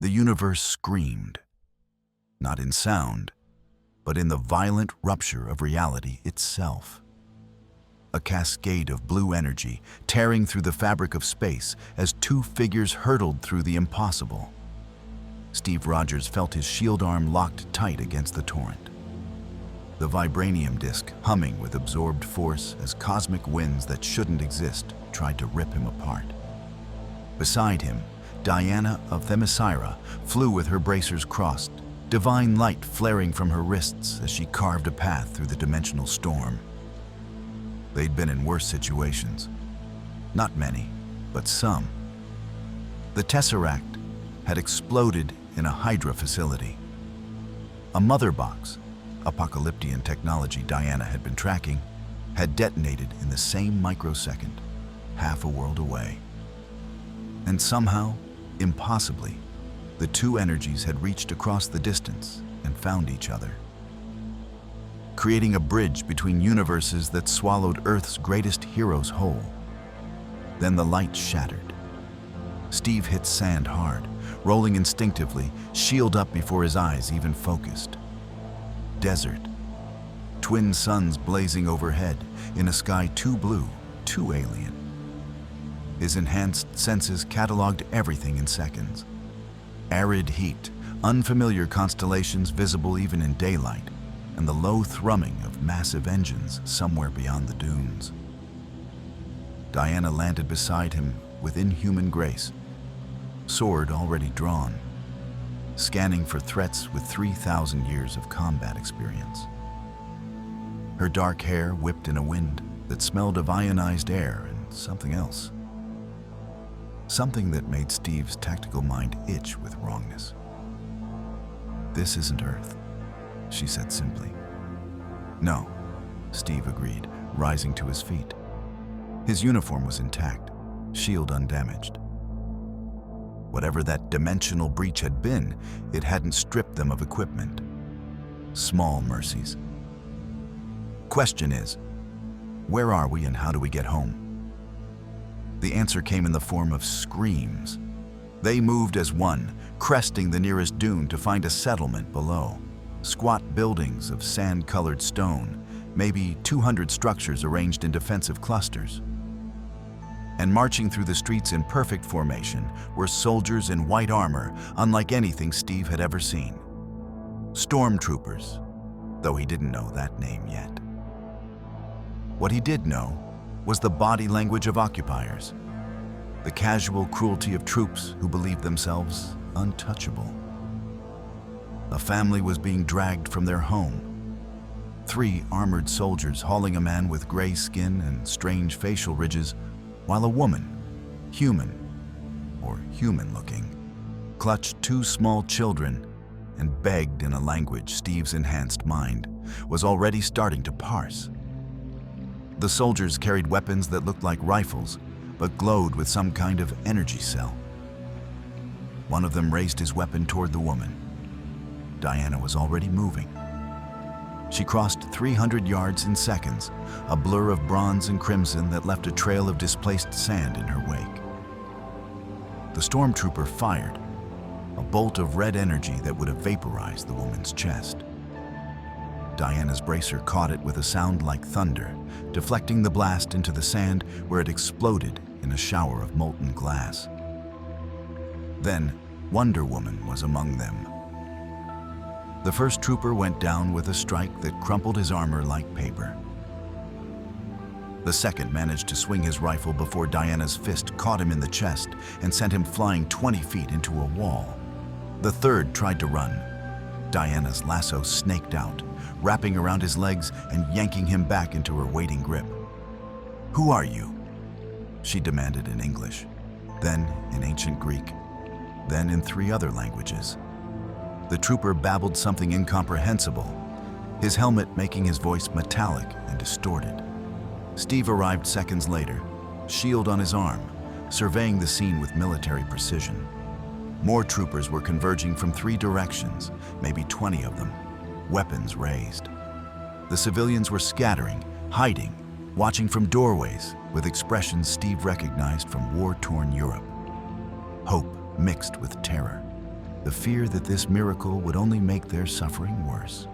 The universe screamed, not in sound, but in the violent rupture of reality itself. A cascade of blue energy tearing through the fabric of space as two figures hurtled through the impossible. Steve Rogers felt his shield arm locked tight against the torrent. The vibranium disc humming with absorbed force as cosmic winds that shouldn't exist tried to rip him apart. Beside him, Diana of Themyscira flew with her bracers crossed, divine light flaring from her wrists as she carved a path through the dimensional storm. They'd been in worse situations. Not many, but some. The Tesseract had exploded in a Hydra facility. A mother box, apocalyptic technology Diana had been tracking, had detonated in the same microsecond, half a world away. And somehow, impossibly, the two energies had reached across the distance and found each other, creating a bridge between universes that swallowed Earth's greatest heroes whole. Then the light shattered. Steve hit sand hard, rolling instinctively, shield up before his eyes even focused. Desert. Twin suns blazing overhead in a sky too blue, too alien. His enhanced senses cataloged everything in seconds. Arid heat, unfamiliar constellations visible even in daylight, and the low thrumming of massive engines somewhere beyond the dunes. Diana landed beside him with inhuman grace, sword already drawn, scanning for threats with 3,000 years of combat experience. Her dark hair whipped in a wind that smelled of ionized air and something else. Something that made Steve's tactical mind itch with wrongness. "This isn't Earth," she said simply. "No," Steve agreed, rising to his feet. His uniform was intact, shield undamaged. Whatever that dimensional breach had been, it hadn't stripped them of equipment. Small mercies. Question is, where are we and how do we get home? The answer came in the form of screams. They moved as one, cresting the nearest dune to find a settlement below. Squat buildings of sand-colored stone, maybe 200 structures arranged in defensive clusters. And marching through the streets in perfect formation were soldiers in white armor, unlike anything Steve had ever seen. Stormtroopers, though he didn't know that name yet. What he did know was the body language of occupiers, the casual cruelty of troops who believed themselves untouchable. A family was being dragged from their home. 3 armored soldiers hauling a man with gray skin and strange facial ridges, while a woman, human looking, clutched 2 small children and begged in a language Steve's enhanced mind was already starting to parse. The soldiers carried weapons that looked like rifles, but glowed with some kind of energy cell. One of them raised his weapon toward the woman. Diana was already moving. She crossed 300 yards in seconds, a blur of bronze and crimson that left a trail of displaced sand in her wake. The stormtrooper fired, a bolt of red energy that would have vaporized the woman's chest. Diana's bracer caught it with a sound like thunder, deflecting the blast into the sand where it exploded in a shower of molten glass. Then, Wonder Woman was among them. The first trooper went down with a strike that crumpled his armor like paper. The second managed to swing his rifle before Diana's fist caught him in the chest and sent him flying 20 feet into a wall. The third tried to run. Diana's lasso snaked out, wrapping around his legs and yanking him back into her waiting grip. "Who are you?" she demanded in English, then in ancient Greek, then in 3 other languages. The trooper babbled something incomprehensible, his helmet making his voice metallic and distorted. Steve arrived seconds later, shield on his arm, surveying the scene with military precision. More troopers were converging from 3 directions, maybe 20 of them, weapons raised. The civilians were scattering, hiding, watching from doorways with expressions Steve recognized from war-torn Europe. Hope mixed with terror. the fear that this miracle would only make their suffering worse.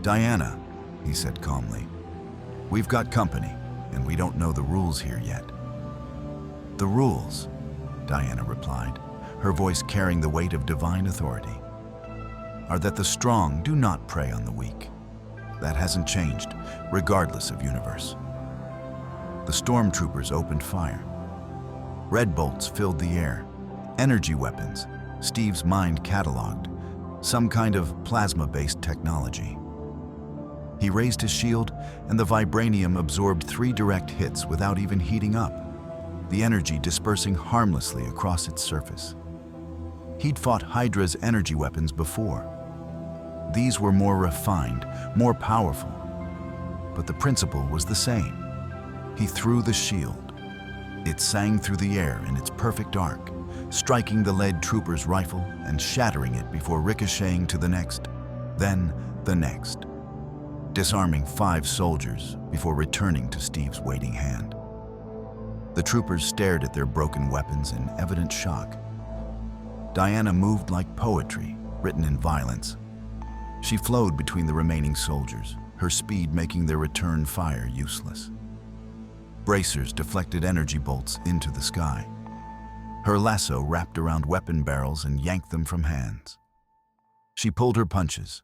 "Diana," he said calmly, "we've got company, and we don't know the rules here yet." "The rules," Diana replied, her voice carrying the weight of divine authority, "are that the strong do not prey on the weak. That hasn't changed, regardless of universe." The Stormtroopers opened fire. Red bolts filled the air, energy weapons, Steve's mind cataloged, some kind of plasma-based technology. He raised his shield, and the vibranium absorbed 3 direct hits without even heating up, the energy dispersing harmlessly across its surface. He'd fought Hydra's energy weapons before. These were more refined, more powerful, but the principle was the same. He threw the shield. It sang through the air in its perfect arc, striking the lead trooper's rifle and shattering it before ricocheting to the next, then the next, disarming 5 soldiers before returning to Steve's waiting hand. The troopers stared at their broken weapons in evident shock. Diana moved like poetry, written in violence. She flowed between the remaining soldiers, her speed making their return fire useless. Bracers deflected energy bolts into the sky. Her lasso wrapped around weapon barrels and yanked them from hands. She pulled her punches.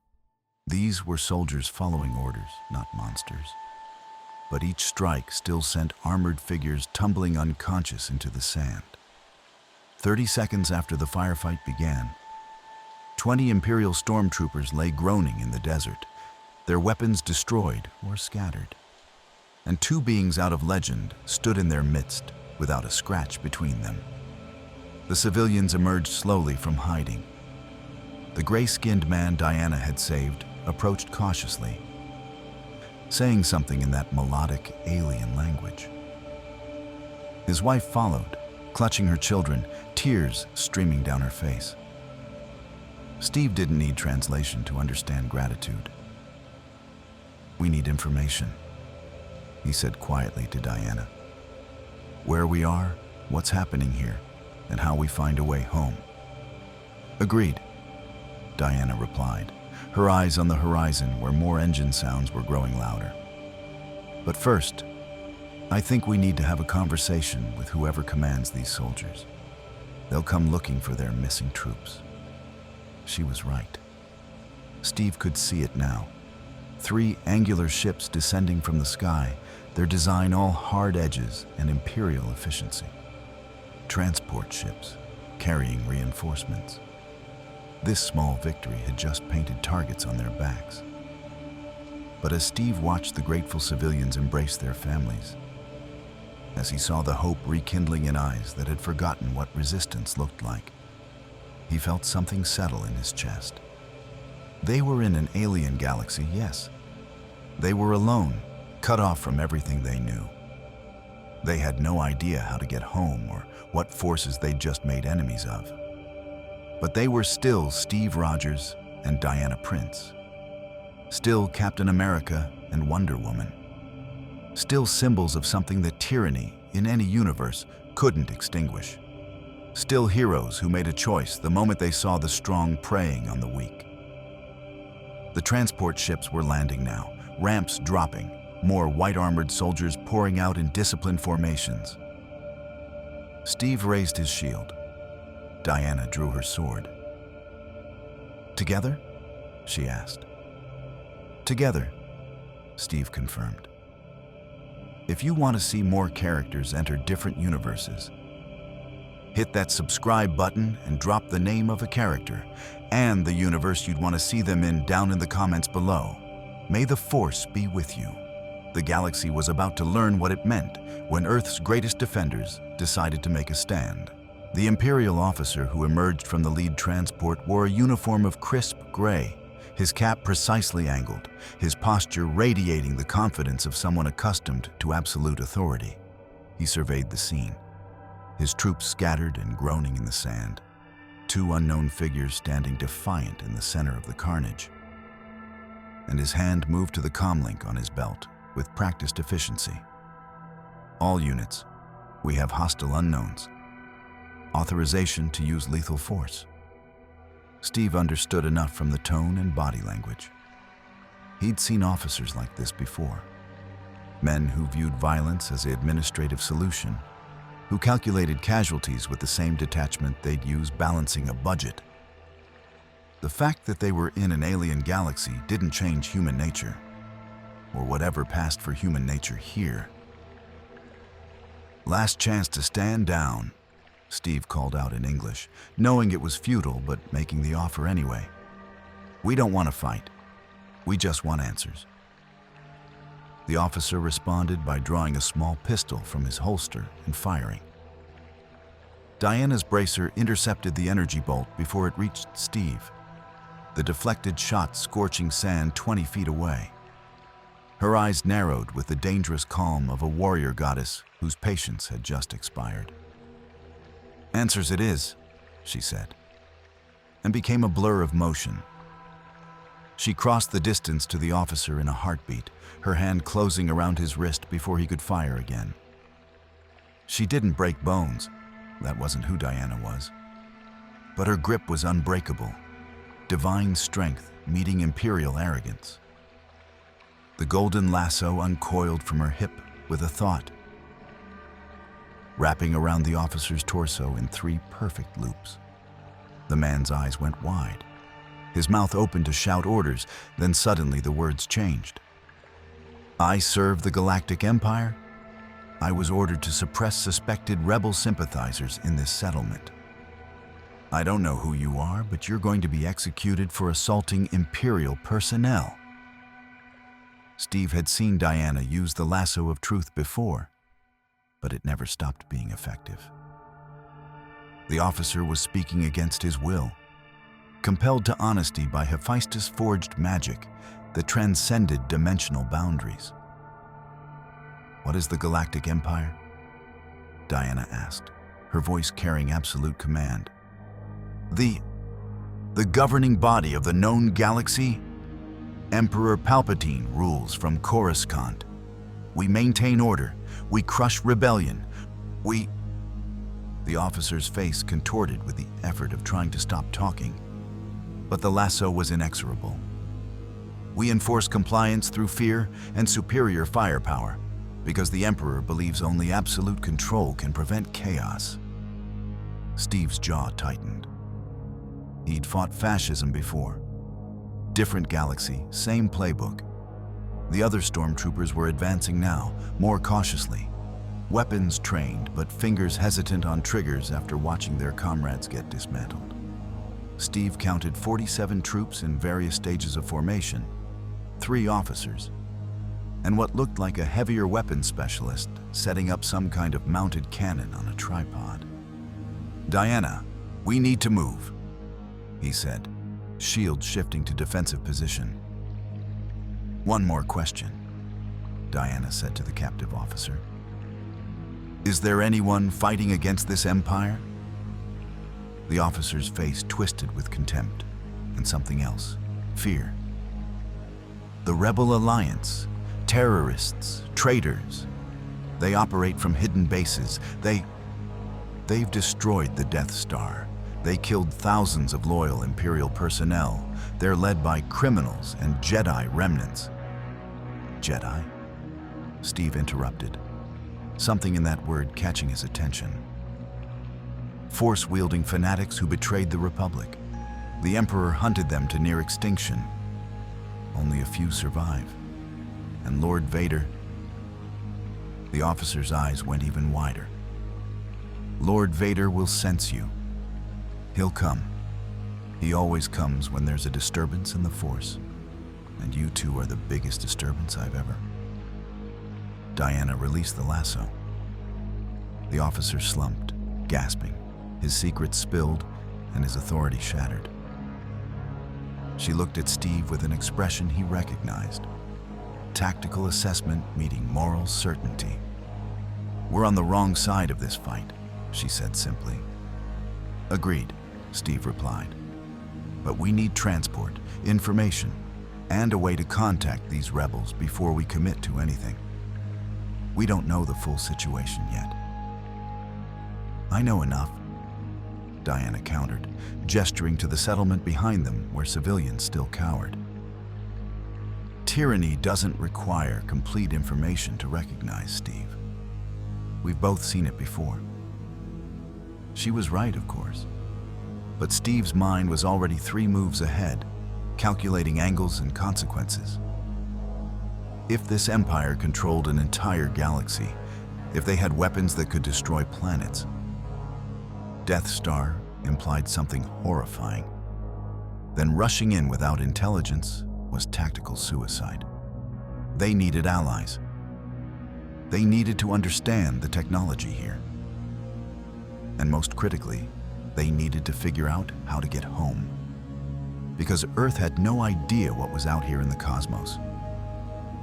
These were soldiers following orders, not monsters. But each strike still sent armored figures tumbling unconscious into the sand. 30 seconds after the firefight began, 20 Imperial Stormtroopers lay groaning in the desert, their weapons destroyed or scattered. And 2 beings out of legend stood in their midst without a scratch between them. The civilians emerged slowly from hiding. The gray-skinned man Diana had saved approached cautiously, saying something in that melodic alien language. His wife followed, clutching her children, tears streaming down her face. Steve didn't need translation to understand gratitude. "We need information," he said quietly to Diana. "Where we are, what's happening here, and how we find a way home." "Agreed," Diana replied, her eyes on the horizon where more engine sounds were growing louder. "But first, I think we need to have a conversation with whoever commands these soldiers. They'll come looking for their missing troops." She was right. Steve could see it now. 3 angular ships descending from the sky, their design all hard edges and Imperial efficiency. Transport ships, carrying reinforcements. This small victory had just painted targets on their backs. But as Steve watched the grateful civilians embrace their families, as he saw the hope rekindling in eyes that had forgotten what resistance looked like, he felt something settle in his chest. They were in an alien galaxy, yes. They were alone, cut off from everything they knew. They had no idea how to get home or what forces they'd just made enemies of. But they were still Steve Rogers and Diana Prince. Still Captain America and Wonder Woman. Still symbols of something that tyranny, in any universe, couldn't extinguish. Still heroes who made a choice the moment they saw the strong preying on the weak. The transport ships were landing now, ramps dropping, more white-armored soldiers pouring out in disciplined formations. Steve raised his shield. Diana drew her sword. "Together?" she asked. "Together," Steve confirmed. If you want to see more characters enter different universes, hit that subscribe button and drop the name of a character and the universe you'd want to see them in down in the comments below. May the Force be with you. The galaxy was about to learn what it meant when Earth's greatest defenders decided to make a stand. The Imperial officer who emerged from the lead transport wore a uniform of crisp gray, his cap precisely angled, his posture radiating the confidence of someone accustomed to absolute authority. He surveyed the scene, his troops scattered and groaning in the sand, 2 unknown figures standing defiant in the center of the carnage. And his hand moved to the comlink on his belt with practiced efficiency. "All units, we have hostile unknowns. Authorization to use lethal force." Steve understood enough from the tone and body language. He'd seen officers like this before. Men who viewed violence as an administrative solution, who calculated casualties with the same detachment they'd use balancing a budget. The fact that they were in an alien galaxy didn't change human nature, or whatever passed for human nature here. "Last chance to stand down," Steve called out in English, knowing it was futile but making the offer anyway. "We don't want to fight. We just want answers." The officer responded by drawing a small pistol from his holster and firing. Diana's bracer intercepted the energy bolt before it reached Steve, the deflected shot scorching sand 20 feet away. Her eyes narrowed with the dangerous calm of a warrior goddess whose patience had just expired. "Answers it is," she said, and became a blur of motion. She crossed the distance to the officer in a heartbeat, her hand closing around his wrist before he could fire again. She didn't break bones. That wasn't who Diana was. But her grip was unbreakable, divine strength meeting Imperial arrogance. The golden lasso uncoiled from her hip with a thought, wrapping around the officer's torso in 3 perfect loops. The man's eyes went wide. His mouth opened to shout orders, then suddenly the words changed. "I serve the Galactic Empire. I was ordered to suppress suspected rebel sympathizers in this settlement. I don't know who you are, but you're going to be executed for assaulting Imperial personnel." Steve had seen Diana use the lasso of truth before, but it never stopped being effective. The officer was speaking against his will, compelled to honesty by Hephaestus-forged magic that transcended dimensional boundaries. "What is the Galactic Empire?" Diana asked, her voice carrying absolute command. The governing body of the known galaxy? Emperor Palpatine rules from Coruscant. We maintain order. We crush rebellion. The officer's face contorted with the effort of trying to stop talking, but the lasso was inexorable. "We enforce compliance through fear and superior firepower, because the Emperor believes only absolute control can prevent chaos." Steve's jaw tightened. He'd fought fascism before. Different galaxy, same playbook. The other stormtroopers were advancing now, more cautiously. Weapons trained, but fingers hesitant on triggers after watching their comrades get dismantled. Steve counted 47 troops in various stages of formation, 3 officers, and what looked like a heavier weapons specialist setting up some kind of mounted cannon on a tripod. "Diana, we need to move," he said, shield shifting to defensive position. "One more question," Diana said to the captive officer. "Is there anyone fighting against this empire?" The officer's face twisted with contempt and something else, fear. "The Rebel Alliance, terrorists, traitors. They operate from hidden bases. They've destroyed the Death Star. They killed thousands of loyal Imperial personnel. They're led by criminals and Jedi remnants." "Jedi?" Steve interrupted, something in that word catching his attention. "Force-wielding fanatics who betrayed the Republic. The Emperor hunted them to near extinction. Only a few survive. And Lord Vader..." The officer's eyes went even wider. "Lord Vader will sense you. He'll come. He always comes when there's a disturbance in the Force. And you two are the biggest disturbance I've ever..." Diana released the lasso. The officer slumped, gasping, his secrets spilled and his authority shattered. She looked at Steve with an expression he recognized. Tactical assessment meeting moral certainty. "We're on the wrong side of this fight," she said simply. "Agreed," Steve replied. "But we need transport, information, and a way to contact these rebels before we commit to anything. We don't know the full situation yet." "I know enough," Diana countered, gesturing to the settlement behind them where civilians still cowered. Tyranny doesn't require complete information to recognize, Steve. We've both seen it before. She was right, of course. But Steve's mind was already 3 moves ahead, calculating angles and consequences. If this empire controlled an entire galaxy, if they had weapons that could destroy planets, Death Star implied something horrifying. Then rushing in without intelligence was tactical suicide. They needed allies. They needed to understand the technology here. And most critically, they needed to figure out how to get home. Because Earth had no idea what was out here in the cosmos.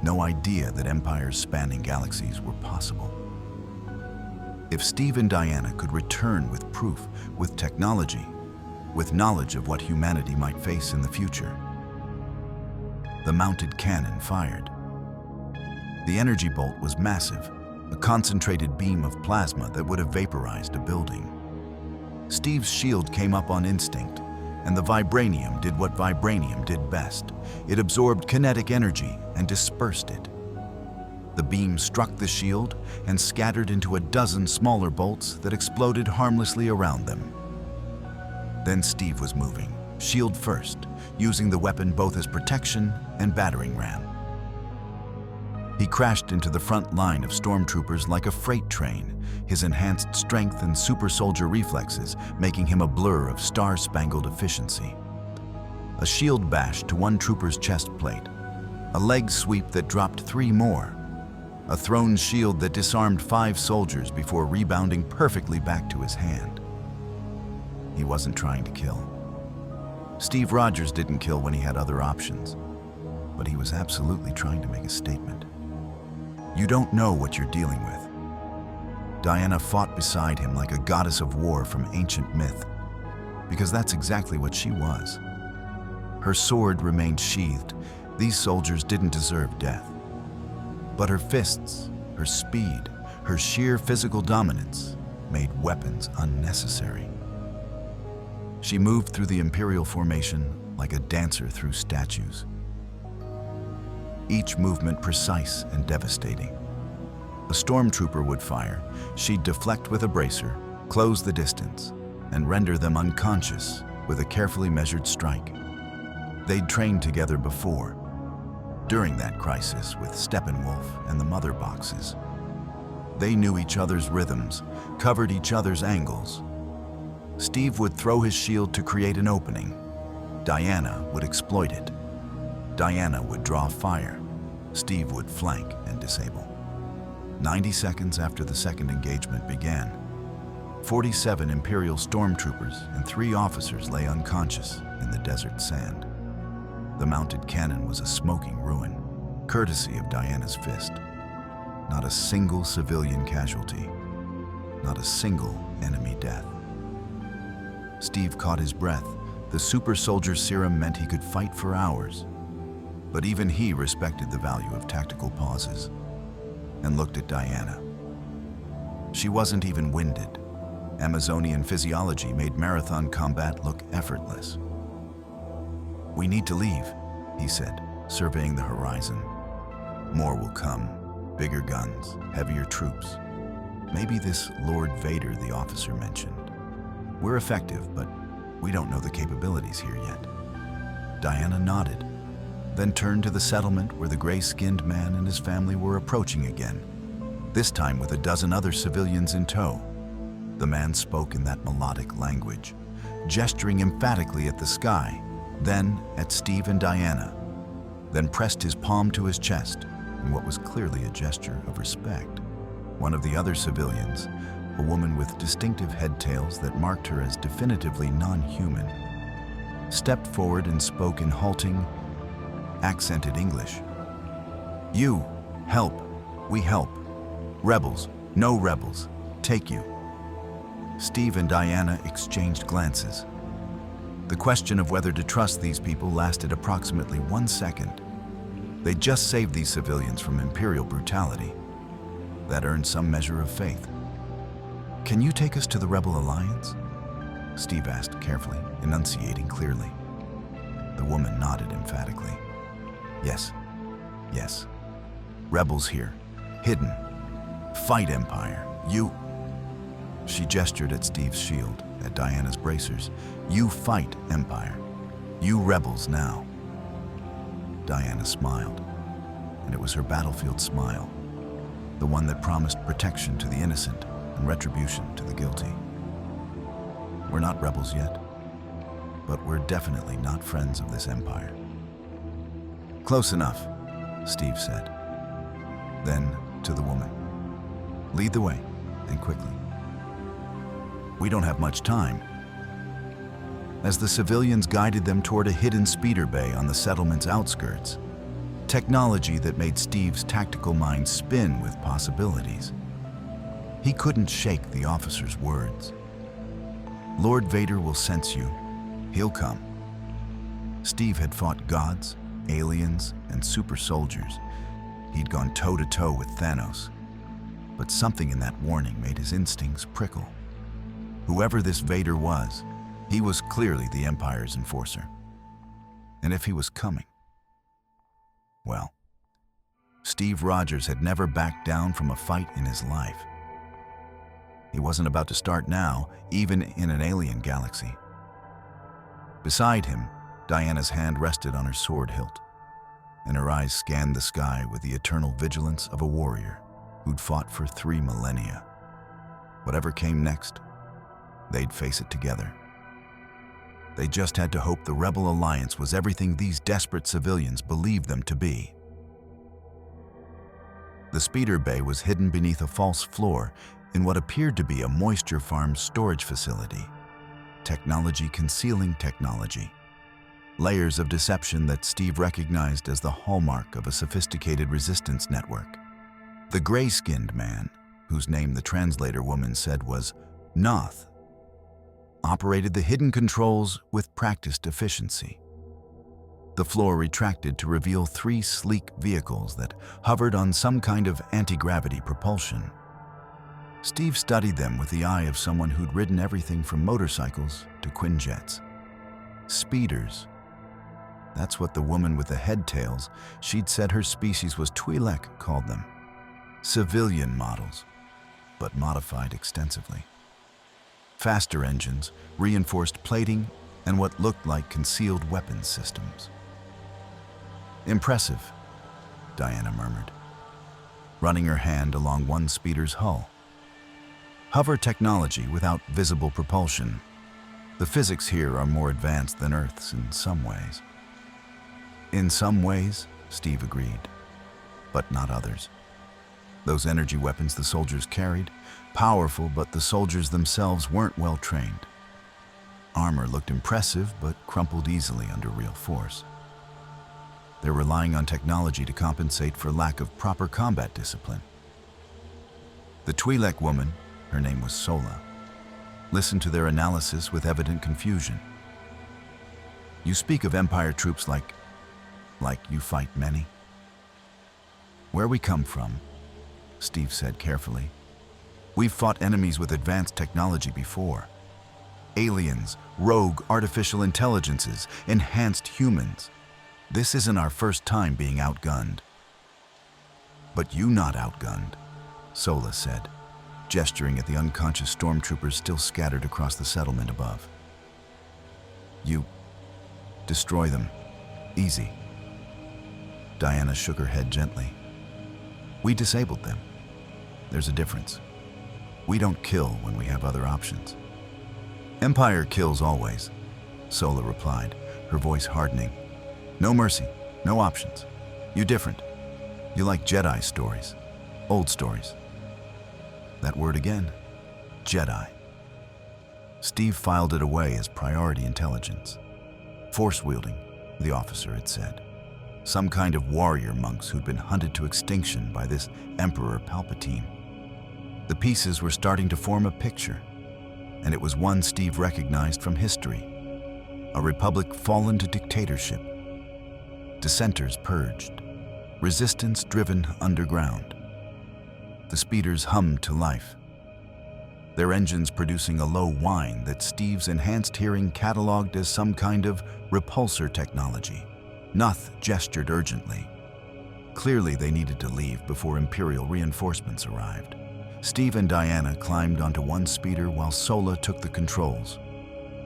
No idea that empires spanning galaxies were possible. If Steve and Diana could return with proof, with technology, with knowledge of what humanity might face in the future, the mounted cannon fired. The energy bolt was massive, a concentrated beam of plasma that would have vaporized a building. Steve's shield came up on instinct, and the vibranium did what vibranium did best. It absorbed kinetic energy and dispersed it. The beam struck the shield and scattered into a dozen smaller bolts that exploded harmlessly around them. Then Steve was moving, shield first, using the weapon both as protection and battering ram. He crashed into the front line of stormtroopers like a freight train, his enhanced strength and super soldier reflexes making him a blur of star-spangled efficiency. A shield bash to one trooper's chest plate, a leg sweep that dropped 3 more, a thrown shield that disarmed 5 soldiers before rebounding perfectly back to his hand. He wasn't trying to kill. Steve Rogers didn't kill when he had other options, but he was absolutely trying to make a statement. You don't know what you're dealing with. Diana fought beside him like a goddess of war from ancient myth, because that's exactly what she was. Her sword remained sheathed. These soldiers didn't deserve death. But her fists, her speed, her sheer physical dominance made weapons unnecessary. She moved through the Imperial formation like a dancer through statues. Each movement precise and devastating. A stormtrooper would fire, she'd deflect with a bracer, close the distance, and render them unconscious with a carefully measured strike. They'd trained together before, during that crisis with Steppenwolf and the mother boxes. They knew each other's rhythms, covered each other's angles. Steve would throw his shield to create an opening. Diana would exploit it. Diana would draw fire. Steve would flank and disable. 90 seconds after the second engagement began, 47 Imperial stormtroopers and 3 officers lay unconscious in the desert sand. The mounted cannon was a smoking ruin, courtesy of Diana's fist. Not a single civilian casualty, not a single enemy death. Steve caught his breath. The super soldier serum meant he could fight for hours. But even he respected the value of tactical pauses and looked at Diana. She wasn't even winded. Amazonian physiology made marathon combat look effortless. "We need to leave," he said, surveying the horizon. "More will come, bigger guns, heavier troops. Maybe this Lord Vader the officer mentioned. We're effective, but we don't know the capabilities here yet." Diana nodded, then turned to the settlement where the gray-skinned man and his family were approaching again, this time with a dozen other civilians in tow. The man spoke in that melodic language, gesturing emphatically at the sky, then at Steve and Diana, then pressed his palm to his chest in what was clearly a gesture of respect. One of the other civilians, a woman with distinctive head tails that marked her as definitively non-human, stepped forward and spoke in halting, accented English. "You, help, we help. Rebels, no rebels, take you." Steve and Diana exchanged glances. The question of whether to trust these people lasted approximately 1 second. They'd just saved these civilians from Imperial brutality. That earned some measure of faith. "Can you take us to the Rebel Alliance?" Steve asked carefully, enunciating clearly. The woman nodded emphatically. Yes. Yes. Rebels here. Hidden. Fight Empire. You... She gestured at Steve's shield, at Diana's bracers. You fight Empire. You rebels now. Diana smiled, and it was her battlefield smile, the one that promised protection to the innocent and retribution to the guilty. We're not rebels yet, but we're definitely not friends of this empire. Close enough, Steve said. Then, to the woman, lead the way, and quickly. We don't have much time. As the civilians guided them toward a hidden speeder bay on the settlement's outskirts, technology that made Steve's tactical mind spin with possibilities. He couldn't shake the officer's words. Lord Vader will sense you. He'll come. Steve had fought gods, aliens, and super soldiers. He'd gone toe-to-toe with Thanos. But something in that warning made his instincts prickle. Whoever this Vader was, he was clearly the Empire's enforcer. And if he was coming, well, Steve Rogers had never backed down from a fight in his life. He wasn't about to start now, even in an alien galaxy. Beside him, Diana's hand rested on her sword hilt, and her eyes scanned the sky with the eternal vigilance of a warrior who'd fought for 3 millennia. Whatever came next, they'd face it together. They just had to hope the Rebel Alliance was everything these desperate civilians believed them to be. The speeder bay was hidden beneath a false floor in what appeared to be a moisture farm storage facility. Technology concealing technology. Layers of deception that Steve recognized as the hallmark of a sophisticated resistance network. The gray-skinned man, whose name the translator woman said was Noth, operated the hidden controls with practiced efficiency. The floor retracted to reveal 3 sleek vehicles that hovered on some kind of anti-gravity propulsion. Steve studied them with the eye of someone who'd ridden everything from motorcycles to Quinjets. Speeders. That's what the woman with the head tails she'd said her species was Twi'lek called them. Civilian models, but modified extensively. Faster engines, reinforced plating, and what looked like concealed weapons systems. Impressive, Diana murmured, running her hand along one speeder's hull. Hover technology without visible propulsion. The physics here are more advanced than Earth's in some ways. In some ways, Steve agreed, but not others. Those energy weapons the soldiers carried, powerful, but the soldiers themselves weren't well trained. Armor looked impressive, but crumpled easily under real force. They're relying on technology to compensate for lack of proper combat discipline. The Twi'lek woman, her name was Sola, listened to their analysis with evident confusion. You speak of Empire troops like you fight many? Where we come from, Steve said carefully, we've fought enemies with advanced technology before. Aliens, rogue artificial intelligences, enhanced humans. This isn't our first time being outgunned. But you not outgunned, Sola said, gesturing at the unconscious stormtroopers still scattered across the settlement above. You destroy them. Easy. Diana shook her head gently. We disabled them. There's a difference. We don't kill when we have other options. Empire kills always, Sola replied, her voice hardening. No mercy, no options. You different. You like Jedi stories, old stories. That word again, Jedi. Steve filed it away as priority intelligence. Force-wielding, the officer had said. Some kind of warrior monks who'd been hunted to extinction by this Emperor Palpatine. The pieces were starting to form a picture, and it was one Steve recognized from history. A republic fallen to dictatorship. Dissenters purged. Resistance driven underground. The speeders hummed to life. their engines producing a low whine that Steve's enhanced hearing cataloged as some kind of repulsor technology. Noth gestured urgently. Clearly they needed to leave before Imperial reinforcements arrived. Steve and Diana climbed onto one speeder while Sola took the controls,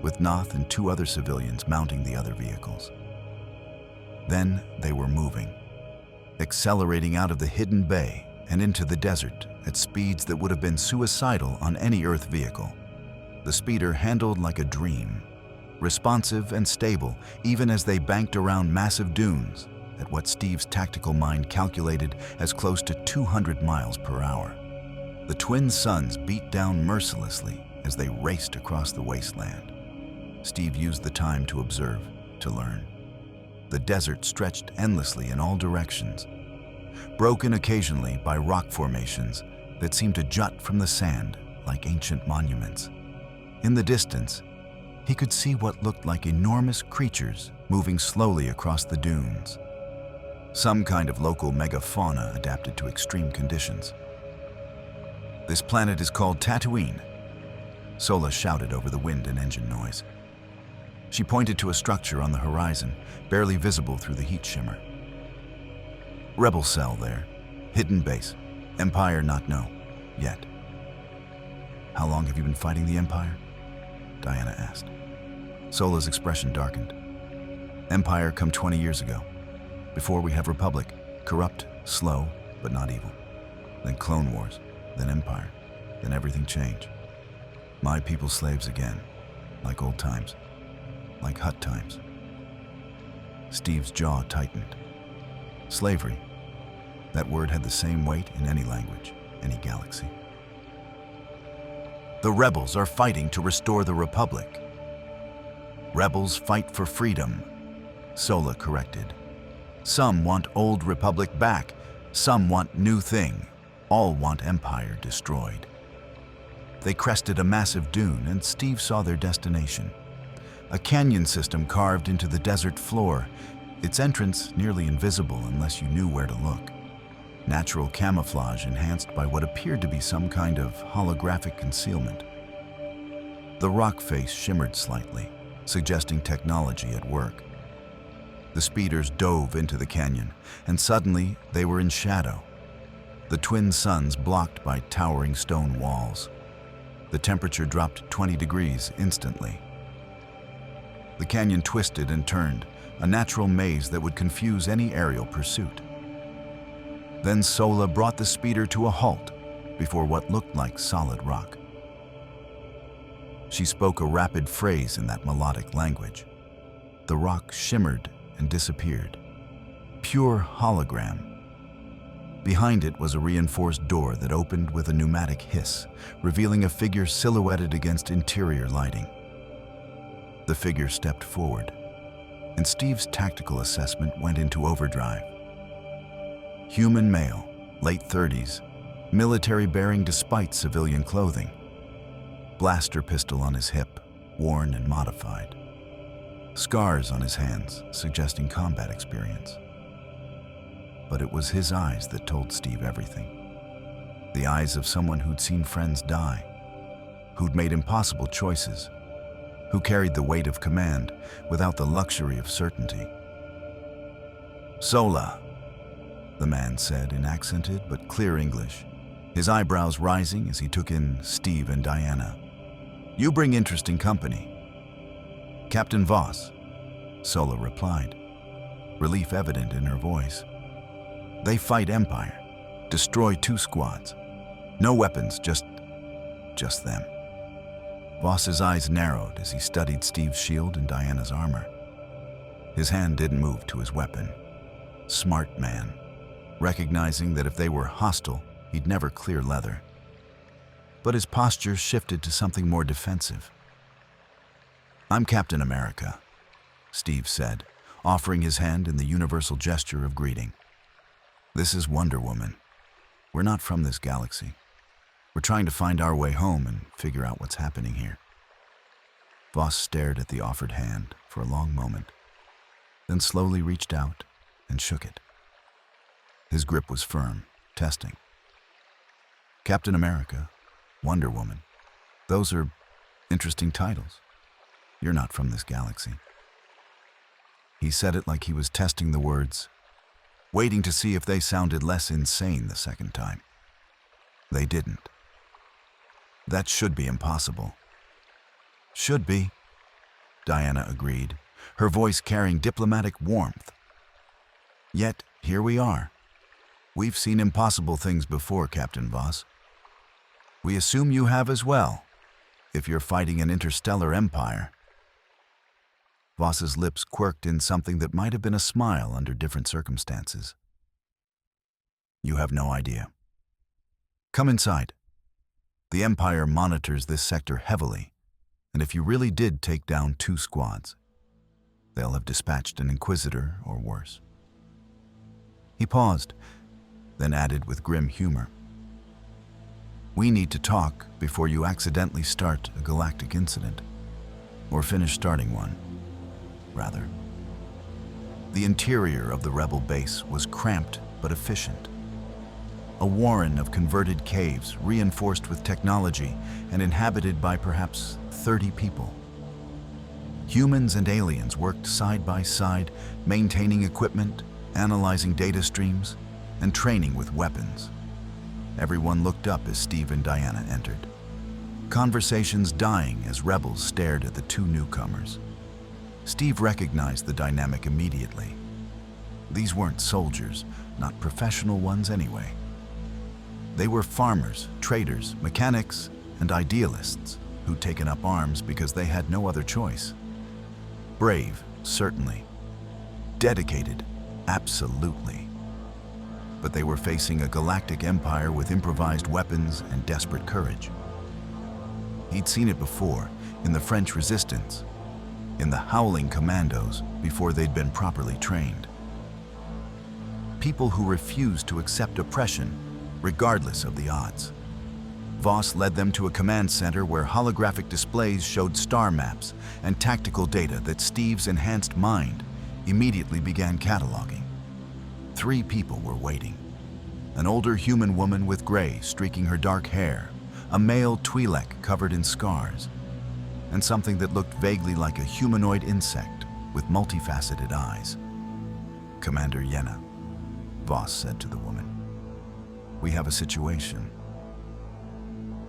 with Noth and 2 other civilians mounting the other vehicles. Then they were moving, accelerating out of the hidden bay and into the desert at speeds that would have been suicidal on any Earth vehicle. The speeder handled like a dream, responsive and stable even as they banked around massive dunes at what Steve's tactical mind calculated as close to 200 miles per hour. The twin suns beat down mercilessly as they raced across the wasteland. Steve used the time to observe, to learn. The desert stretched endlessly in all directions, broken occasionally by rock formations that seemed to jut from the sand like ancient monuments. In the distance, he could see what looked like enormous creatures moving slowly across the dunes. Some kind of local megafauna adapted to extreme conditions. "This planet is called Tatooine," Sola shouted over the wind and engine noise. She pointed to a structure on the horizon, barely visible through the heat shimmer. "Rebel cell there. Hidden base. Empire not know. Yet." "How long have you been fighting the Empire?" Diana asked. Sola's expression darkened. "Empire come 20 years ago. Before we have Republic. Corrupt, slow, but not evil. Then Clone Wars. Then Empire. Then everything changed. My people slaves again. Like old times. Like Hutt times." Steve's jaw tightened. Slavery. That word had the same weight in any language, any galaxy. "The rebels are fighting to restore the Republic." "Rebels fight for freedom," Sola corrected. "Some want old Republic back, some want new thing, all want Empire destroyed." They crested a massive dune and Steve saw their destination. A canyon system carved into the desert floor, its entrance nearly invisible unless you knew where to look. Natural camouflage enhanced by what appeared to be some kind of holographic concealment. The rock face shimmered slightly, suggesting technology at work. The speeders dove into the canyon, and suddenly they were in shadow. The twin suns blocked by towering stone walls. The temperature dropped 20 degrees instantly. The canyon twisted and turned, a natural maze that would confuse any aerial pursuit. Then Sola brought the speeder to a halt before what looked like solid rock. She spoke a rapid phrase in that melodic language. The rock shimmered and disappeared. Pure hologram. Behind it was a reinforced door that opened with a pneumatic hiss, revealing a figure silhouetted against interior lighting. The figure stepped forward, and Steve's tactical assessment went into overdrive. Human male, late 30s, military bearing despite civilian clothing. Blaster pistol on his hip, worn and modified. Scars on his hands, suggesting combat experience. But it was his eyes that told Steve everything. The eyes of someone who'd seen friends die, who'd made impossible choices, who carried the weight of command without the luxury of certainty. "Sola," the man said in accented but clear English, his eyebrows rising as he took in Steve and Diana. "You bring interesting company." "Captain Voss," Sola replied, relief evident in her voice. "They fight Empire, destroy 2 squads. No weapons, just them." Voss's eyes narrowed as he studied Steve's shield and Diana's armor. His hand didn't move to his weapon. Smart man, recognizing that if they were hostile, he'd never clear leather. But his posture shifted to something more defensive. "I'm Captain America," Steve said, offering his hand in the universal gesture of greeting. "This is Wonder Woman. We're not from this galaxy. We're trying to find our way home and figure out what's happening here." Voss stared at the offered hand for a long moment, then slowly reached out and shook it. His grip was firm, testing. "Captain America, Wonder Woman, Those are interesting titles. You're not from this galaxy. He said it like he was testing the words, waiting to see if they sounded less insane the second time. They didn't. That should be impossible. Should be, Diana agreed, her voice carrying diplomatic warmth. Yet, here we are. We've seen impossible things before, Captain Voss. We assume you have as well, if you're fighting an interstellar empire. Voss's lips quirked in something that might have been a smile under different circumstances. You have no idea. Come inside. The Empire monitors this sector heavily, and if you really did take down 2 squads, they'll have dispatched an Inquisitor or worse. He paused, then added with grim humor. We need to talk before you accidentally start a galactic incident, or finish starting one, rather. The interior of the rebel base was cramped but efficient. A warren of converted caves reinforced with technology and inhabited by perhaps 30 people. Humans and aliens worked side by side, maintaining equipment, analyzing data streams, and training with weapons. Everyone looked up as Steve and Diana entered. Conversations dying as rebels stared at the 2 newcomers. Steve recognized the dynamic immediately. These weren't soldiers, not professional ones anyway. They were farmers, traders, mechanics, and idealists who'd taken up arms because they had no other choice. Brave, certainly. Dedicated, absolutely. But they were facing a galactic empire with improvised weapons and desperate courage. He'd seen it before, in the French Resistance, in the Howling Commandos before they'd been properly trained. People who refused to accept oppression, regardless of the odds. Voss led them to a command center where holographic displays showed star maps and tactical data that Steve's enhanced mind immediately began cataloging. 3 people were waiting. An older human woman with gray streaking her dark hair, a male Twi'lek covered in scars, and something that looked vaguely like a humanoid insect with multifaceted eyes. Commander Yenna, Voss said to the woman. We have a situation.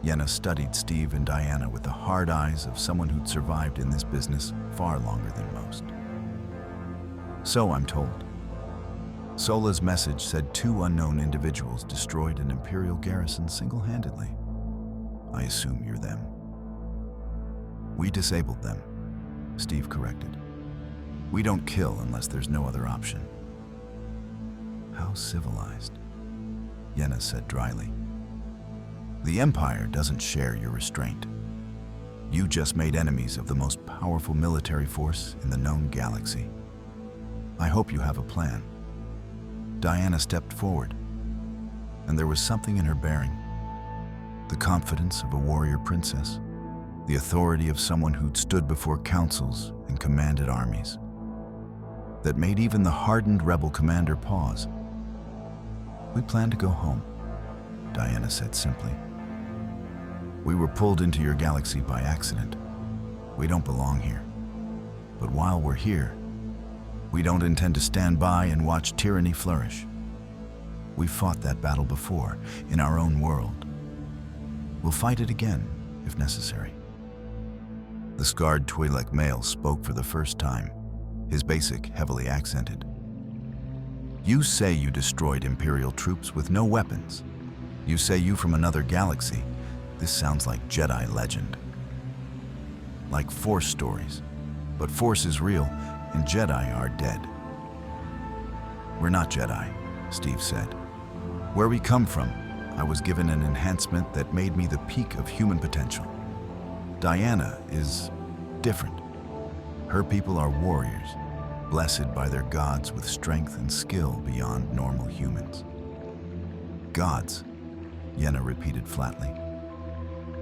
Yenna studied Steve and Diana with the hard eyes of someone who'd survived in this business far longer than most. So I'm told. Sola's message said 2 unknown individuals destroyed an Imperial garrison single-handedly. I assume you're them. We disabled them, Steve corrected. We don't kill unless there's no other option. How civilized, Yenna said dryly. The Empire doesn't share your restraint. You just made enemies of the most powerful military force in the known galaxy. I hope you have a plan. Diana stepped forward, and there was something in her bearing. The confidence of a warrior princess, the authority of someone who'd stood before councils and commanded armies, that made even the hardened rebel commander pause. We plan to go home, Diana said simply. We were pulled into your galaxy by accident. We don't belong here. But while we're here, we don't intend to stand by and watch tyranny flourish. We fought that battle before, in our own world. We'll fight it again, if necessary. The scarred Twi'lek male spoke for the first time, his basic heavily accented. You say you destroyed Imperial troops with no weapons. You say you from another galaxy. This sounds like Jedi legend. Like Force stories. But Force is real, and Jedi are dead. We're not Jedi, Steve said. Where we come from, I was given an enhancement that made me the peak of human potential. Diana is different. Her people are warriors, blessed by their gods with strength and skill beyond normal humans. Gods, Yenna repeated flatly.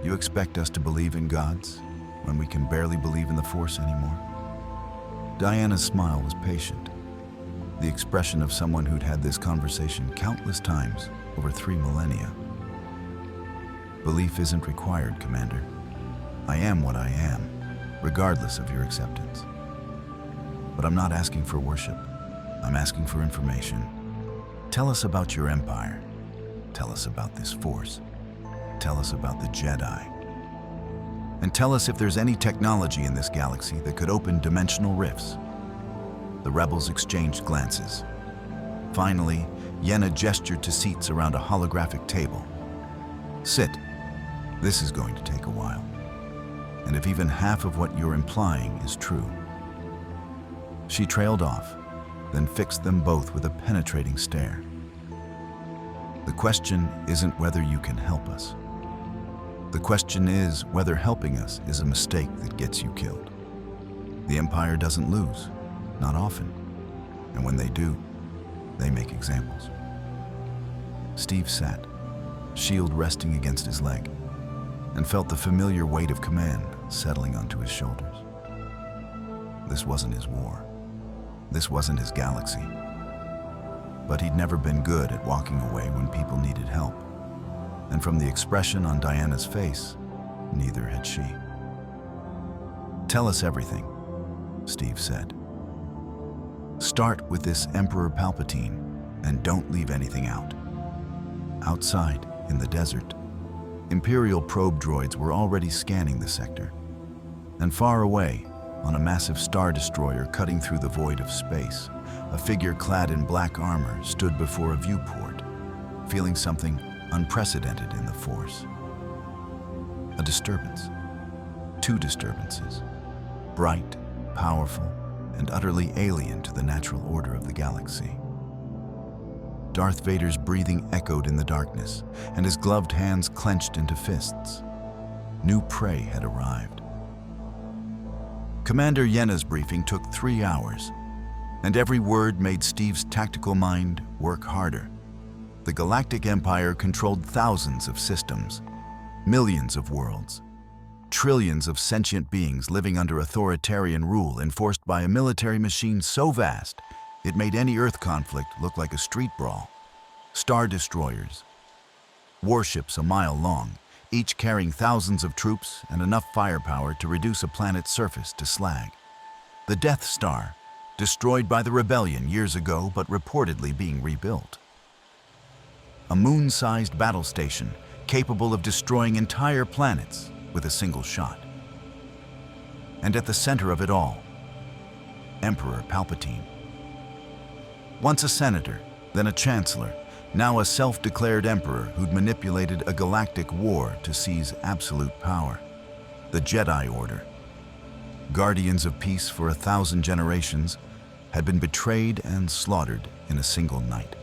You expect us to believe in gods when we can barely believe in the Force anymore? Diana's smile was patient, the expression of someone who'd had this conversation countless times over 3 millennia. Belief isn't required, Commander. I am what I am, regardless of your acceptance. But I'm not asking for worship. I'm asking for information. Tell us about your empire. Tell us about this force. Tell us about the Jedi. And tell us if there's any technology in this galaxy that could open dimensional rifts. The rebels exchanged glances. Finally, Yenna gestured to seats around a holographic table. Sit. This is going to take a while. And if even half of what you're implying is true. She trailed off, then fixed them both with a penetrating stare. The question isn't whether you can help us. The question is whether helping us is a mistake that gets you killed. The Empire doesn't lose, not often. And when they do, they make examples. Steve sat, shield resting against his leg, and felt the familiar weight of command settling onto his shoulders. This wasn't his war. This wasn't his galaxy. But he'd never been good at walking away when people needed help. And from the expression on Diana's face, neither had she. Tell us everything, Steve said. Start with this Emperor Palpatine, and don't leave anything out. Outside, in the desert, Imperial probe droids were already scanning the sector. And far away, on a massive star destroyer cutting through the void of space, a figure clad in black armor stood before a viewport, feeling something unprecedented in the Force. A disturbance. Two disturbances. Bright, powerful, and utterly alien to the natural order of the galaxy. Darth Vader's breathing echoed in the darkness, and his gloved hands clenched into fists. New prey had arrived. Commander Yenna's briefing took 3 hours, and every word made Steve's tactical mind work harder. The Galactic Empire controlled thousands of systems, millions of worlds, trillions of sentient beings living under authoritarian rule enforced by a military machine so vast it made any Earth conflict look like a street brawl. Star destroyers, warships a mile long, each carrying thousands of troops and enough firepower to reduce a planet's surface to slag. The Death Star, destroyed by the rebellion years ago but reportedly being rebuilt. A moon-sized battle station capable of destroying entire planets with a single shot. And at the center of it all, Emperor Palpatine. Once a senator, then a chancellor, now a self-declared emperor who'd manipulated a galactic war to seize absolute power. The Jedi Order, guardians of peace for 1,000 generations, had been betrayed and slaughtered in a single night.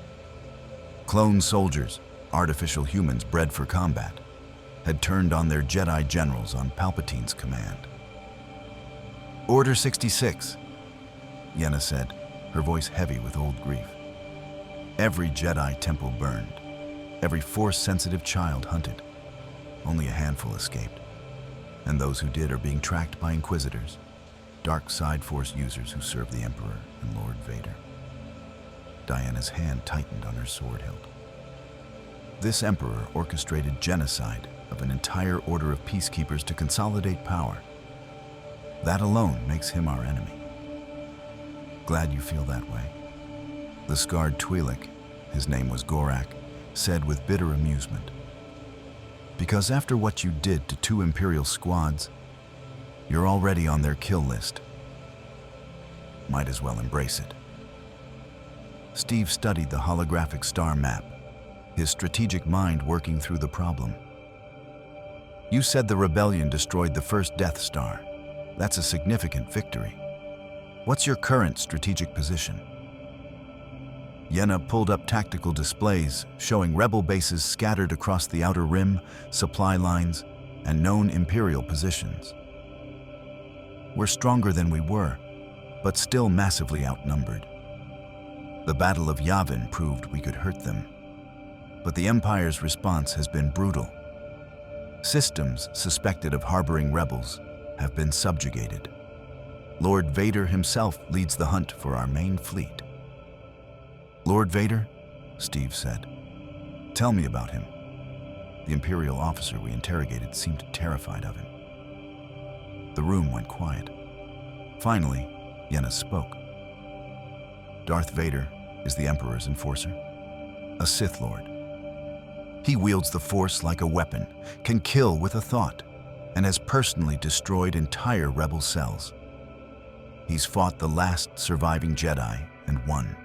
Clone soldiers, artificial humans bred for combat, had turned on their Jedi generals on Palpatine's command. Order 66, Yenna said, her voice heavy with old grief. Every Jedi temple burned, every Force-sensitive child hunted. Only a handful escaped, and those who did are being tracked by Inquisitors, dark side Force users who serve the Emperor and Lord Vader. Diana's hand tightened on her sword hilt. This Emperor orchestrated genocide of an entire order of peacekeepers to consolidate power. That alone makes him our enemy. Glad you feel that way. The scarred Twi'lek, his name was Gorak, said with bitter amusement. Because after what you did to 2 Imperial squads, you're already on their kill list. Might as well embrace it. Steve studied the holographic star map, his strategic mind working through the problem. You said the rebellion destroyed the first Death Star. That's a significant victory. What's your current strategic position? Yenna pulled up tactical displays showing rebel bases scattered across the outer rim, supply lines, and known Imperial positions. We're stronger than we were, but still massively outnumbered. The Battle of Yavin proved we could hurt them, but the Empire's response has been brutal. Systems suspected of harboring rebels have been subjugated. Lord Vader himself leads the hunt for our main fleet. Lord Vader? Steve said. Tell me about him. The Imperial officer we interrogated seemed terrified of him. The room went quiet. Finally, Yenna spoke. Darth Vader is the Emperor's enforcer, a Sith Lord. He wields the Force like a weapon, can kill with a thought, and has personally destroyed entire rebel cells. He's fought the last surviving Jedi and won.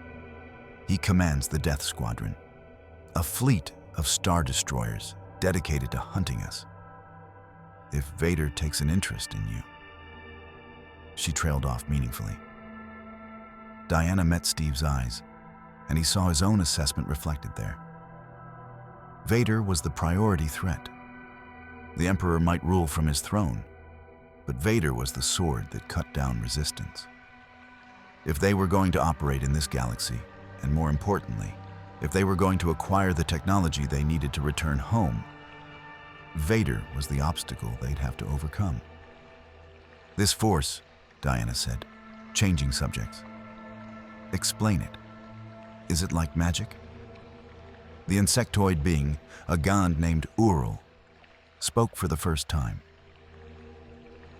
He commands the Death Squadron, a fleet of Star Destroyers dedicated to hunting us. If Vader takes an interest in you. She trailed off meaningfully. Diana met Steve's eyes, and he saw his own assessment reflected there. Vader was the priority threat. The Emperor might rule from his throne, but Vader was the sword that cut down resistance. If they were going to operate in this galaxy, and more importantly, if they were going to acquire the technology they needed to return home, Vader was the obstacle they'd have to overcome. This Force, Diana said, changing subjects. Explain it. Is it like magic? The insectoid being, a Gand named Ural, spoke for the first time.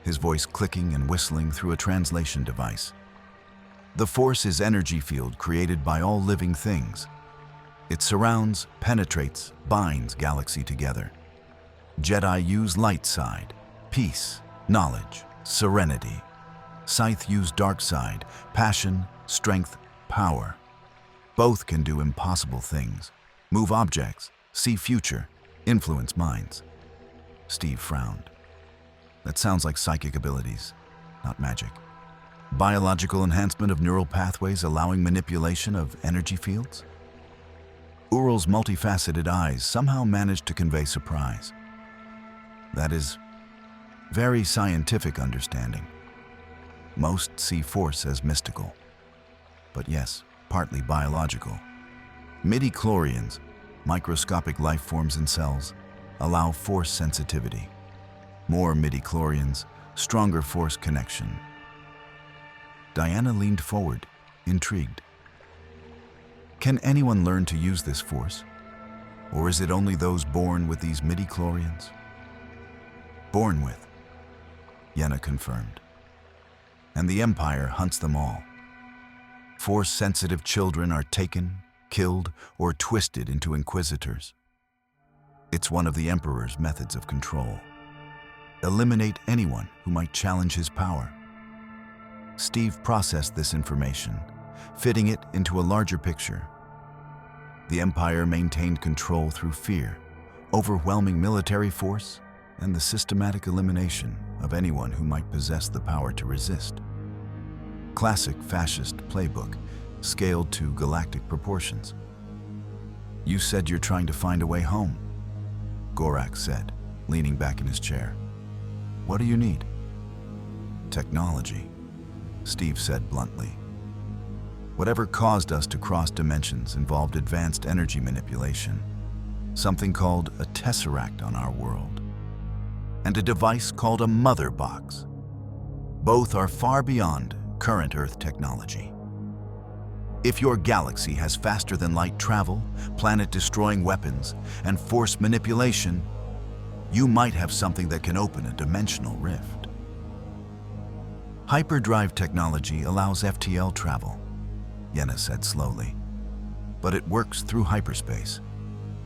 His voice clicking and whistling through a translation device. The Force is energy field created by all living things. It surrounds, penetrates, binds galaxy together. Jedi use light side, peace, knowledge, serenity. Scythe use dark side, passion, strength, power. Both can do impossible things, move objects, see future, influence minds. Steve frowned. That sounds like psychic abilities, not magic. Biological enhancement of neural pathways allowing manipulation of energy fields? Ural's multifaceted eyes somehow managed to convey surprise. That is very scientific understanding. Most see Force as mystical, but yes, partly biological. Midi-chlorians, microscopic life forms in cells, allow Force sensitivity. More midi-chlorians, stronger Force connection. Diana leaned forward, intrigued. Can anyone learn to use this Force? Or is it only those born with these midi-chlorians? Born with, Yenna confirmed. And the Empire hunts them all. Force-sensitive children are taken, killed, or twisted into Inquisitors. It's one of the Emperor's methods of control. Eliminate anyone who might challenge his power. Steve processed this information, fitting it into a larger picture. The Empire maintained control through fear, overwhelming military force, and the systematic elimination of anyone who might possess the power to resist. Classic fascist playbook, scaled to galactic proportions. You said you're trying to find a way home, Gorak said, leaning back in his chair. What do you need? Technology, Steve said bluntly. Whatever caused us to cross dimensions involved advanced energy manipulation, something called a tesseract on our world, and a device called a mother box. Both are far beyond current Earth technology. If your galaxy has faster-than-light travel, planet-destroying weapons, and Force manipulation, you might have something that can open a dimensional rift. Hyperdrive technology allows FTL travel, Yenna said slowly, but it works through hyperspace,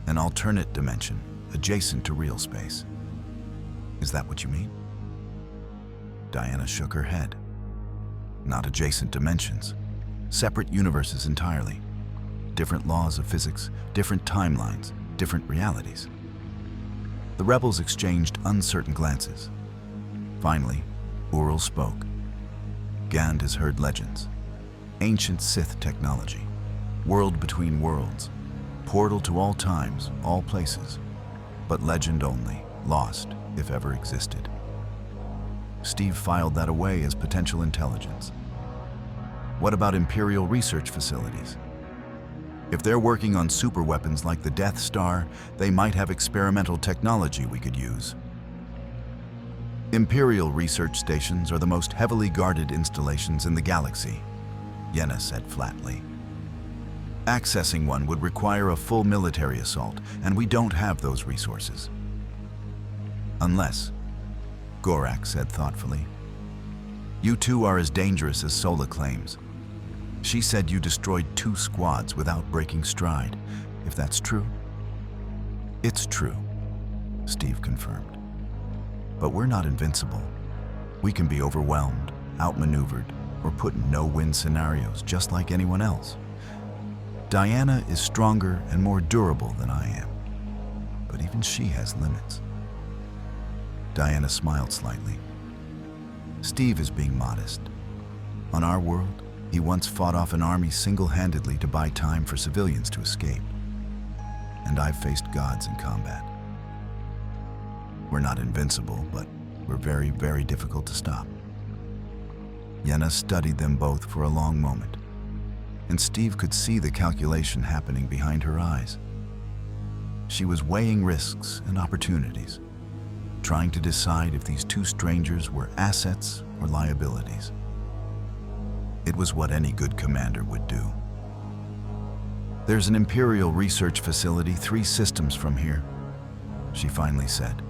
an alternate dimension adjacent to real space. Is that what you mean? Diana shook her head. Not adjacent dimensions, separate universes entirely. Different laws of physics, different timelines, different realities. The rebels exchanged uncertain glances. Finally, Ural spoke. Gand has heard legends. Ancient Sith technology. World between worlds. Portal to all times, all places. But legend only, lost, if ever existed. Steve filed that away as potential intelligence. What about Imperial research facilities? If they're working on superweapons like the Death Star, they might have experimental technology we could use. Imperial research stations are the most heavily guarded installations in the galaxy, Yenna said flatly. Accessing one would require a full military assault, and we don't have those resources. Unless, Gorak said thoughtfully, You two are as dangerous as Sola claims. She said you destroyed 2 squads without breaking stride. If that's true, it's true, Steve confirmed. But we're not invincible. We can be overwhelmed, outmaneuvered, or put in no-win scenarios just like anyone else. Diana is stronger and more durable than I am, but even she has limits. Diana smiled slightly. Steve is being modest. On our world, he once fought off an army single-handedly to buy time for civilians to escape. And I've faced gods in combat. We're not invincible, but we're very, very difficult to stop. Yenna studied them both for a long moment, and Steve could see the calculation happening behind her eyes. She was weighing risks and opportunities, trying to decide if these 2 strangers were assets or liabilities. It was what any good commander would do. There's an Imperial research facility 3 systems from here, she finally said.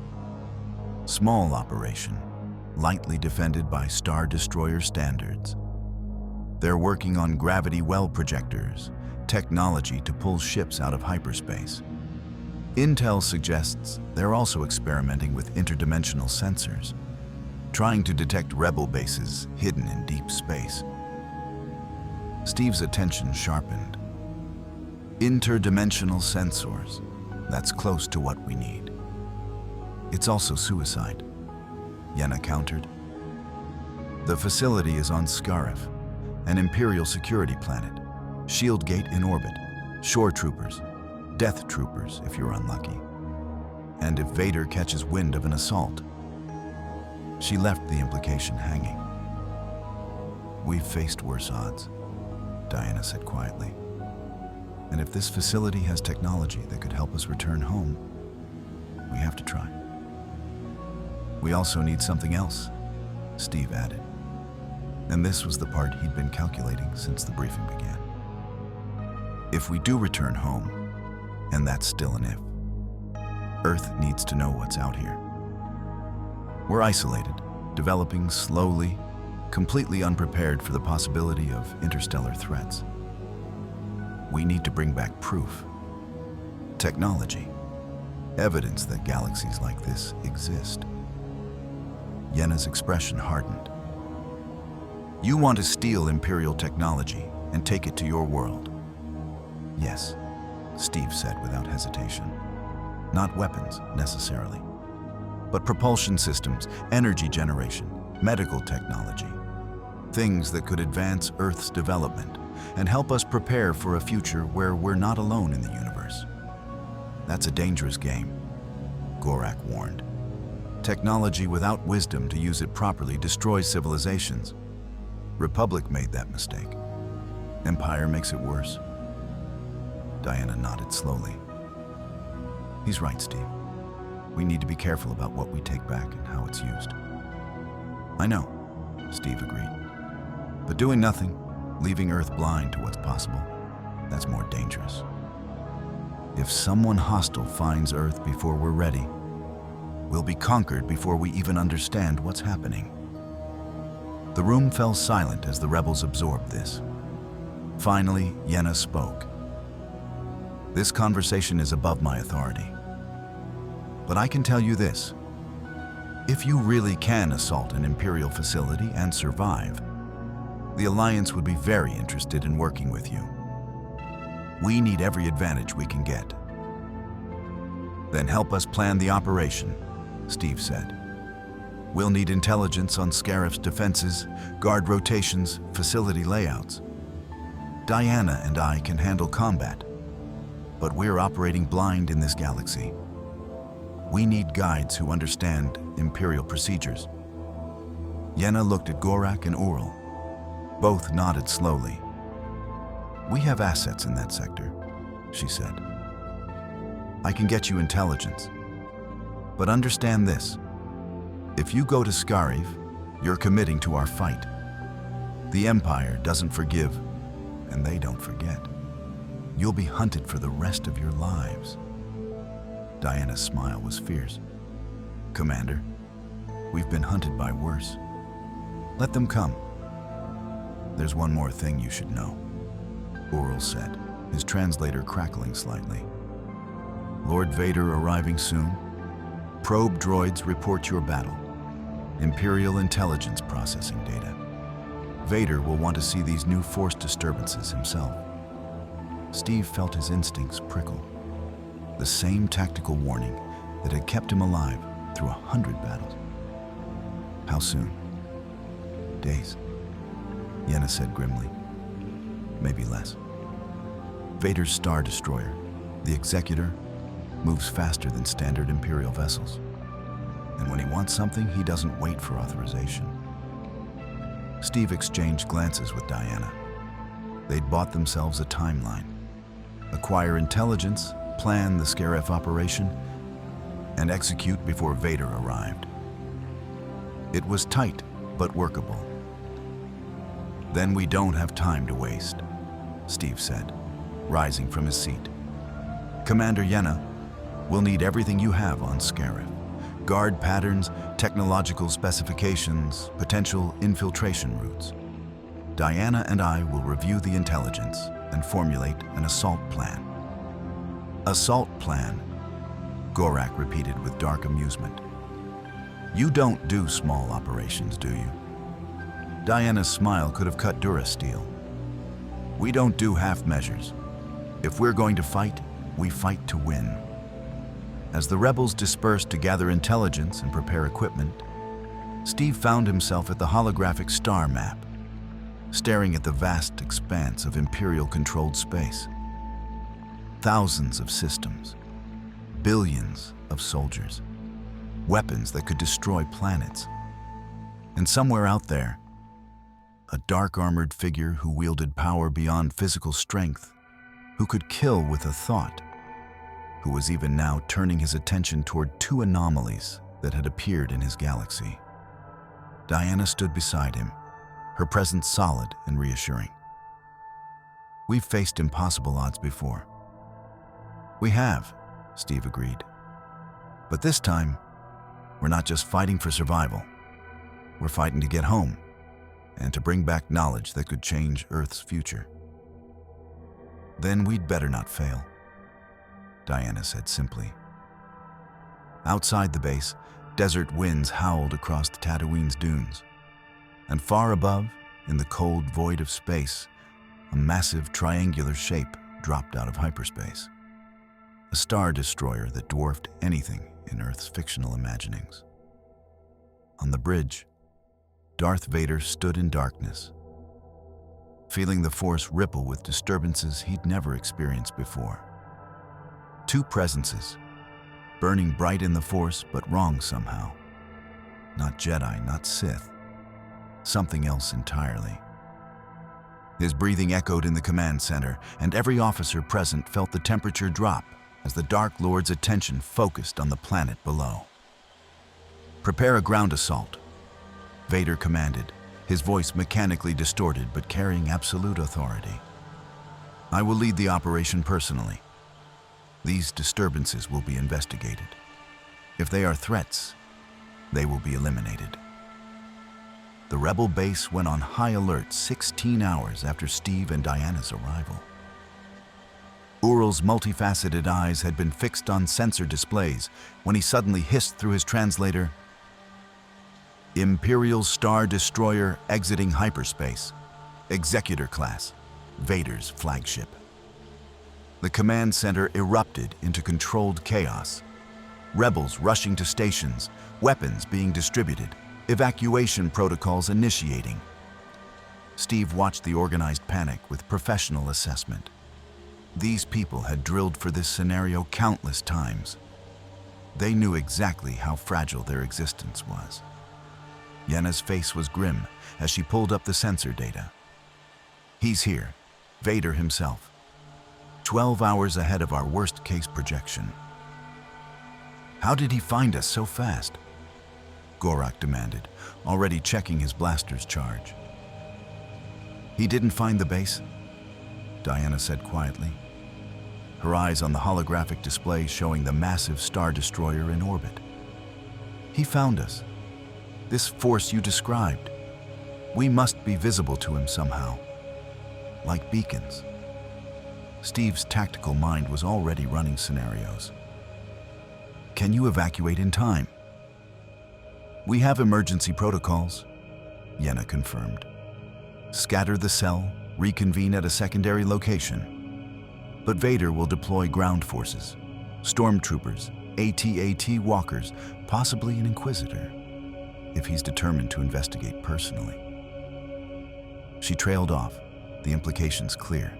Small operation, lightly defended by Star Destroyer standards. They're working on gravity well projectors, technology to pull ships out of hyperspace. Intel suggests they're also experimenting with interdimensional sensors, trying to detect rebel bases hidden in deep space. Steve's attention sharpened. Interdimensional sensors. That's close to what we need. It's also suicide, Yenna countered. The facility is on Scarif, an Imperial security planet. Shield gate in orbit. Shore troopers. Death troopers, if you're unlucky. And if Vader catches wind of an assault. She left the implication hanging. We've faced worse odds, Diana said quietly. And if this facility has technology that could help us return home, we have to try. We also need something else, Steve added. And this was the part he'd been calculating since the briefing began. If we do return home, and that's still an if, Earth needs to know what's out here. We're isolated, developing slowly, completely unprepared for the possibility of interstellar threats. We need to bring back proof, technology, evidence that galaxies like this exist. Yenna's expression hardened. You want to steal Imperial technology and take it to your world? Yes, Steve said without hesitation. Not weapons, necessarily, but propulsion systems, energy generation, medical technology. Things that could advance Earth's development and help us prepare for a future where we're not alone in the universe. That's a dangerous game, Gorak warned. Technology without wisdom to use it properly destroys civilizations. Republic made that mistake. Empire makes it worse. Diana nodded slowly. He's right, Steve. We need to be careful about what we take back and how it's used. I know, Steve agreed. But doing nothing, leaving Earth blind to what's possible, that's more dangerous. If someone hostile finds Earth before we're ready, we'll be conquered before we even understand what's happening. The room fell silent as the rebels absorbed this. Finally, Yenna spoke. This conversation is above my authority. But I can tell you this. If you really can assault an Imperial facility and survive, the Alliance would be very interested in working with you. We need every advantage we can get. Then help us plan the operation, Steve said. We'll need intelligence on Scarif's defenses, guard rotations, facility layouts. Diana and I can handle combat, but we're operating blind in this galaxy. We need guides who understand Imperial procedures. Yenna looked at Gorak and Ural. Both nodded slowly. We have assets in that sector, she said. I can get you intelligence. But understand this. If you go to Scarif, you're committing to our fight. The Empire doesn't forgive, and they don't forget. You'll be hunted for the rest of your lives. Diana's smile was fierce. Commander, we've been hunted by worse. Let them come. There's one more thing you should know, Ural said, his translator crackling slightly. Lord Vader arriving soon. Probe droids report your battle. Imperial intelligence processing data. Vader will want to see these new force disturbances himself. Steve felt his instincts prickle. The same tactical warning that had kept him alive through 100 battles. How soon? Days, Yenna said grimly. Maybe less. Vader's Star Destroyer, the Executor, moves faster than standard Imperial vessels. And when he wants something, he doesn't wait for authorization. Steve exchanged glances with Diana. They'd bought themselves a timeline. Acquire intelligence, plan the Scarif operation, and execute before Vader arrived. It was tight, but workable. Then we don't have time to waste, Steve said, rising from his seat. Commander Yenna, we'll need everything you have on Scarif. Guard patterns, technological specifications, potential infiltration routes. Diana and I will review the intelligence and formulate an assault plan. Assault plan, Gorak repeated with dark amusement. You don't do small operations, do you? Diana's smile could have cut Durasteel. We don't do half measures. If we're going to fight, we fight to win. As the rebels dispersed to gather intelligence and prepare equipment, Steve found himself at the holographic star map, staring at the vast expanse of Imperial-controlled space. Thousands of systems, billions of soldiers, weapons that could destroy planets. And somewhere out there, a dark-armored figure who wielded power beyond physical strength, who could kill with a thought, who was even now turning his attention toward two anomalies that had appeared in his galaxy. Diana stood beside him, her presence solid and reassuring. We've faced impossible odds before. We have, Steve agreed. But this time, we're not just fighting for survival. We're fighting to get home and to bring back knowledge that could change Earth's future. Then we'd better not fail, Diana said simply. Outside the base, desert winds howled across the Tatooine's dunes. And far above, in the cold void of space, a massive triangular shape dropped out of hyperspace. A star destroyer that dwarfed anything in Earth's fictional imaginings. On the bridge, Darth Vader stood in darkness, feeling the Force ripple with disturbances he'd never experienced before. Two presences, burning bright in the Force but wrong somehow. Not Jedi, not Sith. Something else entirely. His breathing echoed in the command center, and every officer present felt the temperature drop as the Dark Lord's attention focused on the planet below. Prepare a ground assault, Vader commanded, his voice mechanically distorted but carrying absolute authority. I will lead the operation personally. These disturbances will be investigated. If they are threats, they will be eliminated. The rebel base went on high alert 16 hours after Steve and Diana's arrival. Ural's multifaceted eyes had been fixed on sensor displays when he suddenly hissed through his translator, Imperial Star Destroyer exiting hyperspace, Executor class, Vader's flagship. The command center erupted into controlled chaos. Rebels rushing to stations, weapons being distributed, evacuation protocols initiating. Steve watched the organized panic with professional assessment. These people had drilled for this scenario countless times. They knew exactly how fragile their existence was. Yenna's face was grim as she pulled up the sensor data. He's here, Vader himself. 12 hours ahead of our worst-case projection. How did he find us so fast? Gorak demanded, already checking his blaster's charge. He didn't find the base, Diana said quietly, her eyes on the holographic display showing the massive Star Destroyer in orbit. He found us. This force you described. We must be visible to him somehow, like beacons. Steve's tactical mind was already running scenarios. Can you evacuate in time? We have emergency protocols, Yenna confirmed. Scatter the cell, reconvene at a secondary location. But Vader will deploy ground forces, Stormtroopers, AT-AT walkers, possibly an Inquisitor, if he's determined to investigate personally. She trailed off, the implications clear.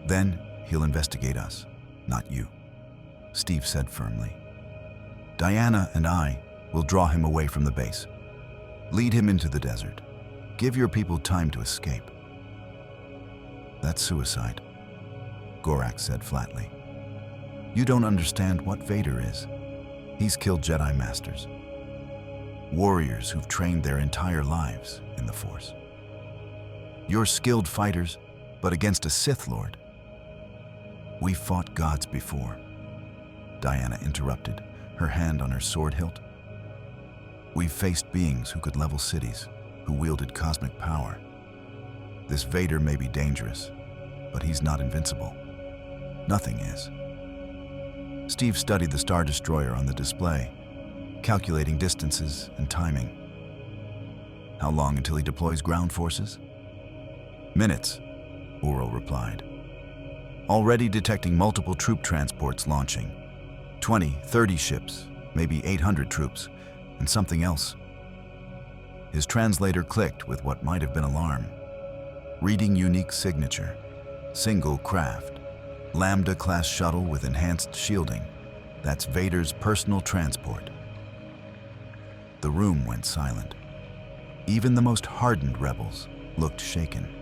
Then he'll investigate us, not you, Steve said firmly. Diana and I will draw him away from the base. Lead him into the desert. Give your people time to escape. That's suicide, Gorak said flatly. You don't understand what Vader is. He's killed Jedi Masters, warriors who've trained their entire lives in the Force. You're skilled fighters, but against a Sith Lord. We've fought gods before, Diana interrupted, her hand on her sword hilt. We've faced beings who could level cities, who wielded cosmic power. This Vader may be dangerous, but he's not invincible. Nothing is. Steve studied the Star Destroyer on the display, calculating distances and timing. How long until he deploys ground forces? Minutes, Oro replied. Already detecting multiple troop transports launching. 20, 30 ships, maybe 800 troops, and something else. His translator clicked with what might have been alarm. Reading unique signature, single craft, Lambda-class shuttle with enhanced shielding. That's Vader's personal transport. The room went silent. Even the most hardened rebels looked shaken.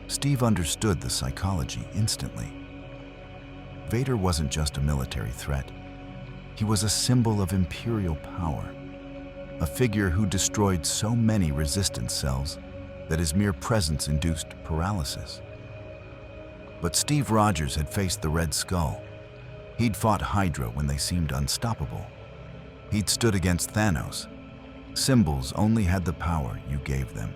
Steve understood the psychology instantly. Vader wasn't just a military threat. He was a symbol of Imperial power, a figure who destroyed so many resistance cells that his mere presence induced paralysis. But Steve Rogers had faced the Red Skull. He'd fought Hydra when they seemed unstoppable. He'd stood against Thanos. Symbols only had the power you gave them.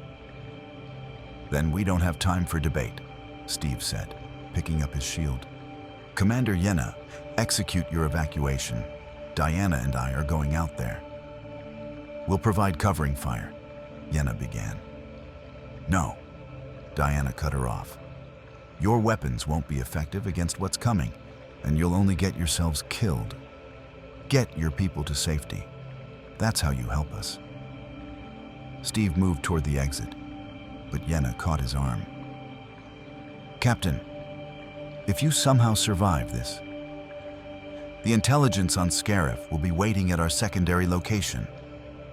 Then we don't have time for debate, Steve said, picking up his shield. Commander Yenna, execute your evacuation. Diana and I are going out there. We'll provide covering fire, Yenna began. No, Diana cut her off. Your weapons won't be effective against what's coming, and you'll only get yourselves killed. Get your people to safety. That's how you help us. Steve moved toward the exit, but Yenna caught his arm. Captain, if you somehow survive this, the intelligence on Scarif will be waiting at our secondary location.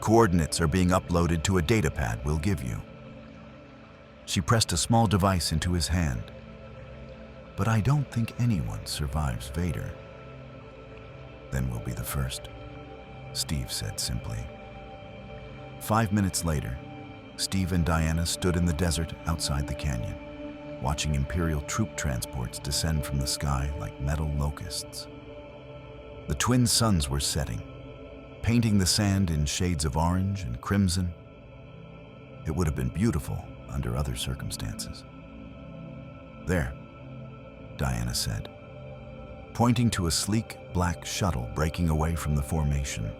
Coordinates are being uploaded to a datapad we'll give you. She pressed a small device into his hand. But I don't think anyone survives Vader. Then we'll be the first, Steve said simply. 5 minutes later, Steve and Diana stood in the desert outside the canyon, watching Imperial troop transports descend from the sky like metal locusts. The twin suns were setting, painting the sand in shades of orange and crimson. It would have been beautiful under other circumstances. There, Diana said, pointing to a sleek black shuttle breaking away from the formation,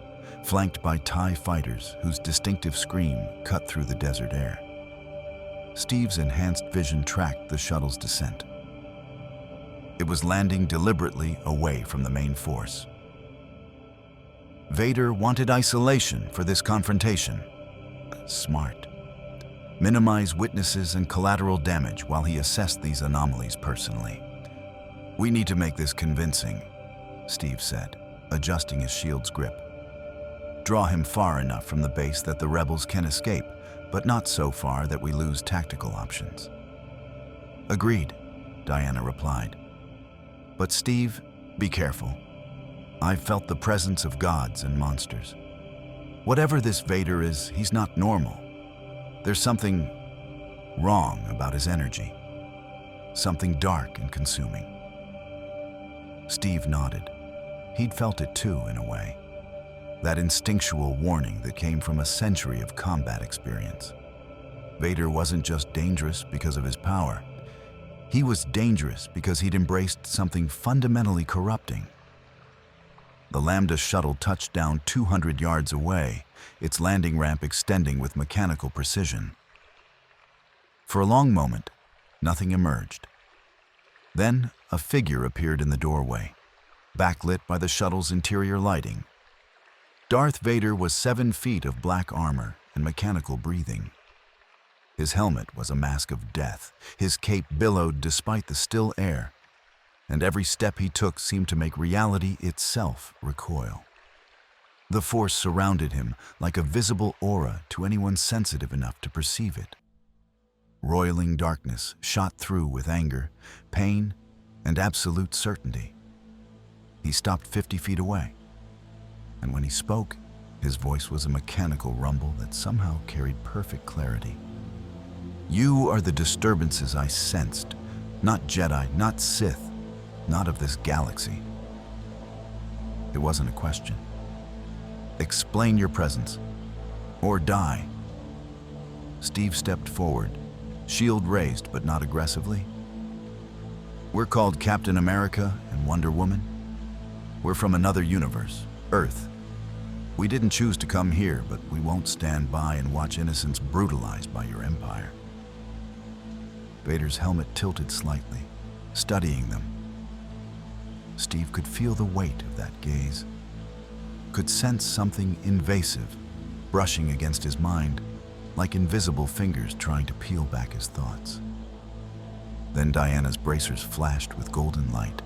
flanked by TIE fighters whose distinctive scream cut through the desert air. Steve's enhanced vision tracked the shuttle's descent. It was landing deliberately away from the main force. Vader wanted isolation for this confrontation. Smart. Minimize witnesses and collateral damage while he assessed these anomalies personally. We need to make this convincing, Steve said, adjusting his shield's grip. Draw him far enough from the base that the rebels can escape, but not so far that we lose tactical options. Agreed, Diana replied. But Steve, be careful. I've felt the presence of gods and monsters. Whatever this Vader is, he's not normal. There's something wrong about his energy. Something dark and consuming. Steve nodded. He'd felt it too, in a way. that instinctual warning that came from a century of combat experience. Vader wasn't just dangerous because of his power. He was dangerous because he'd embraced something fundamentally corrupting. The Lambda shuttle touched down 200 yards away, its landing ramp extending with mechanical precision. For a long moment, nothing emerged. Then, a figure appeared in the doorway, backlit by the shuttle's interior lighting. Darth Vader was 7 feet of black armor and mechanical breathing. His helmet was a mask of death. His cape billowed despite the still air, and every step he took seemed to make reality itself recoil. The Force surrounded him like a visible aura to anyone sensitive enough to perceive it. Roiling darkness shot through with anger, pain, and absolute certainty. He stopped 50 feet away, and when he spoke, his voice was a mechanical rumble that somehow carried perfect clarity. You are the disturbances I sensed, not Jedi, not Sith, not of this galaxy. It wasn't a question. Explain your presence, or die. Steve stepped forward, shield raised but not aggressively. We're called Captain America and Wonder Woman. We're from another universe, Earth. We didn't choose to come here, but we won't stand by and watch innocents brutalized by your empire. Vader's helmet tilted slightly, studying them. Steve could feel the weight of that gaze, could sense something invasive brushing against his mind, like invisible fingers trying to peel back his thoughts. Then Diana's bracers flashed with golden light,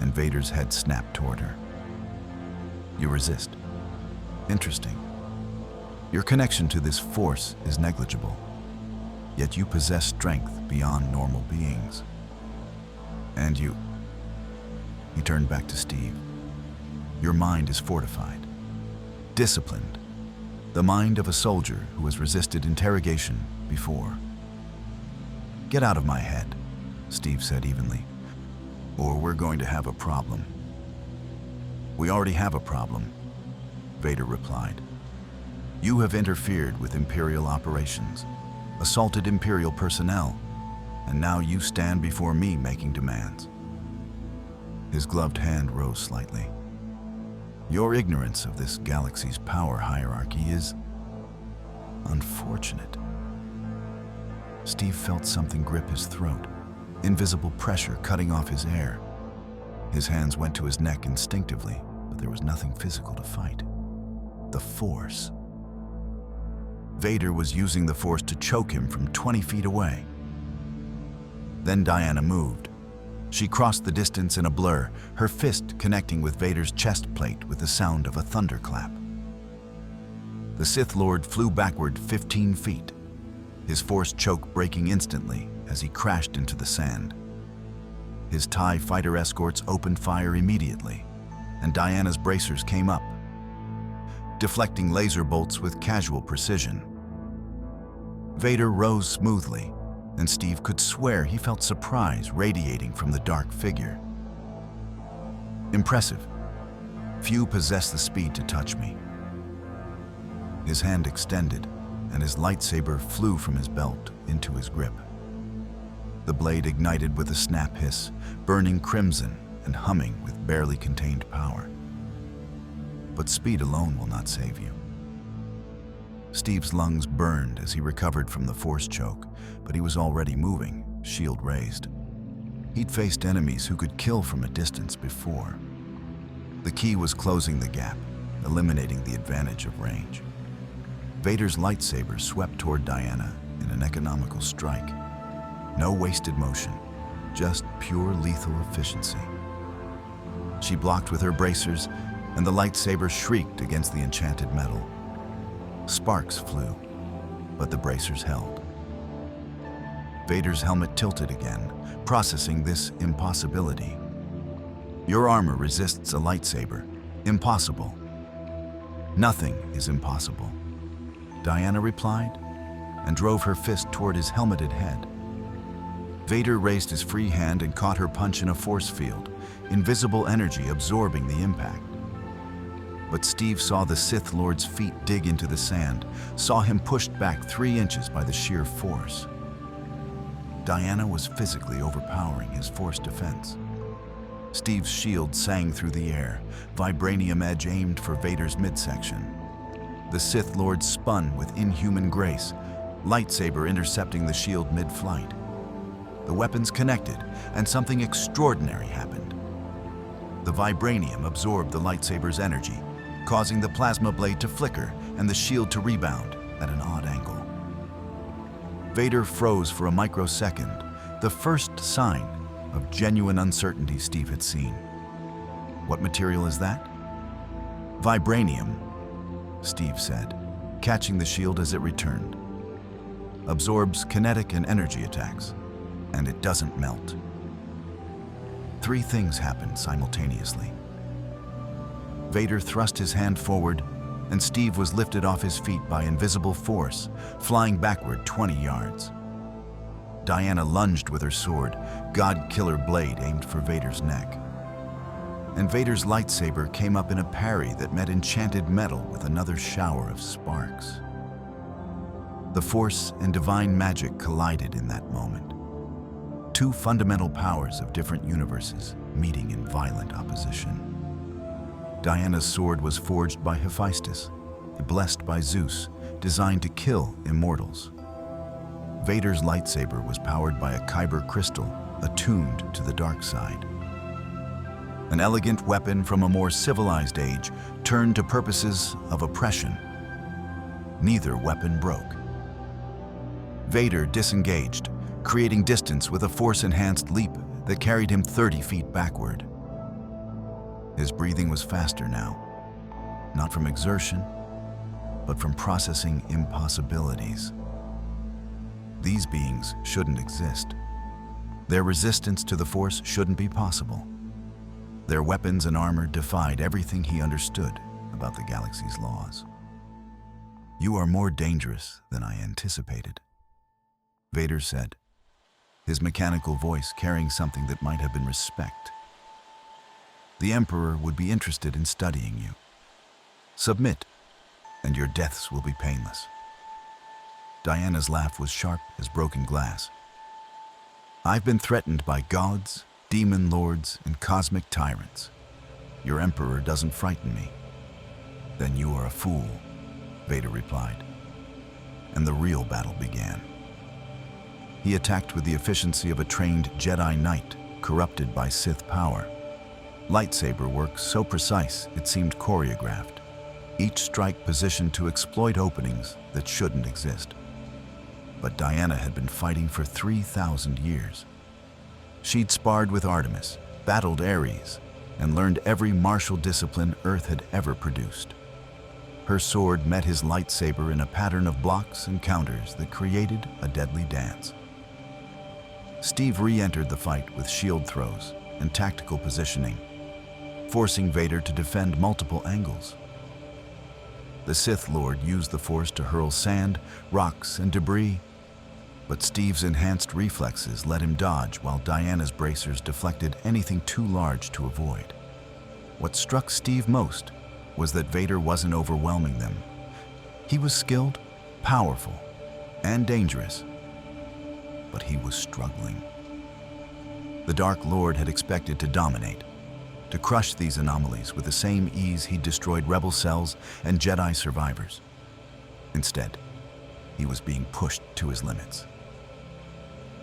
and Vader's head snapped toward her. You resist. Interesting. Your connection to this Force is negligible, yet you possess strength beyond normal beings. And you... He turned back to Steve. Your mind is fortified, disciplined, the mind of a soldier who has resisted interrogation before. Get out of my head, Steve said evenly, or we're going to have a problem. We already have a problem, Vader replied. You have interfered with Imperial operations, assaulted Imperial personnel, and now you stand before me making demands. His gloved hand rose slightly. Your ignorance of this galaxy's power hierarchy is unfortunate. Steve felt something grip his throat, invisible pressure cutting off his air. His hands went to his neck instinctively, but there was nothing physical to fight. The Force. Vader was using the Force to choke him from 20 feet away. Then Diana moved. She crossed the distance in a blur, her fist connecting with Vader's chest plate with the sound of a thunderclap. The Sith Lord flew backward 15 feet, his Force choke breaking instantly as he crashed into the sand. His TIE fighter escorts opened fire immediately, and Diana's bracers came up, deflecting laser bolts with casual precision. Vader rose smoothly, and Steve could swear he felt surprise radiating from the dark figure. Impressive. Few possess the speed to touch me. His hand extended, and his lightsaber flew from his belt into his grip. The blade ignited with a snap hiss, burning crimson and humming with barely contained power. But speed alone will not save you. Steve's lungs burned as he recovered from the Force choke, but he was already moving, shield raised. He'd faced enemies who could kill from a distance before. The key was closing the gap, eliminating the advantage of range. Vader's lightsaber swept toward Diana in an economical strike. No wasted motion, just pure lethal efficiency. She blocked with her bracers, and the lightsaber shrieked against the enchanted metal. Sparks flew, but the bracers held. Vader's helmet tilted again, processing this impossibility. Your armor resists a lightsaber. Impossible. Nothing is impossible, Diana replied, and drove her fist toward his helmeted head. Vader raised his free hand and caught her punch in a force field, invisible energy absorbing the impact. But Steve saw the Sith Lord's feet dig into the sand, saw him pushed back 3 inches by the sheer force. Diana was physically overpowering his force defense. Steve's shield sang through the air, vibranium edge aimed for Vader's midsection. The Sith Lord spun with inhuman grace, lightsaber intercepting the shield mid-flight. The weapons connected, and something extraordinary happened. The vibranium absorbed the lightsaber's energy, causing the plasma blade to flicker and the shield to rebound at an odd angle. Vader froze for a microsecond, the first sign of genuine uncertainty Steve had seen. "What material is that?" "Vibranium," Steve said, catching the shield as it returned. "Absorbs kinetic and energy attacks, and it doesn't melt." 3 things happened simultaneously. Vader thrust his hand forward, and Steve was lifted off his feet by invisible force, flying backward 20 yards. Diana lunged with her sword, God-killer blade aimed for Vader's neck. And Vader's lightsaber came up in a parry that met enchanted metal with another shower of sparks. The Force and divine magic collided in that moment. 2 fundamental powers of different universes meeting in violent opposition. Diana's sword was forged by Hephaestus, blessed by Zeus, designed to kill immortals. Vader's lightsaber was powered by a kyber crystal attuned to the dark side. An elegant weapon from a more civilized age turned to purposes of oppression. Neither weapon broke. Vader disengaged, creating distance with a force-enhanced leap that carried him 30 feet backward. His breathing was faster now, not from exertion, but from processing impossibilities. These beings shouldn't exist. Their resistance to the Force shouldn't be possible. Their weapons and armor defied everything he understood about the galaxy's laws. "You are more dangerous than I anticipated," Vader said, his mechanical voice carrying something that might have been respect. "The Emperor would be interested in studying you. Submit, and your deaths will be painless." Diana's laugh was sharp as broken glass. "I've been threatened by gods, demon lords, and cosmic tyrants. Your Emperor doesn't frighten me." "Then you are a fool," Vader replied. And the real battle began. He attacked with the efficiency of a trained Jedi Knight, corrupted by Sith power. Lightsaber work so precise it seemed choreographed, each strike positioned to exploit openings that shouldn't exist. But Diana had been fighting for 3,000 years. She'd sparred with Artemis, battled Ares, and learned every martial discipline Earth had ever produced. Her sword met his lightsaber in a pattern of blocks and counters that created a deadly dance. Steve re-entered the fight with shield throws and tactical positioning, forcing Vader to defend multiple angles. The Sith Lord used the Force to hurl sand, rocks, and debris, but Steve's enhanced reflexes let him dodge while Diana's bracers deflected anything too large to avoid. What struck Steve most was that Vader wasn't overwhelming them. He was skilled, powerful, and dangerous, but he was struggling. The Dark Lord had expected to dominate, to crush these anomalies with the same ease he'd destroyed rebel cells and Jedi survivors. Instead, he was being pushed to his limits.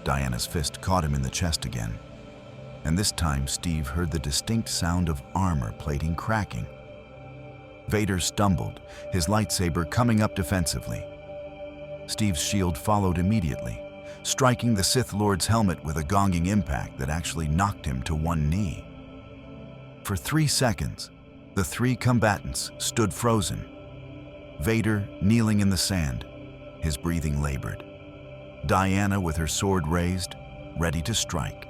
Diana's fist caught him in the chest again, and this time Steve heard the distinct sound of armor plating cracking. Vader stumbled, his lightsaber coming up defensively. Steve's shield followed immediately, striking the Sith Lord's helmet with a gonging impact that actually knocked him to one knee. For 3 seconds, the 3 combatants stood frozen. Vader kneeling in the sand, his breathing labored. Diana with her sword raised, ready to strike.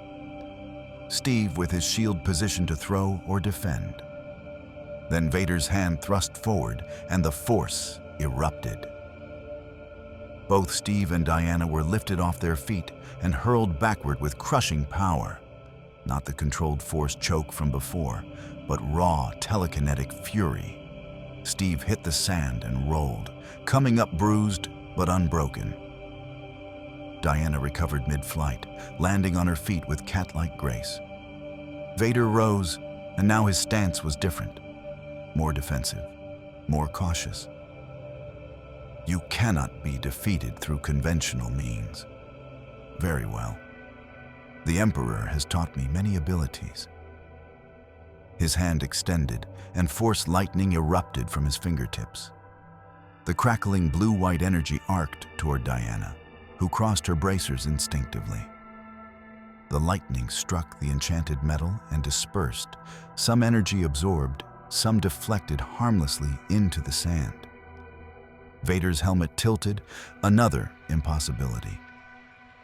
Steve with his shield positioned to throw or defend. Then Vader's hand thrust forward and the Force erupted. Both Steve and Diana were lifted off their feet and hurled backward with crushing power. Not the controlled Force choke from before, but raw telekinetic fury. Steve hit the sand and rolled, coming up bruised but unbroken. Diana recovered mid-flight, landing on her feet with cat-like grace. Vader rose, and now his stance was different. More defensive, more cautious. You cannot be defeated through conventional means. Very well. The Emperor has taught me many abilities. His hand extended, and force lightning erupted from his fingertips. The crackling blue-white energy arced toward Diana, who crossed her bracers instinctively. The lightning struck the enchanted metal and dispersed, some energy absorbed, some deflected harmlessly into the sand. Vader's helmet tilted, another impossibility.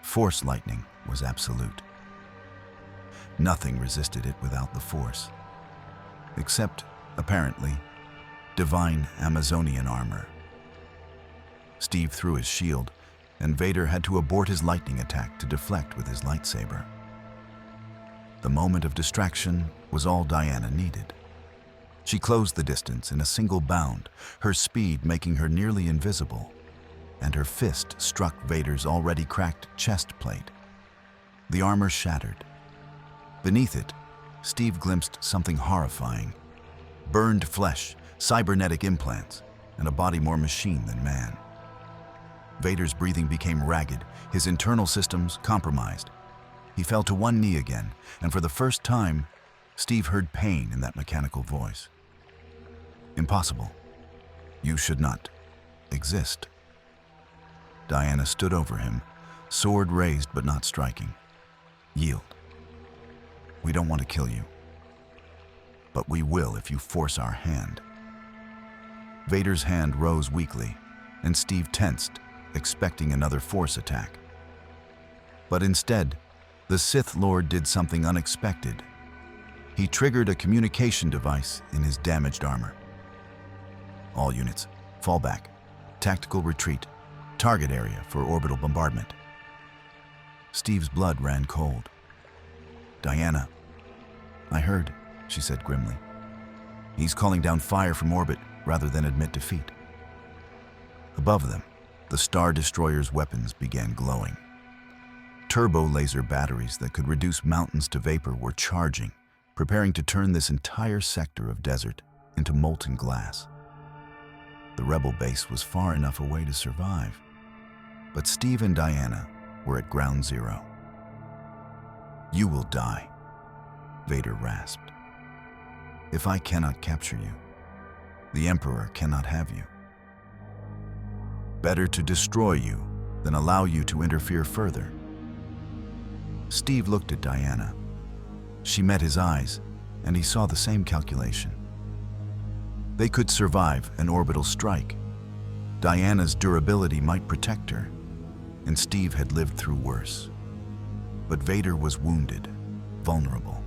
Force lightning was absolute. Nothing resisted it without the Force. Except, apparently, divine Amazonian armor. Steve threw his shield, and Vader had to abort his lightning attack to deflect with his lightsaber. The moment of distraction was all Diana needed. She closed the distance in a single bound, her speed making her nearly invisible, and her fist struck Vader's already cracked chest plate. The armor shattered. Beneath it, Steve glimpsed something horrifying. Burned flesh, cybernetic implants, and a body more machine than man. Vader's breathing became ragged, his internal systems compromised. He fell to one knee again, and for the first time, Steve heard pain in that mechanical voice. Impossible. You should not exist. Diana stood over him, sword raised but not striking. Yield. We don't want to kill you, but we will if you force our hand. Vader's hand rose weakly, and Steve tensed, expecting another Force attack. But instead, the Sith Lord did something unexpected. He triggered a communication device in his damaged armor. All units, fall back. Tactical retreat. Target area for orbital bombardment. Steve's blood ran cold. Diana. I heard, she said grimly. He's calling down fire from orbit rather than admit defeat. Above them, the Star Destroyer's weapons began glowing. Turbo laser batteries that could reduce mountains to vapor were charging, preparing to turn this entire sector of desert into molten glass. The rebel base was far enough away to survive, but Steve and Diana were at ground zero. You will die, Vader rasped. If I cannot capture you, the Emperor cannot have you. Better to destroy you than allow you to interfere further. Steve looked at Diana. She met his eyes, and he saw the same calculation. They could survive an orbital strike. Diana's durability might protect her, and Steve had lived through worse. But Vader was wounded, vulnerable.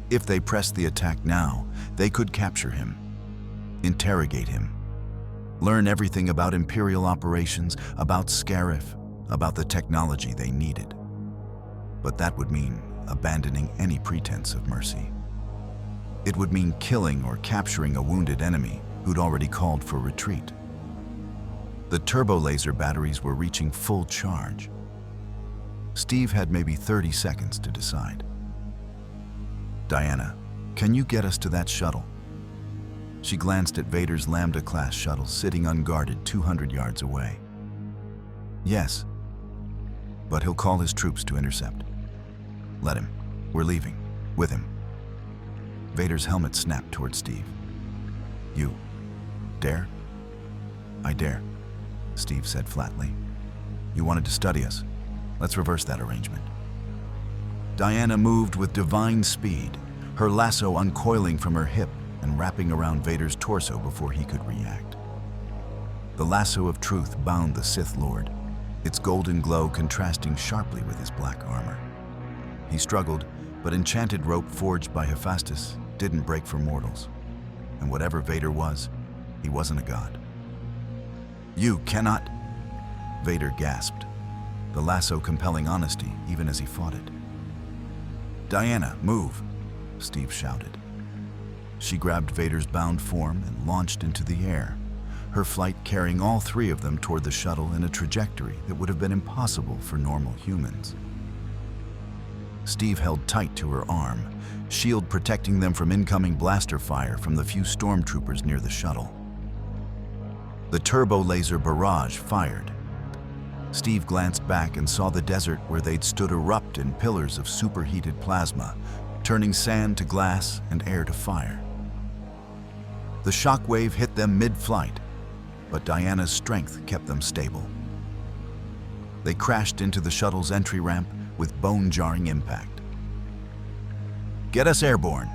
If they pressed the attack now, they could capture him, interrogate him, learn everything about Imperial operations, about Scarif, about the technology they needed. But that would mean abandoning any pretense of mercy. It would mean killing or capturing a wounded enemy who'd already called for retreat. The turbo laser batteries were reaching full charge. Steve had maybe 30 seconds to decide. Diana, can you get us to that shuttle? She glanced at Vader's Lambda-class shuttle sitting unguarded 200 yards away. Yes, but he'll call his troops to intercept. Let him. We're leaving. With him. Vader's helmet snapped toward Steve. You dare? I dare, Steve said flatly. You wanted to study us. Let's reverse that arrangement. Diana moved with divine speed, her lasso uncoiling from her hip and wrapping around Vader's torso before he could react. The lasso of truth bound the Sith Lord, its golden glow contrasting sharply with his black armor. He struggled, but enchanted rope forged by Hephaestus didn't break for mortals. And whatever Vader was, he wasn't a god. You cannot, Vader gasped, the lasso compelling honesty even as he fought it. Diana, move, Steve shouted. She grabbed Vader's bound form and launched into the air, her flight carrying all three of them toward the shuttle in a trajectory that would have been impossible for normal humans. Steve held tight to her arm, shield protecting them from incoming blaster fire from the few Stormtroopers near the shuttle. The turbo laser barrage fired. Steve glanced back and saw the desert where they'd stood erupt in pillars of superheated plasma, turning sand to glass and air to fire. The shockwave hit them mid-flight, but Diana's strength kept them stable. They crashed into the shuttle's entry ramp with bone-jarring impact. "Get us airborne,"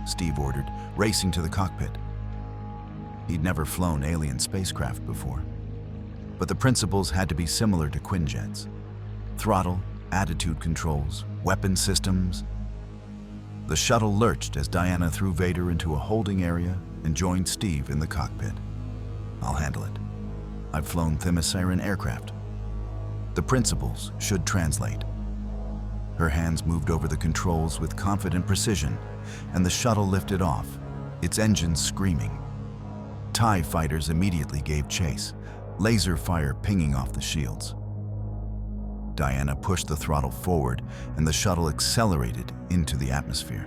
Steve ordered, racing to the cockpit. He'd never flown alien spacecraft before, but the principles had to be similar to Quinjet's. Throttle, attitude controls, weapon systems. The shuttle lurched as Diana threw Vader into a holding area and joined Steve in the cockpit. "I'll handle it. I've flown Themysciran aircraft. The principles should translate." Her hands moved over the controls with confident precision, and the shuttle lifted off, its engines screaming. TIE fighters immediately gave chase, laser fire pinging off the shields. Diana pushed the throttle forward, and the shuttle accelerated into the atmosphere.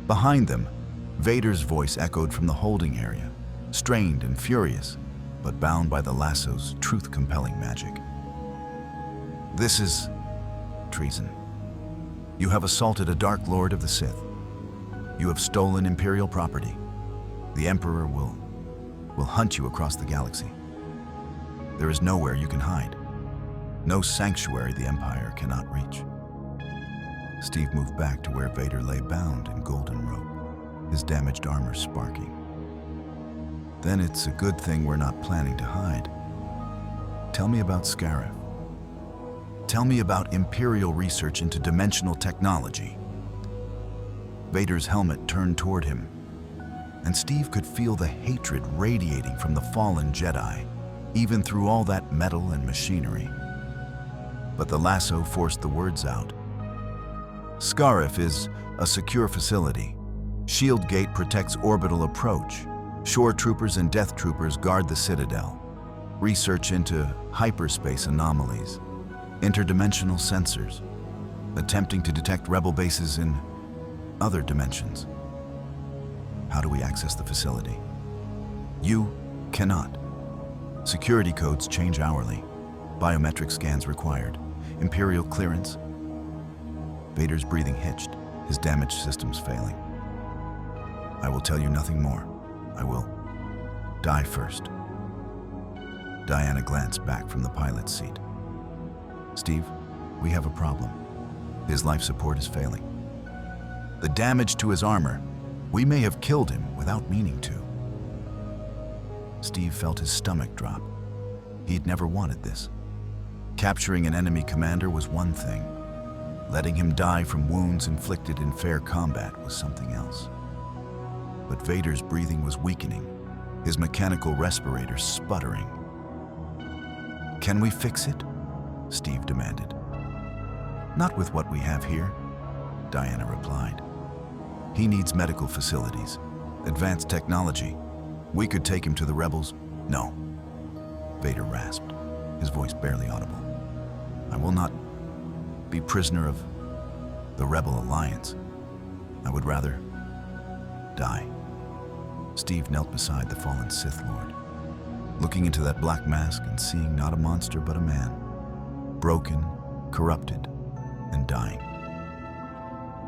Behind them, Vader's voice echoed from the holding area, strained and furious, but bound by the lasso's truth-compelling magic. "This is treason. You have assaulted a Dark Lord of the Sith. You have stolen Imperial property. The Emperor will hunt you across the galaxy. There is nowhere you can hide. No sanctuary the Empire cannot reach." Steve moved back to where Vader lay bound in golden rope, his damaged armor sparking. "Then it's a good thing we're not planning to hide. Tell me about Scarif. Tell me about Imperial research into dimensional technology." Vader's helmet turned toward him, and Steve could feel the hatred radiating from the fallen Jedi, even through all that metal and machinery. But the lasso forced the words out. "Scarif is a secure facility. Shield Gate protects orbital approach. Shore troopers and death troopers guard the Citadel. Research into hyperspace anomalies. Interdimensional sensors. Attempting to detect rebel bases in other dimensions. How do we access the facility? You cannot. Security codes change hourly. Biometric scans required. Imperial clearance." Vader's breathing hitched, his damaged systems failing. "I will tell you nothing more. I will die first." Diana glanced back from the pilot's seat. "Steve, we have a problem. His life support is failing. The damage to his armor, we may have killed him without meaning to." Steve felt his stomach drop. He'd never wanted this. Capturing an enemy commander was one thing. Letting him die from wounds inflicted in fair combat was something else. But Vader's breathing was weakening, his mechanical respirator sputtering. "Can we fix it?" Steve demanded. "Not with what we have here," Diana replied. "He needs medical facilities, advanced technology. We could take him to the rebels." "No," Vader rasped, his voice barely audible. "I will not be prisoner of the Rebel Alliance. I would rather die." Steve knelt beside the fallen Sith Lord, looking into that black mask and seeing not a monster but a man, broken, corrupted, and dying.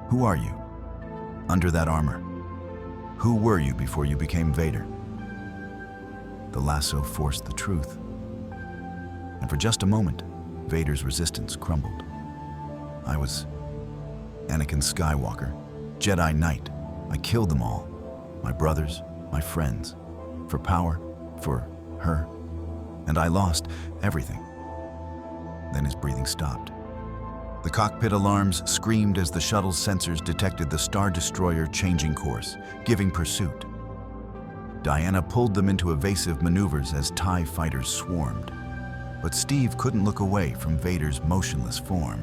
"Who are you? Under that armor? Who were you before you became Vader?" The lasso forced the truth, and for just a moment, Vader's resistance crumbled. "I was Anakin Skywalker, Jedi Knight. I killed them all. My brothers, my friends. For power, for her. And I lost everything." Then his breathing stopped. The cockpit alarms screamed as the shuttle's sensors detected the Star Destroyer changing course, giving pursuit. Diana pulled them into evasive maneuvers as TIE fighters swarmed. But Steve couldn't look away from Vader's motionless form.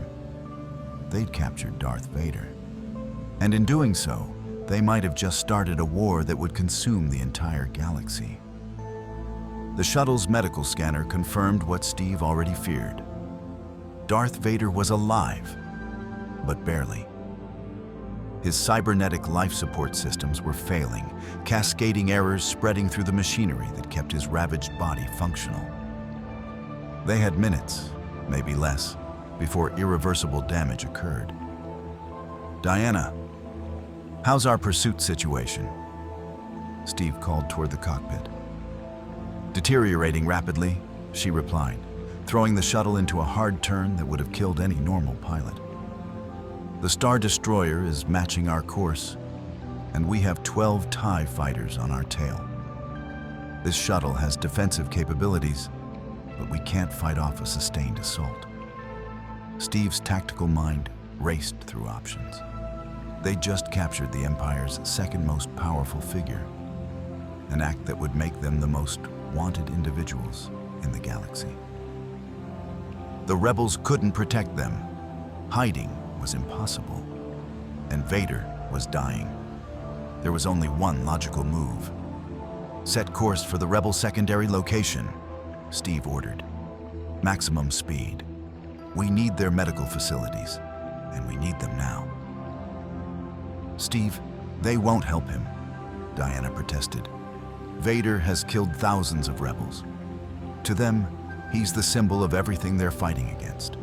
They'd captured Darth Vader. And in doing so, they might have just started a war that would consume the entire galaxy. The shuttle's medical scanner confirmed what Steve already feared. Darth Vader was alive, but barely. His cybernetic life support systems were failing, cascading errors spreading through the machinery that kept his ravaged body functional. They had minutes, maybe less, before irreversible damage occurred. "Diana, how's our pursuit situation?" Steve called toward the cockpit. "Deteriorating rapidly," she replied, throwing the shuttle into a hard turn that would have killed any normal pilot. "The Star Destroyer is matching our course, and we have 12 TIE fighters on our tail. This shuttle has defensive capabilities, but we can't fight off a sustained assault." Steve's tactical mind raced through options. They just captured the Empire's second most powerful figure, an act that would make them the most wanted individuals in the galaxy. The rebels couldn't protect them. Hiding was impossible, and Vader was dying. There was only one logical move. "Set course for the rebel secondary location," Steve ordered. "Maximum speed. We need their medical facilities, and we need them now." "Steve, they won't help him," Diana protested. "Vader has killed thousands of rebels. To them, he's the symbol of everything they're fighting against.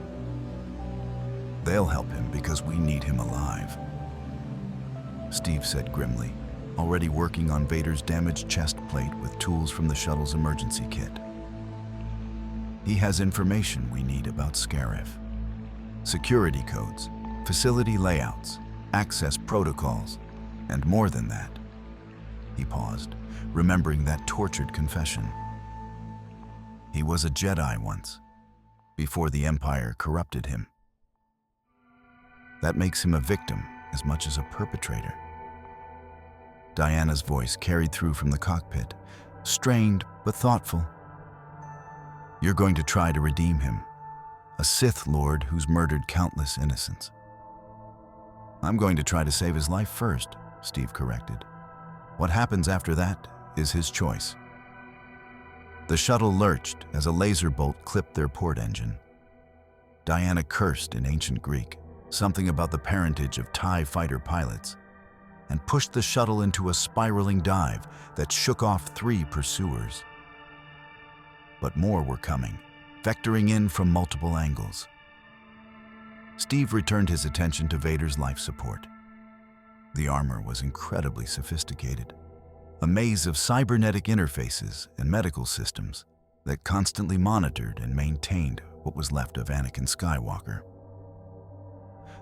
They'll help him because we need him alive," Steve said grimly, already working on Vader's damaged chest plate with tools from the shuttle's emergency kit. "He has information we need about Scarif. Security codes, facility layouts, access protocols, and more than that." He paused, remembering that tortured confession. He was a Jedi once, before the Empire corrupted him. That makes him a victim as much as a perpetrator. Diana's voice carried through from the cockpit, strained but thoughtful. "You're going to try to redeem him, a Sith Lord who's murdered countless innocents." "I'm going to try to save his life first," Steve corrected. "What happens after that is his choice." The shuttle lurched as a laser bolt clipped their port engine. Diana cursed in ancient Greek, something about the parentage of TIE fighter pilots, and pushed the shuttle into a spiraling dive that shook off 3 pursuers. But more were coming, vectoring in from multiple angles. Steve returned his attention to Vader's life support. The armor was incredibly sophisticated, a maze of cybernetic interfaces and medical systems that constantly monitored and maintained what was left of Anakin Skywalker.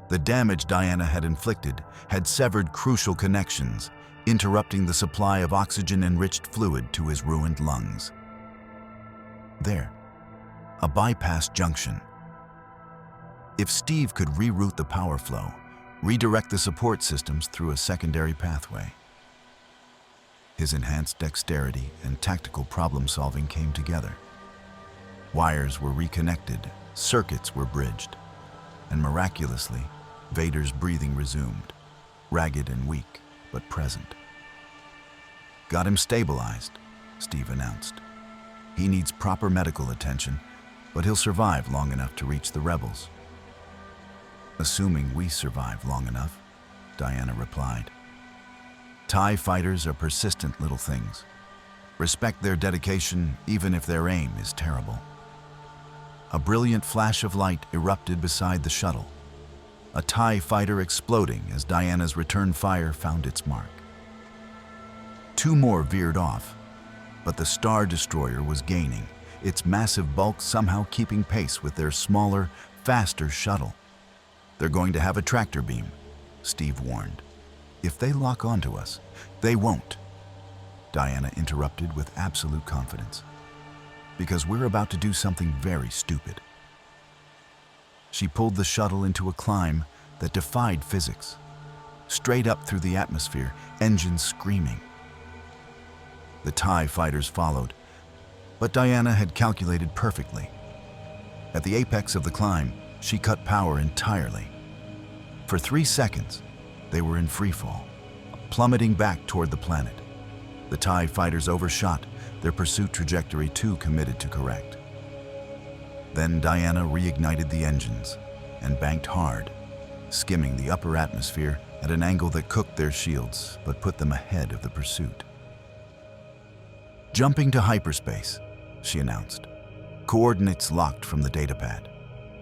The damage Diana had inflicted had severed crucial connections, interrupting the supply of oxygen-enriched fluid to his ruined lungs. There, a bypass junction. If Steve could reroute the power flow, redirect the support systems through a secondary pathway. His enhanced dexterity and tactical problem-solving came together. Wires were reconnected, circuits were bridged, and miraculously, Vader's breathing resumed, ragged and weak, but present. "Got him stabilized," Steve announced. "He needs proper medical attention, but he'll survive long enough to reach the rebels." "Assuming we survive long enough," Diana replied. "TIE fighters are persistent little things. Respect their dedication even if their aim is terrible." A brilliant flash of light erupted beside the shuttle, a TIE fighter exploding as Diana's return fire found its mark. 2 more veered off, but the Star Destroyer was gaining, its massive bulk somehow keeping pace with their smaller, faster shuttle. "They're going to have a tractor beam," Steve warned. "If they lock onto us, they won't," Diana interrupted with absolute confidence. "Because we're about to do something very stupid." She pulled the shuttle into a climb that defied physics, straight up through the atmosphere, engines screaming. The TIE fighters followed, but Diana had calculated perfectly. At the apex of the climb, she cut power entirely. For 3 seconds, they were in freefall, plummeting back toward the planet. The TIE fighters overshot, their pursuit trajectory too committed to correct. Then Diana reignited the engines and banked hard, skimming the upper atmosphere at an angle that cooked their shields but put them ahead of the pursuit. "Jumping to hyperspace," she announced. "Coordinates locked from the datapad.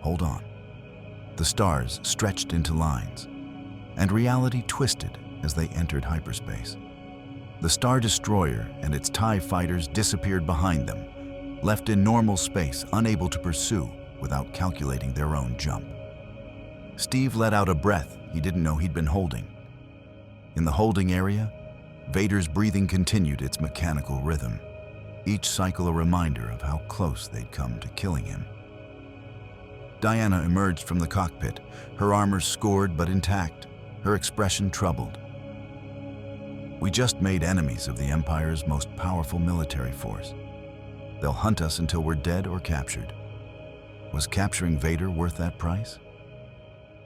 Hold on." The stars stretched into lines, and reality twisted as they entered hyperspace. The Star Destroyer and its TIE fighters disappeared behind them, left in normal space, unable to pursue without calculating their own jump. Steve let out a breath he didn't know he'd been holding. In the holding area, Vader's breathing continued its mechanical rhythm, each cycle a reminder of how close they'd come to killing him. Diana emerged from the cockpit, her armor scored but intact, her expression troubled. "We just made enemies of the Empire's most powerful military force. They'll hunt us until we're dead or captured. Was capturing Vader worth that price?"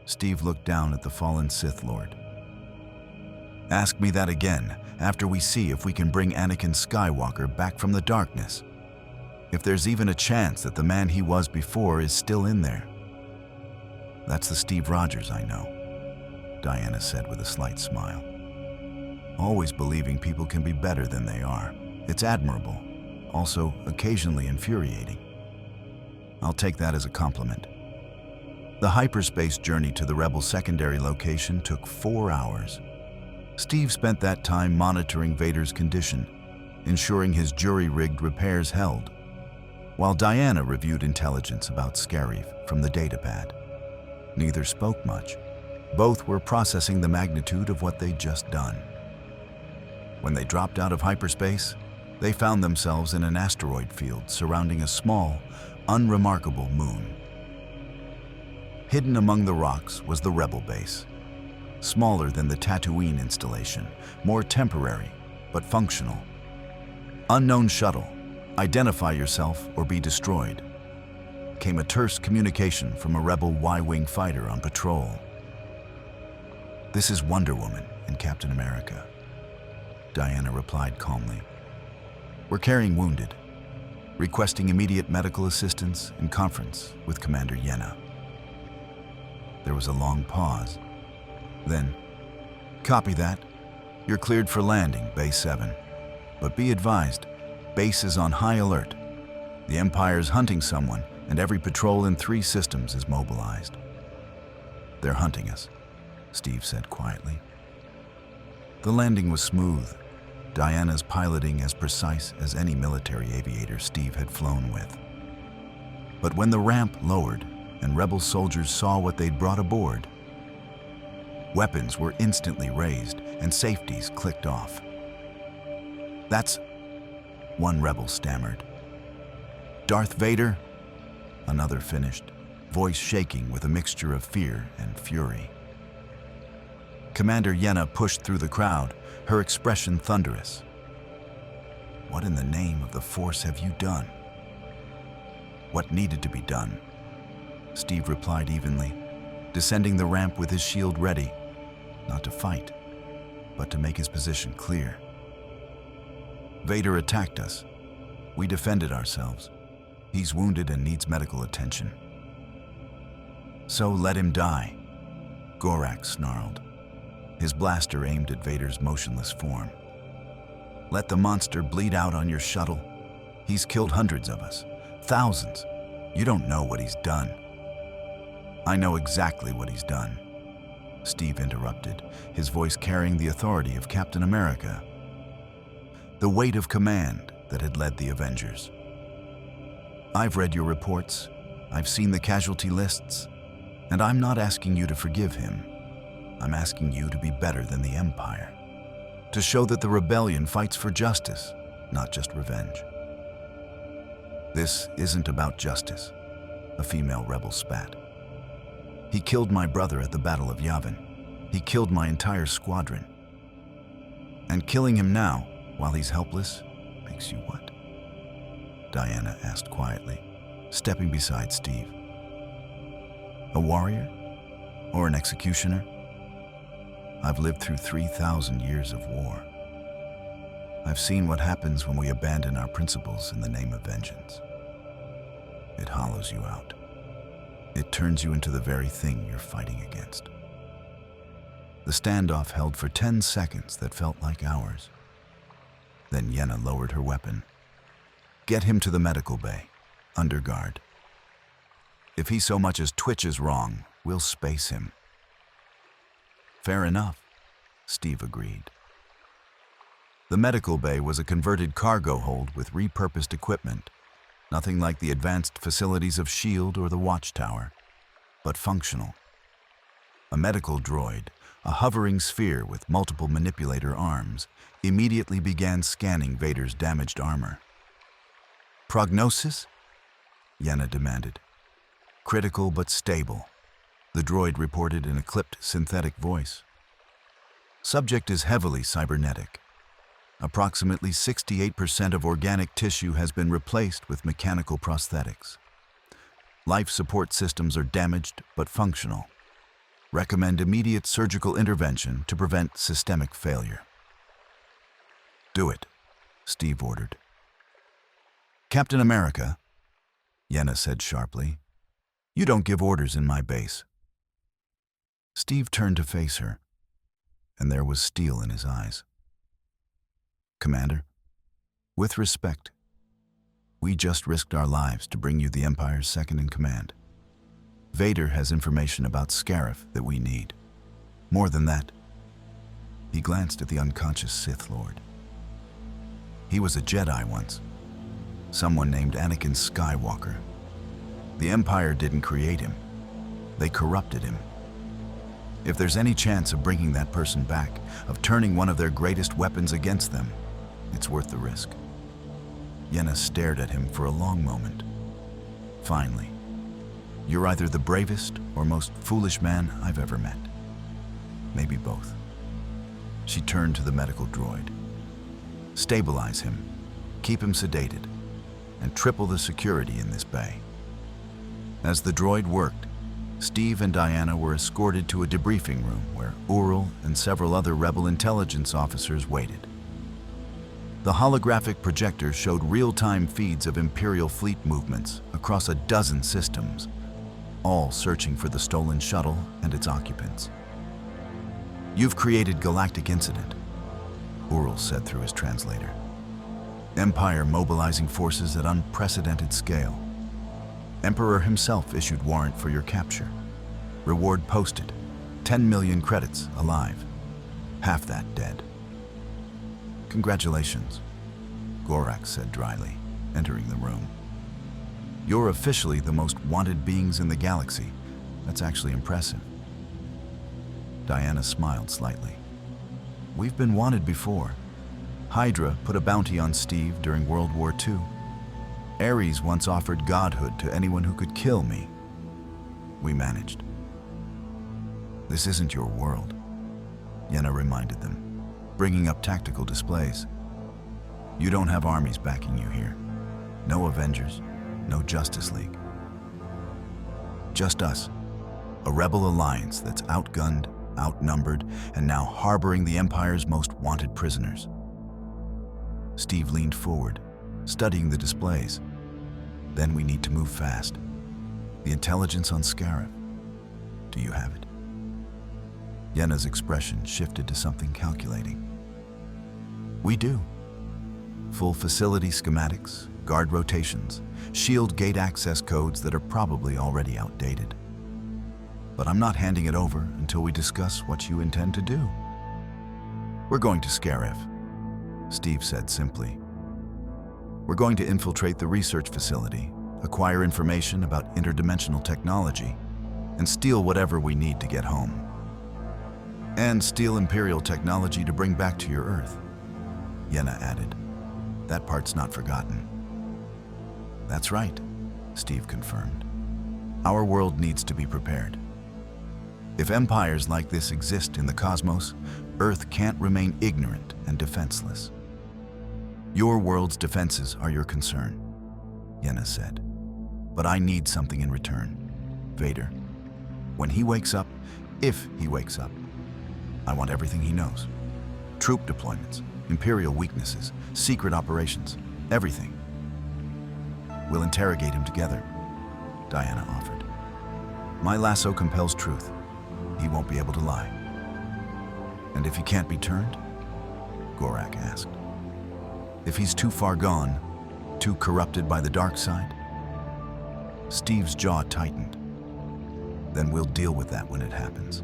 Steve looked down at the fallen Sith Lord. "Ask me that again after we see if we can bring Anakin Skywalker back from the darkness. If there's even a chance that the man he was before is still in there." "That's the Steve Rogers I know," Diana said with a slight smile. "Always believing people can be better than they are. It's admirable, also occasionally infuriating. I'll take that as a compliment." The hyperspace journey to the Rebel secondary location took 4 hours. Steve spent that time monitoring Vader's condition, ensuring his jury-rigged repairs held, while Diana reviewed intelligence about Scarif from the datapad. Neither spoke much. Both were processing the magnitude of what they'd just done. When they dropped out of hyperspace, they found themselves in an asteroid field surrounding a small, unremarkable moon. Hidden among the rocks was the Rebel base, smaller than the Tatooine installation, more temporary, but functional. "Unknown shuttle, identify yourself or be destroyed," came a terse communication from a Rebel Y-Wing fighter on patrol. "This is Wonder Woman and Captain America," Diana replied calmly. "We're carrying wounded, requesting immediate medical assistance in conference with Commander Yenna." There was a long pause. Then, "Copy that. You're cleared for landing, Base 7. But be advised, Base is on high alert. The Empire's hunting someone, and every patrol in 3 systems is mobilized." "They're hunting us," Steve said quietly. The landing was smooth, Diana's piloting as precise as any military aviator Steve had flown with. But when the ramp lowered and Rebel soldiers saw what they'd brought aboard, weapons were instantly raised and safeties clicked off. "That's..." one Rebel stammered. "Darth Vader?" another finished, voice shaking with a mixture of fear and fury. Commander Yenna pushed through the crowd, her expression thunderous. "What in the name of the Force have you done?" "What needed to be done," Steve replied evenly, descending the ramp with his shield ready, not to fight, but to make his position clear. "Vader attacked us. We defended ourselves. He's wounded and needs medical attention." "So let him die," Gorak snarled, his blaster aimed at Vader's motionless form. "Let the monster bleed out on your shuttle. He's killed hundreds of us, thousands. You don't know what he's done." "I know exactly what he's done," Steve interrupted, his voice carrying the authority of Captain America, the weight of command that had led the Avengers. "I've read your reports, I've seen the casualty lists, and I'm not asking you to forgive him. I'm asking you to be better than the Empire, to show that the rebellion fights for justice, not just revenge." "This isn't about justice," a female rebel spat. "He killed my brother at the Battle of Yavin. He killed my entire squadron. And killing him now, while he's helpless, makes you what?" Diana asked quietly, stepping beside Steve. "A warrior? Or an executioner?" I've lived through 3,000 years of war. I've seen what happens when we abandon our principles in the name of vengeance. It hollows you out. It turns you into the very thing you're fighting against. The standoff held for 10 seconds that felt like hours. Then Yenna lowered her weapon. Get him to the medical bay, under guard. If he so much as twitches wrong, we'll space him. Fair enough, Steve agreed. The medical bay was a converted cargo hold with repurposed equipment, nothing like the advanced facilities of S.H.I.E.L.D. or the Watchtower, but functional. A medical droid, a hovering sphere with multiple manipulator arms, immediately began scanning Vader's damaged armor. Prognosis? Yenna demanded. Critical but stable, the droid reported in a clipped synthetic voice. Subject is heavily cybernetic. Approximately 68% of organic tissue has been replaced with mechanical prosthetics. Life support systems are damaged but functional. Recommend immediate surgical intervention to prevent systemic failure. Do it, Steve ordered. Captain America, Yenna said sharply, you don't give orders in my base. Steve turned to face her, and there was steel in his eyes. Commander, with respect, we just risked our lives to bring you the Empire's second-in-command. Vader has information about Scarif that we need. More than that, he glanced at the unconscious Sith Lord. He was a Jedi once, someone named Anakin Skywalker. The Empire didn't create him. They corrupted him. If there's any chance of bringing that person back, of turning one of their greatest weapons against them, it's worth the risk. Yenna stared at him for a long moment. Finally, you're either the bravest or most foolish man I've ever met. Maybe both. She turned to the medical droid. Stabilize him, keep him sedated, and triple the security in this bay. As the droid worked, Steve and Diana were escorted to a debriefing room where Ural and several other rebel intelligence officers waited. The holographic projector showed real-time feeds of Imperial fleet movements across a dozen systems, all searching for the stolen shuttle and its occupants. You've created galactic incident, Ural said through his translator. Empire mobilizing forces at unprecedented scale. Emperor himself issued warrant for your capture. Reward posted. 10 million credits alive. Half that dead. Congratulations, Gorak said dryly, entering the room. You're officially the most wanted beings in the galaxy. That's actually impressive. Diana smiled slightly. We've been wanted before. Hydra put a bounty on Steve during World War II. Ares once offered godhood to anyone who could kill me. We managed. This isn't your world, Yenna reminded them, bringing up tactical displays. You don't have armies backing you here. No Avengers, no Justice League. Just us, a rebel alliance that's outgunned, outnumbered, and now harboring the Empire's most wanted prisoners. Steve leaned forward, studying the displays. Then we need to move fast. The intelligence on Scarif. Do you have it? Yenna's expression shifted to something calculating. We do. Full facility schematics, guard rotations, shield gate access codes that are probably already outdated. But I'm not handing it over until we discuss what you intend to do. We're going to Scarif, Steve said simply. We're going to infiltrate the research facility, acquire information about interdimensional technology, and steal whatever we need to get home. And steal Imperial technology to bring back to your Earth, Yenna added. That part's not forgotten. That's right, Steve confirmed. Our world needs to be prepared. If empires like this exist in the cosmos, Earth can't remain ignorant and defenseless. Your world's defenses are your concern, Yenna said. But I need something in return. Vader. When he wakes up, if he wakes up, I want everything he knows. Troop deployments, Imperial weaknesses, secret operations, everything. We'll interrogate him together, Diana offered. My lasso compels truth. He won't be able to lie. And if he can't be turned? Gorak asked. If he's too far gone, too corrupted by the dark side? Steve's jaw tightened. Then we'll deal with that when it happens.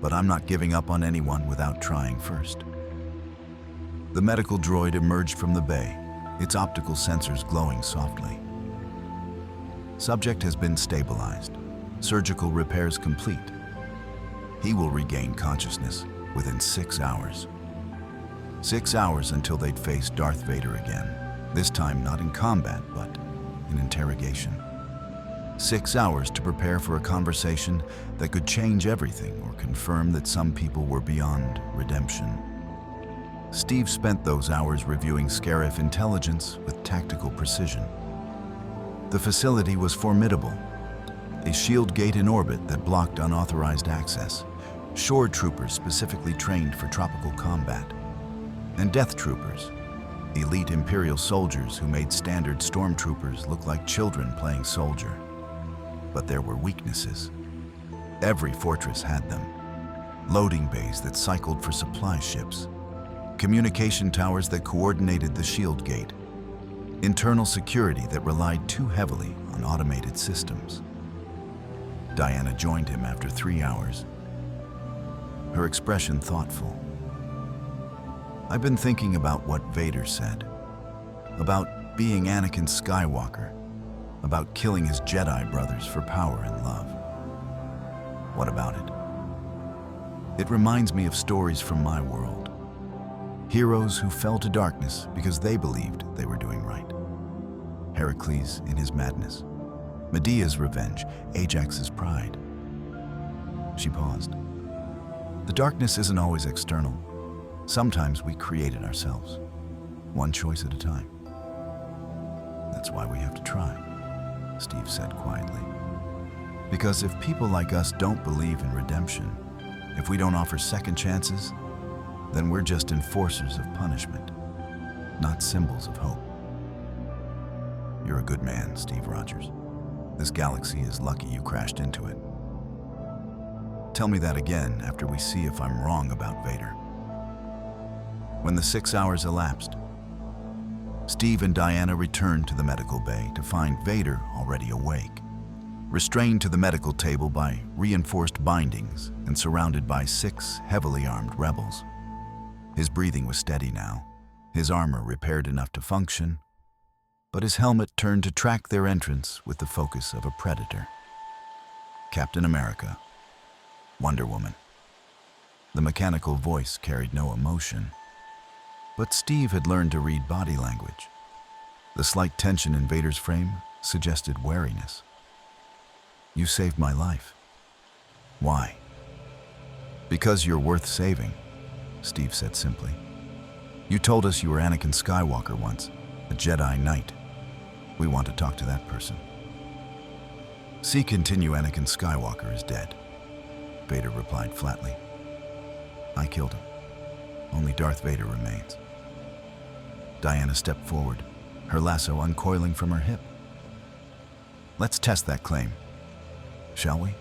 But I'm not giving up on anyone without trying first. The medical droid emerged from the bay, its optical sensors glowing softly. Subject has been stabilized. Surgical repairs complete. He will regain consciousness within 6 hours. 6 hours until they'd face Darth Vader again. This time not in combat, but in interrogation. 6 hours to prepare for a conversation that could change everything or confirm that some people were beyond redemption. Steve spent those hours reviewing Scarif intelligence with tactical precision. The facility was formidable. A shield gate in orbit that blocked unauthorized access. Shore troopers specifically trained for tropical combat. And death troopers, elite Imperial soldiers who made standard Stormtroopers look like children playing soldier. But there were weaknesses. Every fortress had them. Loading bays that cycled for supply ships. Communication towers that coordinated the shield gate. Internal security that relied too heavily on automated systems. Diana joined him after 3 hours. Her expression thoughtful. I've been thinking about what Vader said. About being Anakin Skywalker. About killing his Jedi brothers for power and love. What about it? It reminds me of stories from my world. Heroes who fell to darkness because they believed they were doing right. Heracles in his madness. Medea's revenge, Ajax's pride. She paused. The darkness isn't always external. Sometimes we create it ourselves, one choice at a time. That's why we have to try, Steve said quietly. Because if people like us don't believe in redemption, if we don't offer second chances, then we're just enforcers of punishment, not symbols of hope. You're a good man, Steve Rogers. This galaxy is lucky you crashed into it. Tell me that again after we see if I'm wrong about Vader. When the 6 hours elapsed, Steve and Diana returned to the medical bay to find Vader already awake, restrained to the medical table by reinforced bindings and surrounded by 6 heavily armed rebels. His breathing was steady now, his armor repaired enough to function, but his helmet turned to track their entrance with the focus of a predator. Captain America, Wonder Woman. The mechanical voice carried no emotion, but Steve had learned to read body language. The slight tension in Vader's frame suggested wariness. You saved my life. Why? Because you're worth saving, Steve said simply. You told us you were Anakin Skywalker once, a Jedi Knight. We want to talk to that person. See, continue, Anakin Skywalker is dead, Vader replied flatly. I killed him. Only Darth Vader remains. Diana stepped forward, her lasso uncoiling from her hip. Let's test that claim, shall we?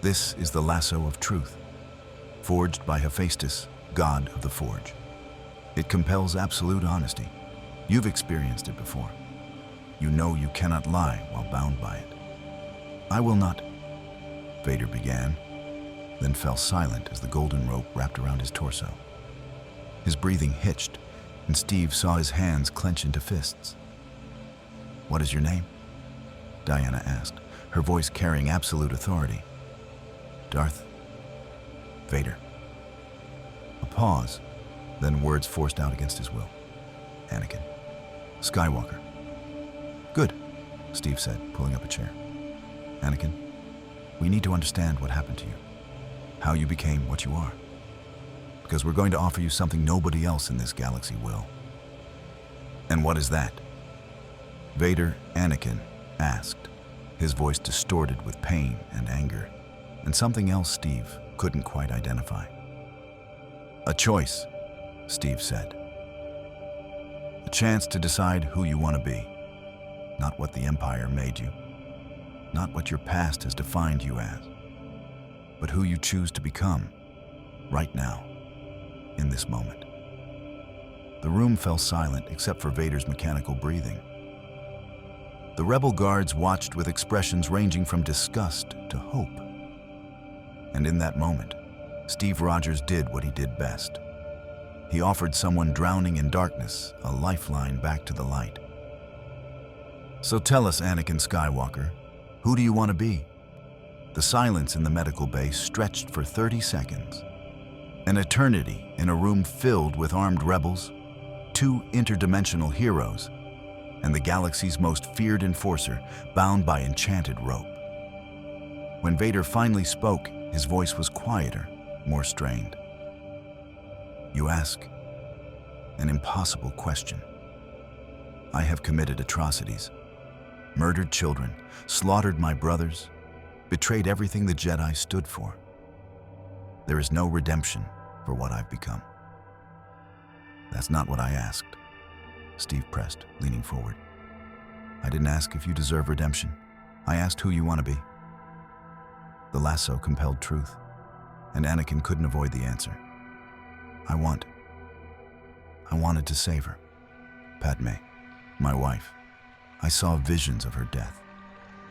This is the lasso of truth, forged by Hephaestus, god of the forge. It compels absolute honesty. You've experienced it before. You know you cannot lie while bound by it. I will not, Vader began, then fell silent as the golden rope wrapped around his torso. His breathing hitched, and Steve saw his hands clench into fists. What is your name? Diana asked, her voice carrying absolute authority. Darth Vader. A pause, then words forced out against his will. Anakin Skywalker. Good, Steve said, pulling up a chair. Anakin, we need to understand what happened to you, how you became what you are, because we're going to offer you something nobody else in this galaxy will. And what is that? Vader Anakin asked, his voice distorted with pain and anger, and something else Steve couldn't quite identify. A choice, Steve said. A chance to decide who you want to be, not what the Empire made you, not what your past has defined you as, but who you choose to become, right now, in this moment. The room fell silent except for Vader's mechanical breathing. The rebel guards watched with expressions ranging from disgust to hope. And in that moment, Steve Rogers did what he did best. He offered someone drowning in darkness a lifeline back to the light. So tell us, Anakin Skywalker, who do you want to be? The silence in the medical bay stretched for 30 seconds. An eternity in a room filled with armed rebels, two interdimensional heroes, and the galaxy's most feared enforcer bound by enchanted rope. When Vader finally spoke, his voice was quieter, more strained. You ask an impossible question. I have committed atrocities, murdered children, slaughtered my brothers, betrayed everything the Jedi stood for. There is no redemption for what I've become. That's not what I asked, Steve pressed, leaning forward. I didn't ask if you deserve redemption. I asked who you want to be. The lasso compelled truth, and Anakin couldn't avoid the answer. I wanted to save her. Padme, my wife. I saw visions of her death.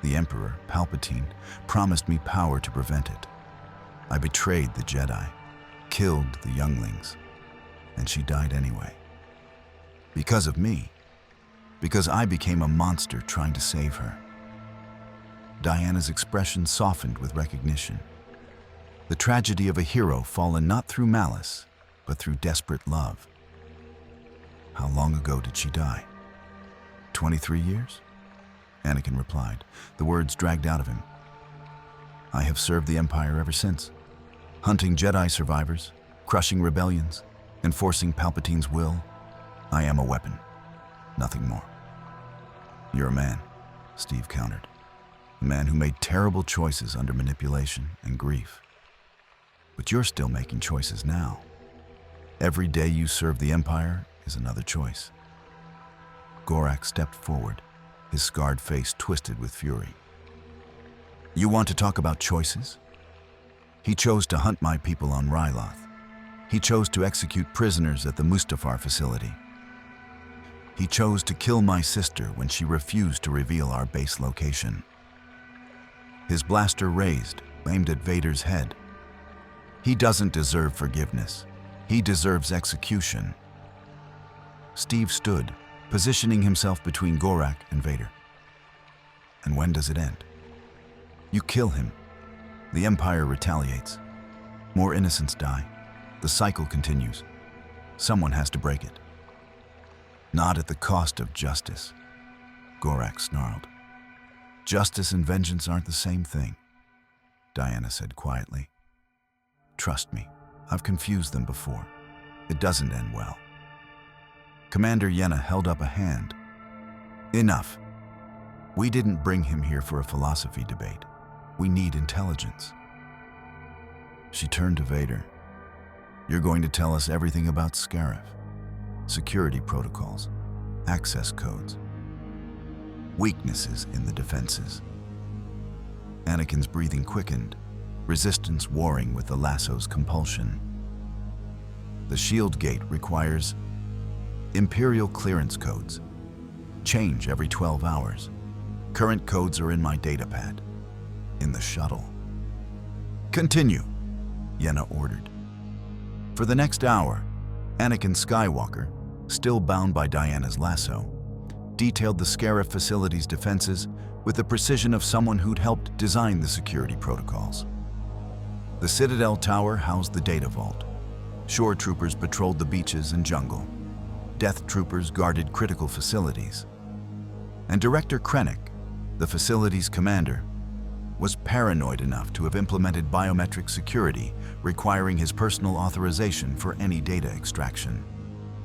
The Emperor, Palpatine, promised me power to prevent it. I betrayed the Jedi, killed the younglings, and she died anyway. Because of me. Because I became a monster trying to save her. Diana's expression softened with recognition. The tragedy of a hero fallen not through malice, but through desperate love. How long ago did she die? 23 years? Anakin replied, the words dragged out of him. I have served the Empire ever since, hunting Jedi survivors, crushing rebellions, enforcing Palpatine's will. I am a weapon, nothing more. You're a man, Steve countered. A man who made terrible choices under manipulation and grief. But you're still making choices now. Every day you serve the Empire is another choice. Gorak stepped forward, his scarred face twisted with fury. You want to talk about choices? He chose to hunt my people on Ryloth. He chose to execute prisoners at the Mustafar facility. He chose to kill my sister when she refused to reveal our base location. His blaster raised, aimed at Vader's head. He doesn't deserve forgiveness. He deserves execution. Steve stood, positioning himself between Gorak and Vader. And when does it end? You kill him. The Empire retaliates. More innocents die. The cycle continues. Someone has to break it. Not at the cost of justice, Gorak snarled. Justice and vengeance aren't the same thing, Diana said quietly. Trust me, I've confused them before. It doesn't end well. Commander Yenna held up a hand. Enough. We didn't bring him here for a philosophy debate. We need intelligence. She turned to Vader. You're going to tell us everything about Scarif. Security protocols, access codes, weaknesses in the defenses. Anakin's breathing quickened, resistance warring with the lasso's compulsion. The shield gate requires Imperial clearance codes. Change every 12 hours. Current codes are in my datapad, in the shuttle. Continue, Yenna ordered. For the next hour, Anakin Skywalker, still bound by Diana's lasso, detailed the Scarif facility's defenses with the precision of someone who'd helped design the security protocols. The Citadel Tower housed the data vault. Shore troopers patrolled the beaches and jungle. Death troopers guarded critical facilities. And Director Krennic, the facility's commander, was paranoid enough to have implemented biometric security requiring his personal authorization for any data extraction.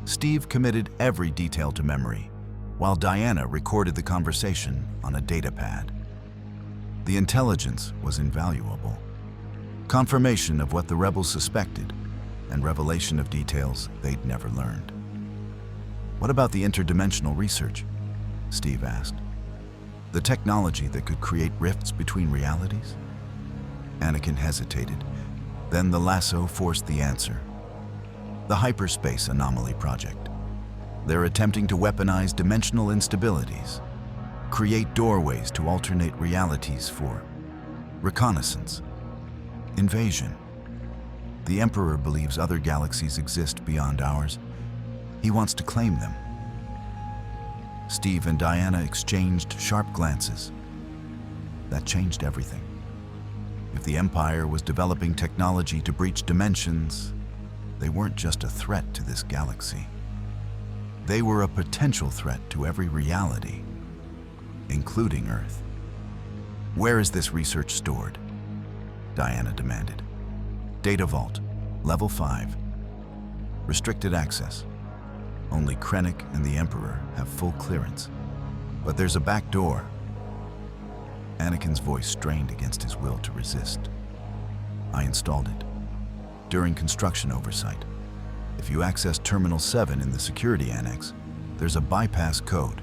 Steve committed every detail to memory, while Diana recorded the conversation on a datapad. The intelligence was invaluable. confirmation of what the rebels suspected, and revelation of details they'd never learned. "What about the interdimensional research?" Steve asked. "The technology that could create rifts between realities?" Anakin hesitated. Then the lasso forced the answer. "The Hyperspace Anomaly Project. They're attempting to weaponize dimensional instabilities, create doorways to alternate realities for reconnaissance, invasion. The Emperor believes other galaxies exist beyond ours. He wants to claim them." Steve and Diana exchanged sharp glances. That changed everything. If the Empire was developing technology to breach dimensions, they weren't just a threat to this galaxy. They were a potential threat to every reality, including Earth. "Where is this research stored?" Diana demanded. "Data Vault, Level 5. Restricted access. Only Krennic and the Emperor have full clearance. But there's a back door." Anakin's voice strained against his will to resist. "I installed it. During construction oversight. If you access Terminal 7 in the security annex, there's a bypass code.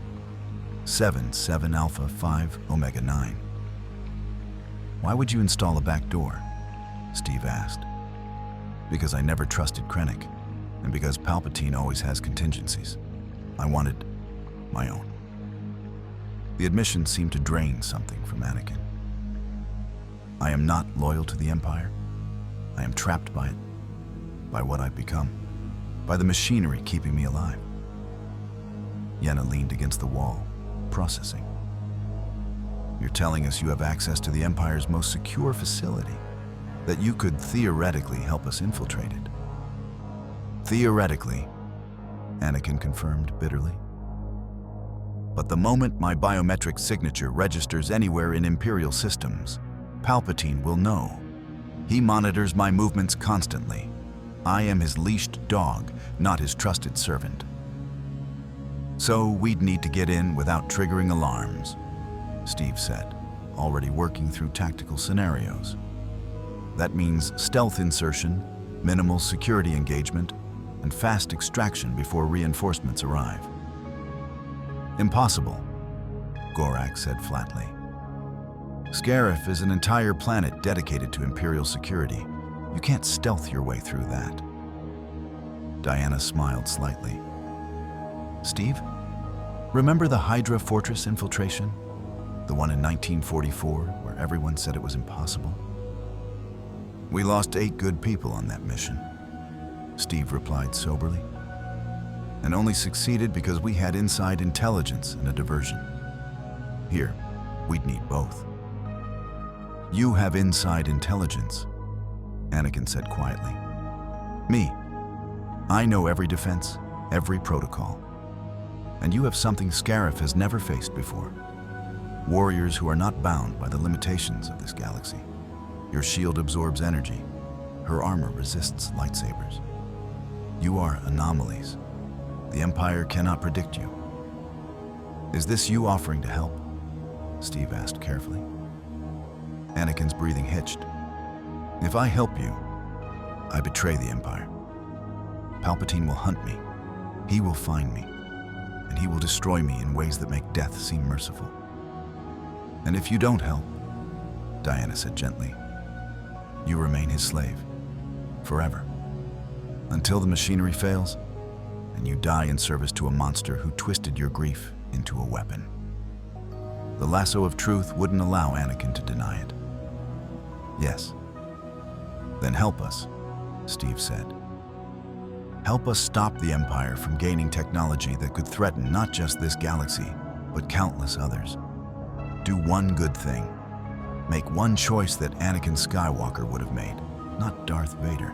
77 Alpha 5 Omega 9. "Why would you install a back door?" Steve asked. "Because I never trusted Krennic, and because Palpatine always has contingencies. I wanted my own." The admission seemed to drain something from Anakin. "I am not loyal to the Empire. I am trapped by it, by what I've become, by the machinery keeping me alive." Yenna leaned against the wall, processing. "You're telling us you have access to the Empire's most secure facility, that you could theoretically help us infiltrate it?" "Theoretically," Anakin confirmed bitterly. "But the moment my biometric signature registers anywhere in Imperial systems, Palpatine will know. He monitors my movements constantly. I am his leashed dog, not his trusted servant. So we'd need to get in without triggering alarms," Steve said, already working through tactical scenarios. "That means stealth insertion, minimal security engagement, and fast extraction before reinforcements arrive." "Impossible," Gorak said flatly. "Scarif is an entire planet dedicated to Imperial security. You can't stealth your way through that." Diana smiled slightly. "Steve, remember the Hydra Fortress infiltration? The one in 1944, where everyone said it was impossible?" "We lost 8 good people on that mission," Steve replied soberly. "And only succeeded because we had inside intelligence and a diversion. Here, we'd need both." "You have inside intelligence," Anakin said quietly. "Me. I know every defense, every protocol. And you have something Scarif has never faced before. Warriors who are not bound by the limitations of this galaxy. Your shield absorbs energy. Her armor resists lightsabers. You are anomalies. The Empire cannot predict you." "Is this you offering to help?" Steve asked carefully. Anakin's breathing hitched. "If I help you, I betray the Empire. Palpatine will hunt me. He will find me. And he will destroy me in ways that make death seem merciful. And if you don't help," Diana said gently, "you remain his slave. Forever. Until the machinery fails, and you die in service to a monster who twisted your grief into a weapon." The lasso of truth wouldn't allow Anakin to deny it. "Yes." "Then help us," Steve said. "Help us stop the Empire from gaining technology that could threaten not just this galaxy, but countless others. Do one good thing. Make one choice that Anakin Skywalker would have made, not Darth Vader."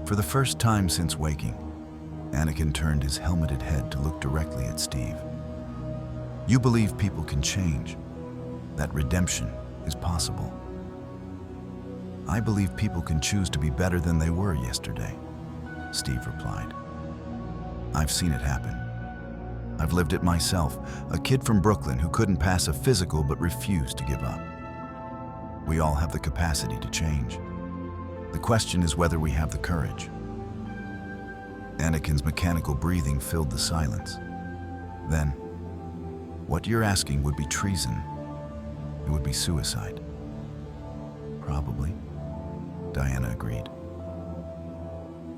For the first time since waking, Anakin turned his helmeted head to look directly at Steve. "You believe people can change, that redemption is possible. I believe people can choose to be better than they were yesterday," Steve replied. "I've seen it happen. I've lived it myself, a kid from Brooklyn who couldn't pass a physical but refused to give up. We all have the capacity to change. The question is whether we have the courage. Anakin's mechanical breathing filled the silence. Then, what you're asking would be treason. It would be suicide. Probably, Diana agreed.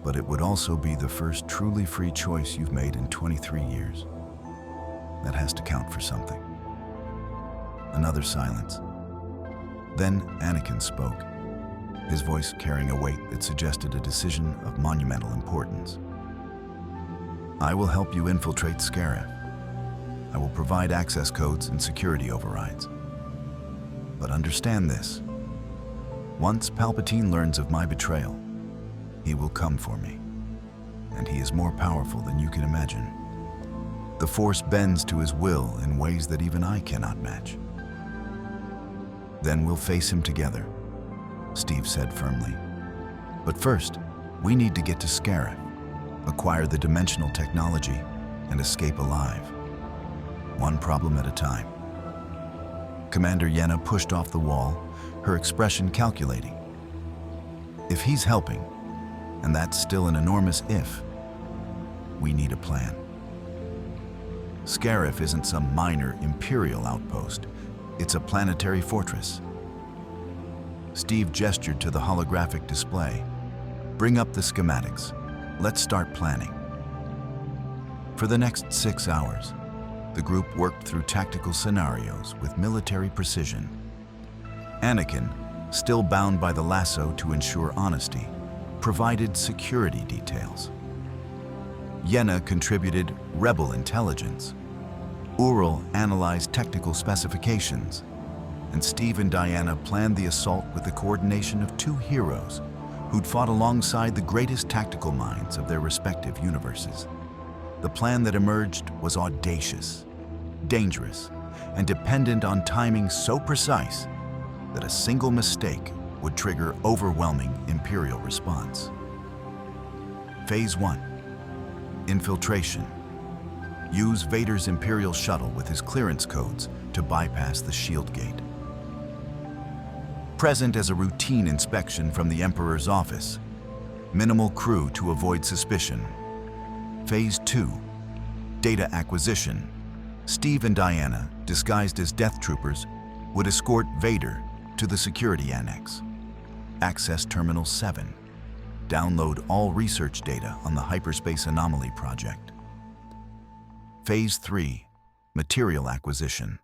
But it would also be the first truly free choice you've made in 23 years. That has to count for something. Another silence. Then Anakin spoke, his voice carrying a weight that suggested a decision of monumental importance. I will help you infiltrate Scarif. I will provide access codes and security overrides. But understand this. Once Palpatine learns of my betrayal, he will come for me. And he is more powerful than you can imagine. The Force bends to his will in ways that even I cannot match. Then we'll face him together, Steve said firmly. But first, we need to get to Scarif, acquire the dimensional technology, and escape alive. One problem at a time. Commander Yenna pushed off the wall, her expression calculating. If he's helping, and that's still an enormous if, we need a plan. Scarif isn't some minor Imperial outpost. It's a planetary fortress. Steve gestured to the holographic display. Bring up the schematics. Let's start planning. For the next 6 hours, the group worked through tactical scenarios with military precision. Anakin, still bound by the lasso to ensure honesty, provided security details. Yenna contributed rebel intelligence. Ural analyzed technical specifications. And Steve and Diana planned the assault with the coordination of two heroes who'd fought alongside the greatest tactical minds of their respective universes. The plan that emerged was audacious, dangerous, and dependent on timing so precise that a single mistake would trigger overwhelming Imperial response. Phase 1. Infiltration. Use Vader's Imperial shuttle with his clearance codes to bypass the shield gate. Present as a routine inspection from the Emperor's office. Minimal crew to avoid suspicion. Phase 2. Data acquisition. Steve and Diana, disguised as Death Troopers, would escort Vader to the security annex. Access Terminal 7. Download all research data on the Hyperspace Anomaly project. Phase 3. Material acquisition.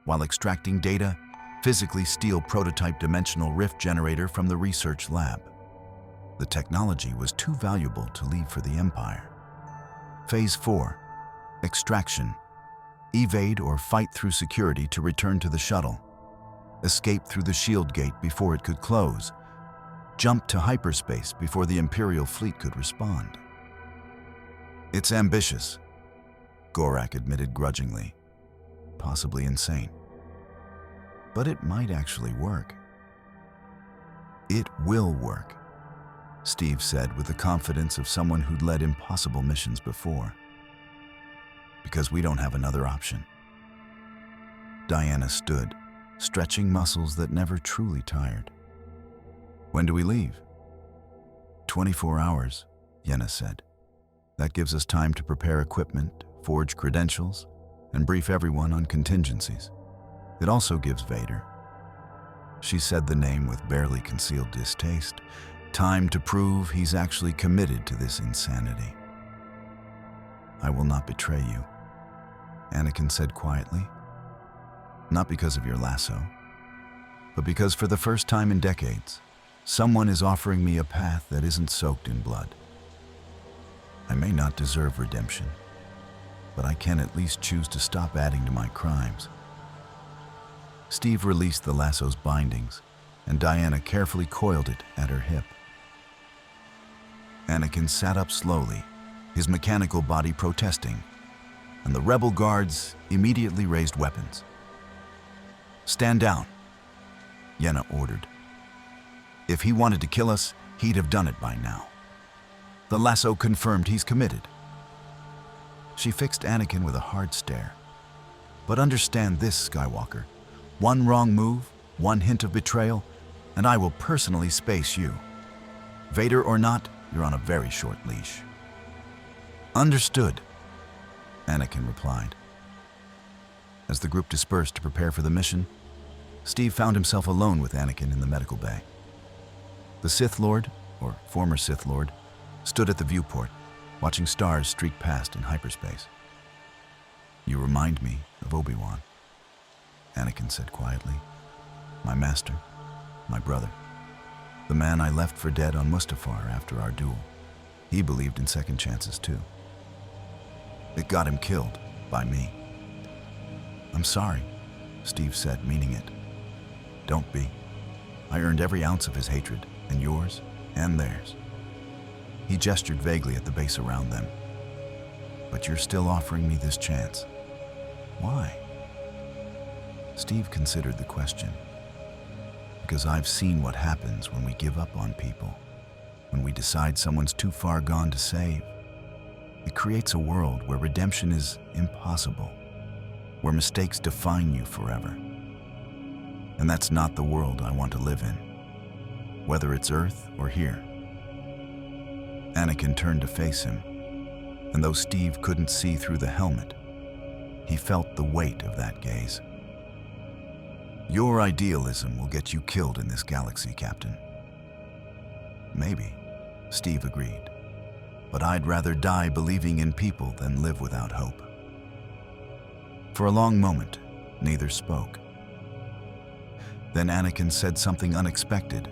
While extracting data, physically steal prototype dimensional rift generator from the research lab. The technology was too valuable to leave for the Empire. Phase 4. Extraction. Evade or fight through security to return to the shuttle. Escape through the shield gate before it could close. Jump to hyperspace before the Imperial fleet could respond. It's ambitious, Gorak admitted grudgingly. Possibly insane. But it might actually work. It will work, Steve said with the confidence of someone who'd led impossible missions before. Because we don't have another option. Diana stood, stretching muscles that never truly tired. When do we leave? 24 hours, Yenna said. That gives us time to prepare equipment, forge credentials, and brief everyone on contingencies. It also gives Vader, she said the name with barely concealed distaste, time to prove he's actually committed to this insanity. I will not betray you, Anakin said quietly. Not because of your lasso, but because for the first time in decades, someone is offering me a path that isn't soaked in blood. I may not deserve redemption, but I can at least choose to stop adding to my crimes. Steve released the lasso's bindings, and Diana carefully coiled it at her hip. Anakin sat up slowly, his mechanical body protesting, and the rebel guards immediately raised weapons. Stand down, Yenna ordered. If he wanted to kill us, he'd have done it by now. The lasso confirmed he's committed. She fixed Anakin with a hard stare. But understand this, Skywalker. One wrong move, One hint of betrayal, and I will personally space you. Vader or not, you're on a very short leash." "Understood," Anakin replied. As the group dispersed to prepare for the mission, Steve found himself alone with Anakin in the medical bay. The Sith Lord, or former Sith Lord, stood at the viewport, watching stars streak past in hyperspace. "You remind me of Obi-Wan," Anakin said quietly. "My master, my brother, the man I left for dead on Mustafar after our duel. He believed in second chances too. It got him killed by me." "I'm sorry," Steve said, meaning it. "Don't be. I earned every ounce of his hatred, and yours, and theirs." He gestured vaguely at the base around them. "But you're still offering me this chance. Why?" Steve considered the question. "Because I've seen what happens when we give up on people, when we decide someone's too far gone to save. It creates a world where redemption is impossible, where mistakes define you forever. And that's not the world I want to live in, whether it's Earth or here." Anakin turned to face him, and though Steve couldn't see through the helmet, he felt the weight of that gaze. "Your idealism will get you killed in this galaxy, Captain." "Maybe," Steve agreed, "but I'd rather die believing in people than live without hope." For a long moment, neither spoke. Then Anakin said something unexpected.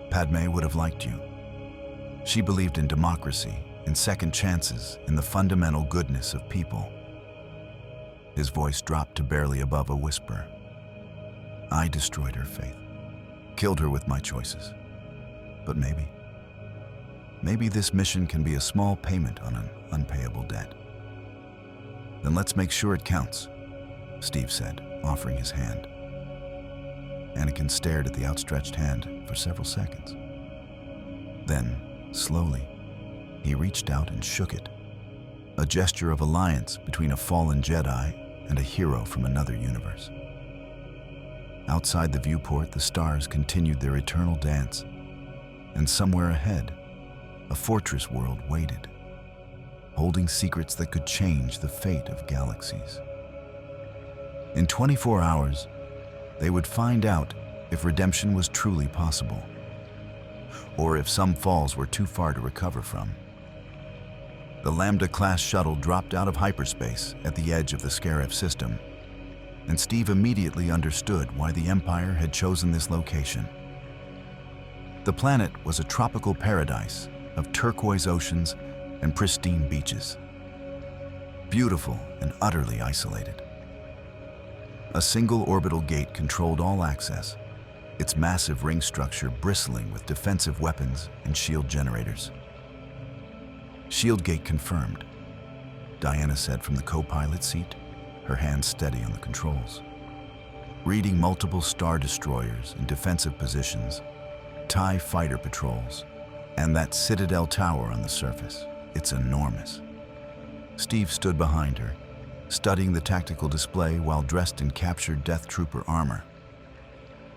"Padme would have liked you. She believed in democracy, in second chances, in the fundamental goodness of people." His voice dropped to barely above a whisper. "I destroyed her faith, killed her with my choices. But maybe this mission can be a small payment on an unpayable debt." "Then let's make sure it counts," Steve said, offering his hand. Anakin stared at the outstretched hand for several seconds. Then, slowly, he reached out and shook it, a gesture of alliance between a fallen Jedi and a hero from another universe. Outside the viewport, the stars continued their eternal dance, and somewhere ahead, a fortress world waited, holding secrets that could change the fate of galaxies. In 24 hours, they would find out if redemption was truly possible, or if some falls were too far to recover from. The Lambda-class shuttle dropped out of hyperspace at the edge of the Scarif system, and Steve immediately understood why the Empire had chosen this location. The planet was a tropical paradise of turquoise oceans and pristine beaches, beautiful and utterly isolated. A single orbital gate controlled all access, its massive ring structure bristling with defensive weapons and shield generators. "Shield gate confirmed," Diana said from the co-pilot seat, her hands steady on the controls. Reading multiple star destroyers in defensive positions, TIE fighter patrols, and that Citadel tower on the surface. It's enormous. Steve stood behind her, studying the tactical display while dressed in captured Death Trooper armor.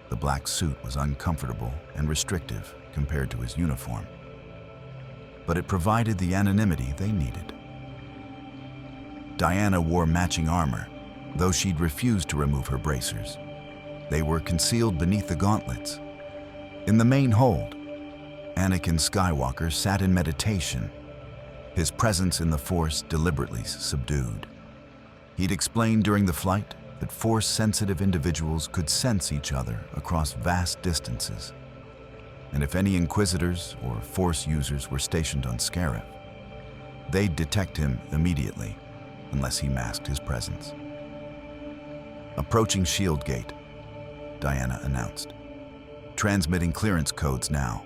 The black suit was uncomfortable and restrictive compared to his uniform, but it provided the anonymity they needed. Diana wore matching armor, though she'd refused to remove her bracers. They were concealed beneath the gauntlets. In the main hold, Anakin Skywalker sat in meditation, his presence in the Force deliberately subdued. He'd explained during the flight that Force-sensitive individuals could sense each other across vast distances, and if any Inquisitors or Force users were stationed on Scarif, they'd detect him immediately, unless he masked his presence. "Approaching Shield Gate," Diana announced. "Transmitting clearance codes now."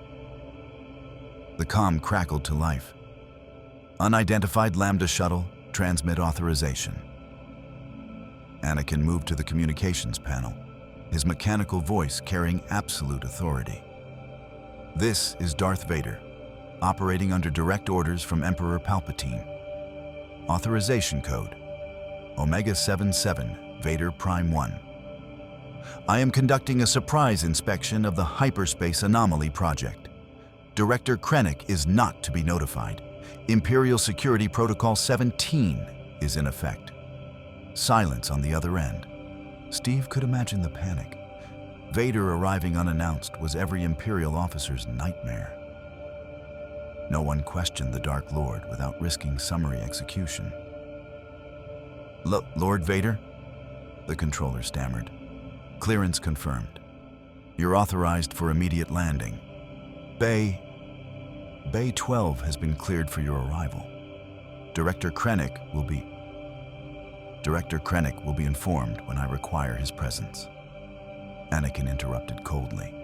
The comm crackled to life. "Unidentified Lambda shuttle, transmit authorization." Anakin moved to the communications panel, his mechanical voice carrying absolute authority. "This is Darth Vader, operating under direct orders from Emperor Palpatine. Authorization code, Omega 77, Vader Prime 1. I am conducting a surprise inspection of the Hyperspace Anomaly Project. Director Krennic is not to be notified. Imperial Security Protocol 17 is in effect. Silence on the other end. Steve could imagine the panic. Vader arriving unannounced was every Imperial officer's nightmare. No one questioned the Dark Lord without risking summary execution. Lord Vader? The controller stammered. Clearance confirmed. You're authorized for immediate landing. Bay 12 has been cleared for your arrival. Director Krennic will be informed when I require his presence. Anakin interrupted coldly.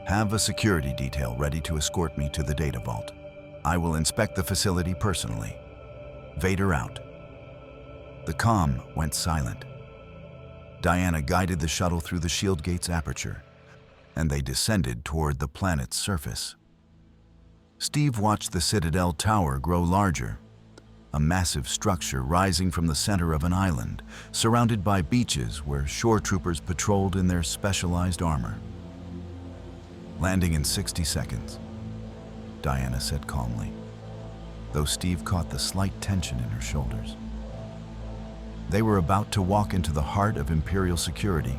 Have a security detail ready to escort me to the data vault. I will inspect the facility personally. Vader out. The comm went silent. Diana guided the shuttle through the shield gate's aperture, and they descended toward the planet's surface. Steve watched the Citadel Tower grow larger, a massive structure rising from the center of an island, surrounded by beaches where shore troopers patrolled in their specialized armor. Landing in 60 seconds, Diana said calmly, though Steve caught the slight tension in her shoulders. They were about to walk into the heart of Imperial security,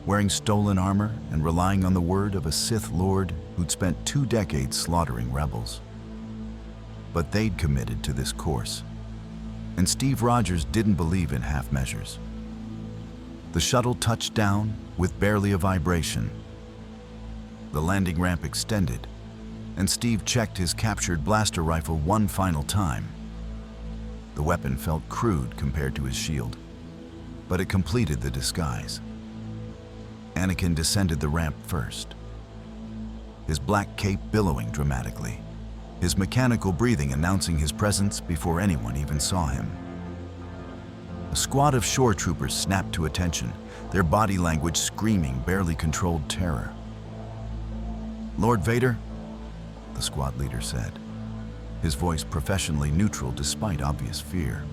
wearing stolen armor and relying on the word of a Sith Lord who'd spent 2 decades slaughtering rebels. But they'd committed to this course, and Steve Rogers didn't believe in half measures. The shuttle touched down with barely a vibration. The landing ramp extended, and Steve checked his captured blaster rifle one final time. The weapon felt crude compared to his shield, but it completed the disguise. Anakin descended the ramp first, his black cape billowing dramatically, his mechanical breathing announcing his presence before anyone even saw him. A squad of shore troopers snapped to attention, their body language screaming barely controlled terror. Lord Vader, the squad leader said, his voice professionally neutral despite obvious fear.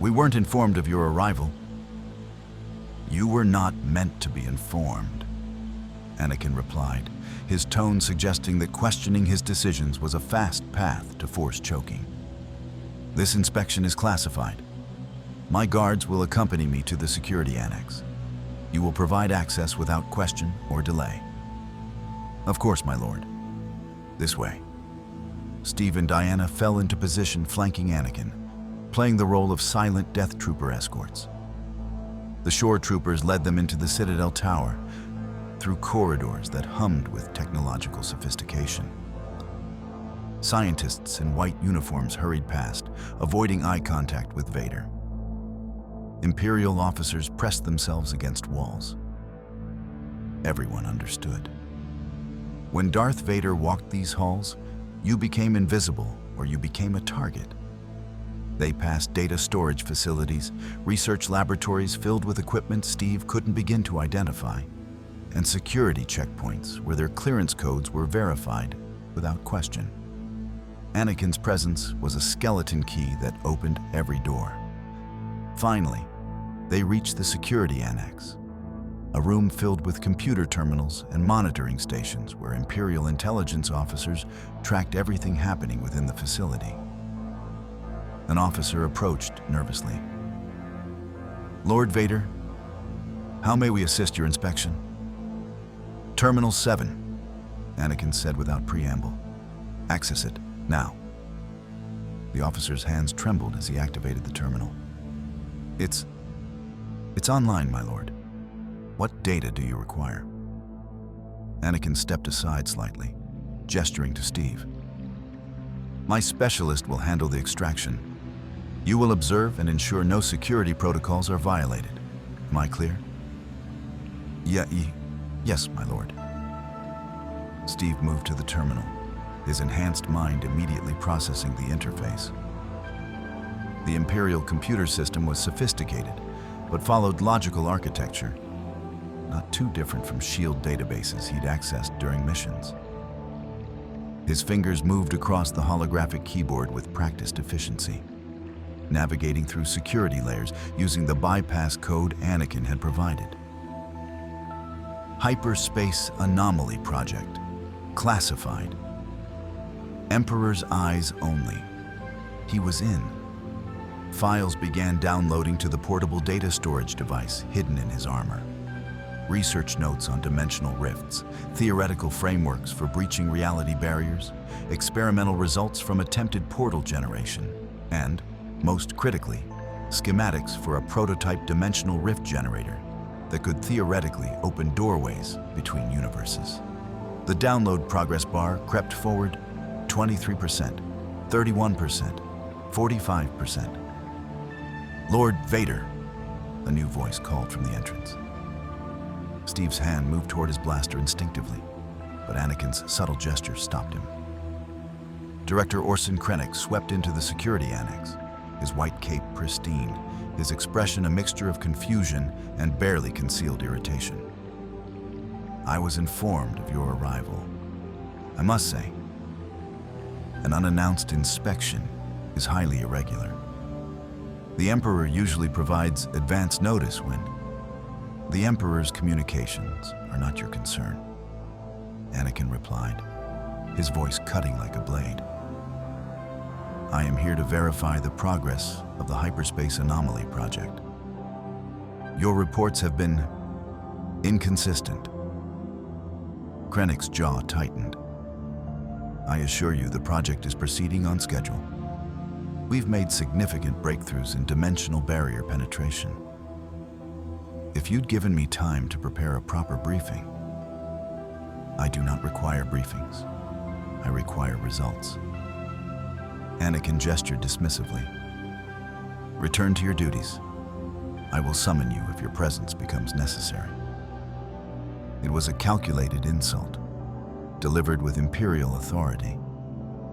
We weren't informed of your arrival. You were not meant to be informed, Anakin replied, his tone suggesting that questioning his decisions was a fast path to force choking. This inspection is classified. My guards will accompany me to the security annex. You will provide access without question or delay. Of course, my lord. This way. Steve and Diana fell into position flanking Anakin, playing the role of silent Death Trooper escorts. The shore troopers led them into the Citadel Tower, through corridors that hummed with technological sophistication. Scientists in white uniforms hurried past, avoiding eye contact with Vader. Imperial officers pressed themselves against walls. Everyone understood. When Darth Vader walked these halls, you became invisible or you became a target. They passed data storage facilities, research laboratories filled with equipment Steve couldn't begin to identify, and security checkpoints where their clearance codes were verified without question. Anakin's presence was a skeleton key that opened every door. Finally, they reached the security annex, a room filled with computer terminals and monitoring stations where Imperial intelligence officers tracked everything happening within the facility. An officer approached nervously. Lord Vader, how may we assist your inspection? Terminal 7, Anakin said without preamble. Access it, now. The officer's hands trembled as he activated the terminal. It's online, my lord. What data do you require? Anakin stepped aside slightly, gesturing to Steve. My specialist will handle the extraction. You will observe and ensure no security protocols are violated. Am I clear? Yes, my lord. Steve moved to the terminal, his enhanced mind immediately processing the interface. The Imperial computer system was sophisticated, but followed logical architecture, not too different from SHIELD databases he'd accessed during missions. His fingers moved across the holographic keyboard with practiced efficiency. navigating through security layers using the bypass code Anakin had provided. Hyperspace Anomaly Project. Classified. Emperor's eyes only. He was in. Files began downloading to the portable data storage device hidden in his armor. Research notes on dimensional rifts, theoretical frameworks for breaching reality barriers, experimental results from attempted portal generation, and, most critically, schematics for a prototype dimensional rift generator that could theoretically open doorways between universes. The download progress bar crept forward 23%, 31%, 45%. Lord Vader, a new voice called from the entrance. Steve's hand moved toward his blaster instinctively, but Anakin's subtle gesture stopped him. Director Orson Krennic swept into the security annex, his white cape pristine, his expression a mixture of confusion and barely concealed irritation. I was informed of your arrival. I must say, an unannounced inspection is highly irregular. The Emperor usually provides advance notice when the Emperor's communications are not your concern, Anakin replied, his voice cutting like a blade. I am here to verify the progress of the Hyperspace Anomaly Project. Your reports have been inconsistent. Krennic's jaw tightened. I assure you the project is proceeding on schedule. We've made significant breakthroughs in dimensional barrier penetration. If you'd given me time to prepare a proper briefing. I do not require briefings. I require results. Anakin gestured dismissively. Return to your duties. I will summon you if your presence becomes necessary. It was a calculated insult, delivered with Imperial authority,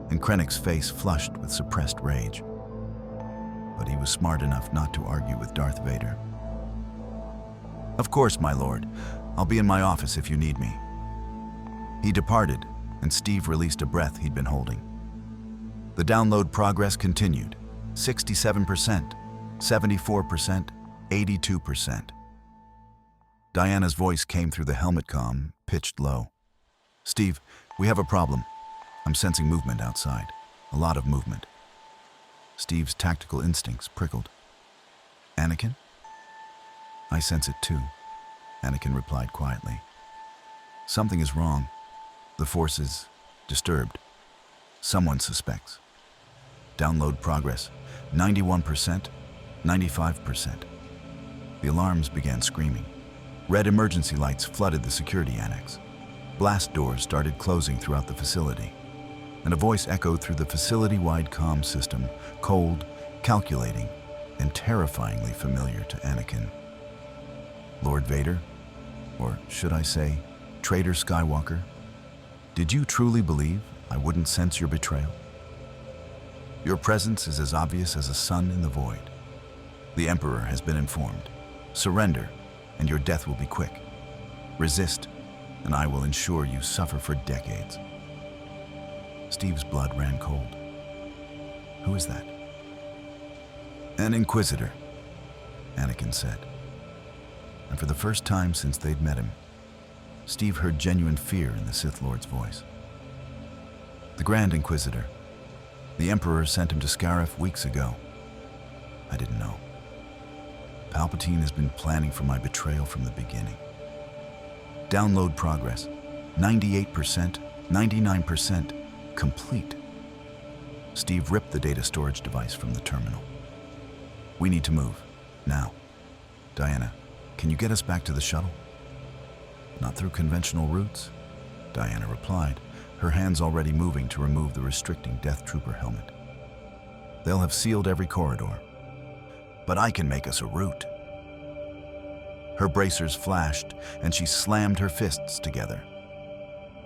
and Krennic's face flushed with suppressed rage. But he was smart enough not to argue with Darth Vader. Of course, my lord. I'll be in my office if you need me. He departed, and Steve released a breath he'd been holding. The download progress continued. 67%, 74%, 82%. Diana's voice came through the helmet comm, pitched low. Steve, we have a problem. I'm sensing movement outside. A lot of movement. Steve's tactical instincts prickled. Anakin? I sense it too, Anakin replied quietly. Something is wrong. The Force is disturbed. Someone suspects. Download progress, 91%, 95%. The alarms began screaming. Red emergency lights flooded the security annex. Blast doors started closing throughout the facility, and a voice echoed through the facility-wide comm system, cold, calculating, and terrifyingly familiar to Anakin. Lord Vader, or should I say, Traitor Skywalker, did you truly believe I wouldn't sense your betrayal? Your presence is as obvious as a sun in the void. The Emperor has been informed. Surrender, and your death will be quick. Resist, and I will ensure you suffer for decades. Steve's blood ran cold. Who is that? An Inquisitor, Anakin said. And for the first time since they'd met him, Steve heard genuine fear in the Sith Lord's voice. The Grand Inquisitor. The Emperor sent him to Scarif weeks ago. I didn't know. Palpatine has been planning for my betrayal from the beginning. Download progress, 98%, 99%, complete. Steve ripped the data storage device from the terminal. We need to move, now. Diana, can you get us back to the shuttle? Not through conventional routes, Diana replied, her hands already moving to remove the restricting Death Trooper helmet. They'll have sealed every corridor. But I can make us a route. Her bracers flashed, and she slammed her fists together.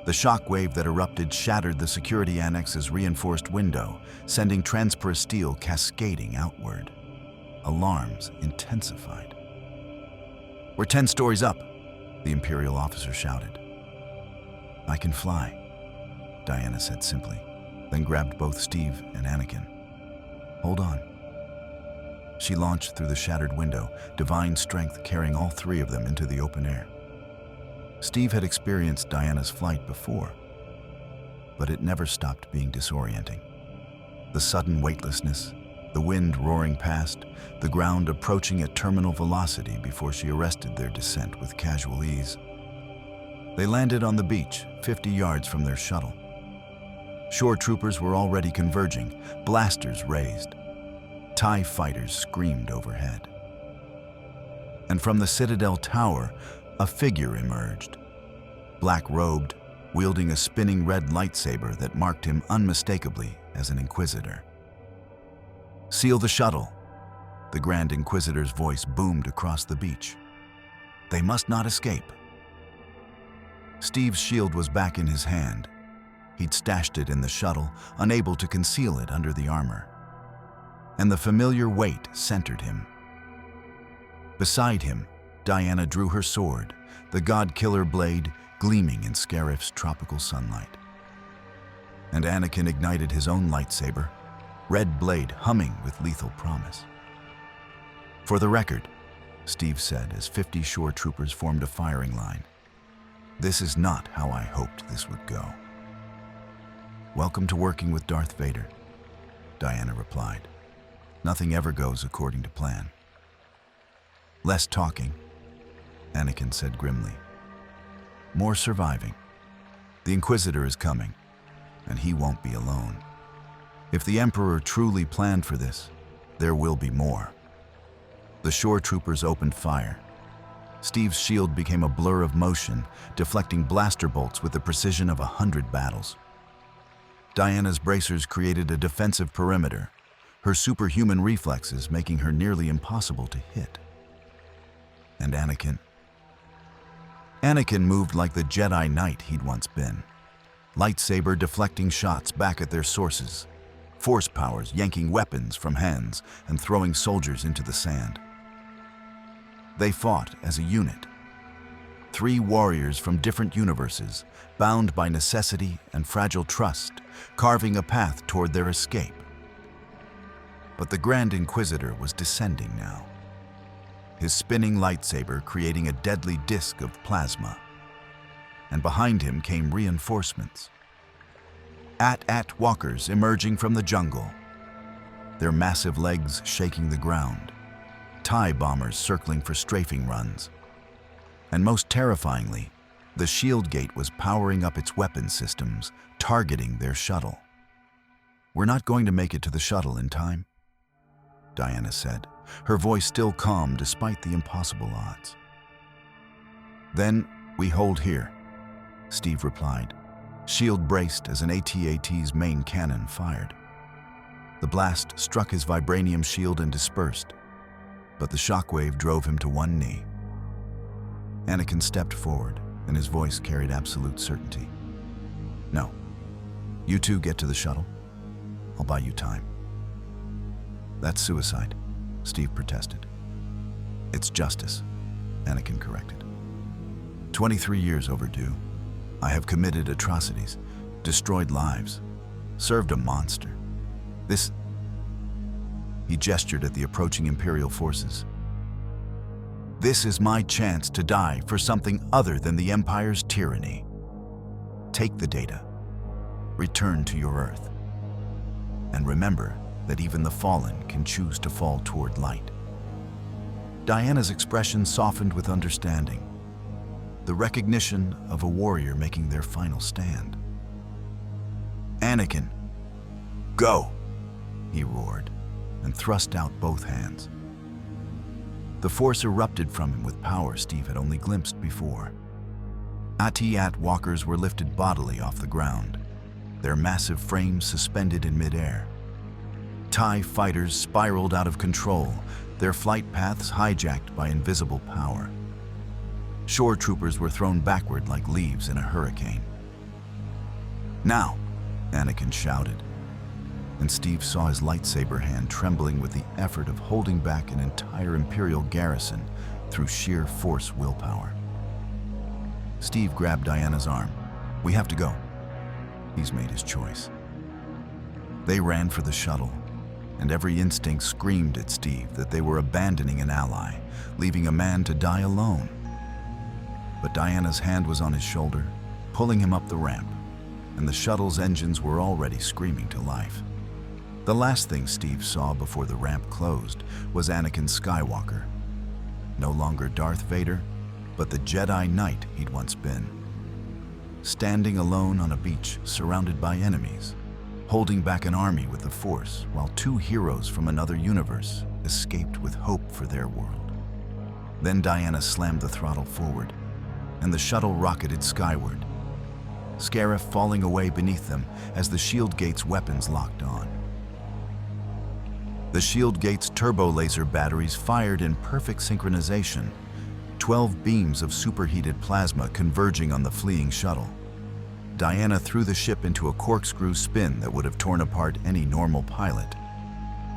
The shock wave that erupted shattered the security annex's reinforced window, sending transport steel cascading outward. Alarms intensified. We're 10 stories up, the Imperial officer shouted. I can fly, Diana said simply, then grabbed both Steve and Anakin. Hold on. She launched through the shattered window, divine strength carrying all three of them into the open air. Steve had experienced Diana's flight before, but it never stopped being disorienting. The sudden weightlessness, the wind roaring past, the ground approaching at terminal velocity before she arrested their descent with casual ease. They landed on the beach, 50 yards from their shuttle. Shore troopers were already converging, blasters raised. TIE fighters screamed overhead. And from the Citadel Tower, a figure emerged. Black-robed, wielding a spinning red lightsaber that marked him unmistakably as an Inquisitor. "Seal the shuttle," the Grand Inquisitor's voice boomed across the beach. "They must not escape." Steve's shield was back in his hand. He'd stashed it in the shuttle, unable to conceal it under the armor. And the familiar weight centered him. Beside him, Diana drew her sword, the God-Killer blade gleaming in Scarif's tropical sunlight. And Anakin ignited his own lightsaber, red blade humming with lethal promise. "For the record," Steve said as 50 shore troopers formed a firing line, "this is not how I hoped this would go." "Welcome to working with Darth Vader," Diana replied. "Nothing ever goes according to plan." "Less talking," Anakin said grimly. "More surviving. The Inquisitor is coming, and he won't be alone. If the Emperor truly planned for this, there will be more." The shore troopers opened fire. Steve's shield became a blur of motion, deflecting blaster bolts with the precision of 100 battles. Diana's bracers created a defensive perimeter, her superhuman reflexes making her nearly impossible to hit. And Anakin moved like the Jedi Knight he'd once been, lightsaber deflecting shots back at their sources, force powers yanking weapons from hands and throwing soldiers into the sand. They fought as a unit, 3 warriors from different universes, bound by necessity and fragile trust, carving a path toward their escape. But the Grand Inquisitor was descending now, his spinning lightsaber creating a deadly disk of plasma. And behind him came reinforcements. AT-AT walkers emerging from the jungle, their massive legs shaking the ground, TIE bombers circling for strafing runs. And most terrifyingly, the shield gate was powering up its weapon systems, targeting their shuttle. "We're not going to make it to the shuttle in time," Diana said, her voice still calm despite the impossible odds. "Then we hold here," Steve replied, shield braced as an AT-AT's main cannon fired. The blast struck his vibranium shield and dispersed, but the shockwave drove him to one knee. Anakin stepped forward, and his voice carried absolute certainty. "No. You two get to the shuttle. I'll buy you time." "That's suicide," Steve protested. "It's justice," Anakin corrected. 23 years overdue. I have committed atrocities, destroyed lives, served a monster. He gestured at the approaching Imperial forces. "This is my chance to die for something other than the Empire's tyranny. Take the data. Return to your Earth. And remember that even the fallen can choose to fall toward light." Diana's expression softened with understanding, the recognition of a warrior making their final stand. "Anakin, go!" he roared, and thrust out both hands. The force erupted from him with power Steve had only glimpsed before. AT-AT walkers were lifted bodily off the ground, their massive frames suspended in midair. TIE fighters spiraled out of control, their flight paths hijacked by invisible power. Shore troopers were thrown backward like leaves in a hurricane. "Now!" Anakin shouted, and Steve saw his lightsaber hand trembling with the effort of holding back an entire Imperial garrison through sheer force willpower. Steve grabbed Diana's arm. "We have to go." He's made his choice. They ran for the shuttle, and every instinct screamed at Steve that they were abandoning an ally, leaving a man to die alone. But Diana's hand was on his shoulder, pulling him up the ramp, and the shuttle's engines were already screaming to life. The last thing Steve saw before the ramp closed was Anakin Skywalker. No longer Darth Vader, but the Jedi Knight he'd once been. Standing alone on a beach surrounded by enemies, holding back an army with the Force, while two heroes from another universe escaped with hope for their world. Then Diana slammed the throttle forward, and the shuttle rocketed skyward, Scarif falling away beneath them as the shield gate's weapons locked on. The shield gate's turbo laser batteries fired in perfect synchronization, 12 beams of superheated plasma converging on the fleeing shuttle. Diana threw the ship into a corkscrew spin that would have torn apart any normal pilot,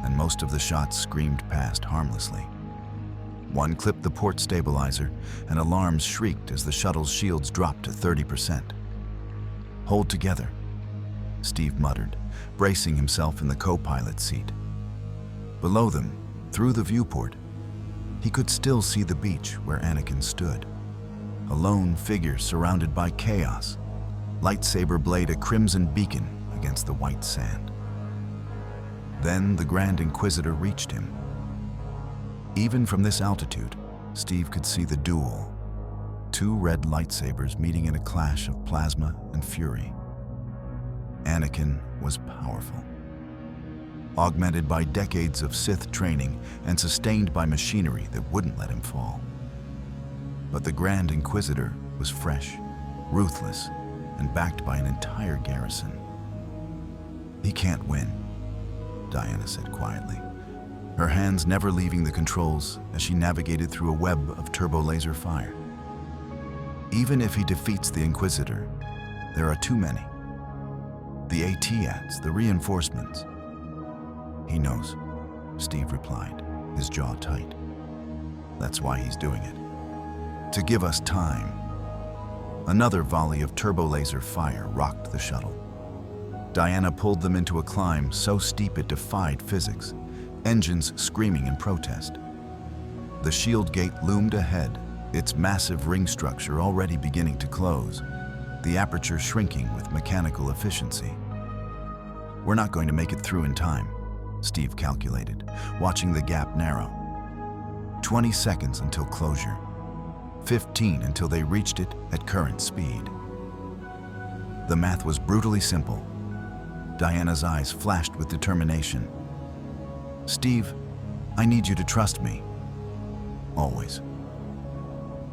and most of the shots screamed past harmlessly. One clipped the port stabilizer, and alarms shrieked as the shuttle's shields dropped to 30%. "Hold together," Steve muttered, bracing himself in the co-pilot seat. Below them, through the viewport, he could still see the beach where Anakin stood, a lone figure surrounded by chaos, lightsaber blade a crimson beacon against the white sand. Then the Grand Inquisitor reached him. Even from this altitude, Steve could see the duel, two red lightsabers meeting in a clash of plasma and fury. Anakin was powerful, augmented by decades of Sith training and sustained by machinery that wouldn't let him fall. But the Grand Inquisitor was fresh, ruthless, and backed by an entire garrison. "He can't win," Diana said quietly, her hands never leaving the controls as she navigated through a web of turbo laser fire. "Even if he defeats the Inquisitor, there are too many. The AT-ATs, the reinforcements." "He knows," Steve replied, his jaw tight. "That's why he's doing it. To give us time." Another volley of turbo laser fire rocked the shuttle. Diana pulled them into a climb so steep it defied physics, engines screaming in protest. The shield gate loomed ahead, its massive ring structure already beginning to close, the aperture shrinking with mechanical efficiency. "We're not going to make it through in time," Steve calculated, watching the gap narrow. 20 seconds until closure. 15 until they reached it at current speed. The math was brutally simple. Diana's eyes flashed with determination. "Steve, I need you to trust me. Always."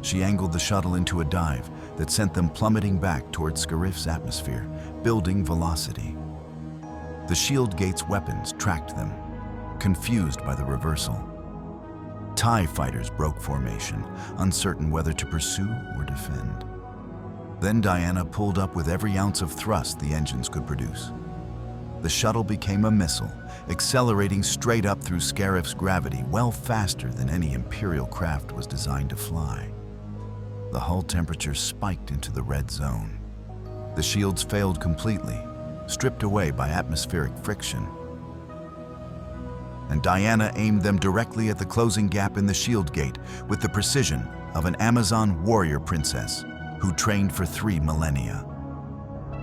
She angled the shuttle into a dive that sent them plummeting back towards Scarif's atmosphere, building velocity. The shield gate's weapons tracked them, confused by the reversal. TIE fighters broke formation, uncertain whether to pursue or defend. Then Diana pulled up with every ounce of thrust the engines could produce. The shuttle became a missile, accelerating straight up through Scarif's gravity, well faster than any Imperial craft was designed to fly. The hull temperature spiked into the red zone. The shields failed completely, stripped away by atmospheric friction. And Diana aimed them directly at the closing gap in the shield gate with the precision of an Amazon warrior princess who trained for 3 millennia.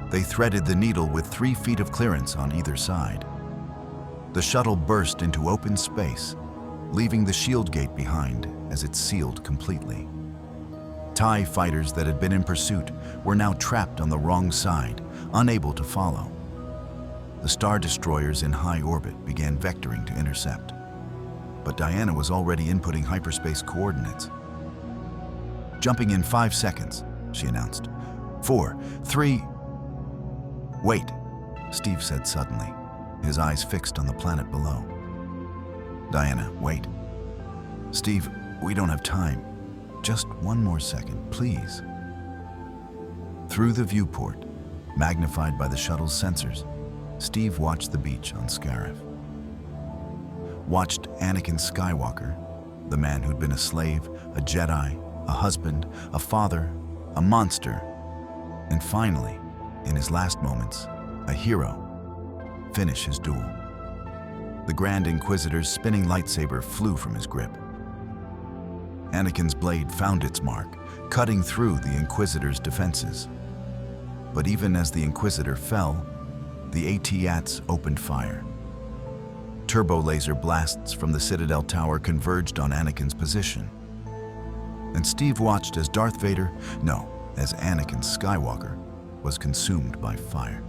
They threaded the needle with 3 feet of clearance on either side. The shuttle burst into open space, leaving the shield gate behind as it sealed completely. TIE fighters that had been in pursuit were now trapped on the wrong side, unable to follow. The Star Destroyers in high orbit began vectoring to intercept, but Diana was already inputting hyperspace coordinates. "Jumping in 5 seconds," she announced. 4, 3... "Wait," Steve said suddenly, his eyes fixed on the planet below. "Diana, wait." "Steve, we don't have time. Just 1 more second, please." Through the viewport, magnified by the shuttle's sensors, Steve watched the beach on Scarif. Watched Anakin Skywalker, the man who'd been a slave, a Jedi, a husband, a father, a monster, and finally, in his last moments, a hero, finish his duel. The Grand Inquisitor's spinning lightsaber flew from his grip. Anakin's blade found its mark, cutting through the Inquisitor's defenses. But even as the Inquisitor fell, the AT-ATs opened fire. Turbo-laser blasts from the Citadel Tower converged on Anakin's position. And Steve watched as as Anakin Skywalker was consumed by fire.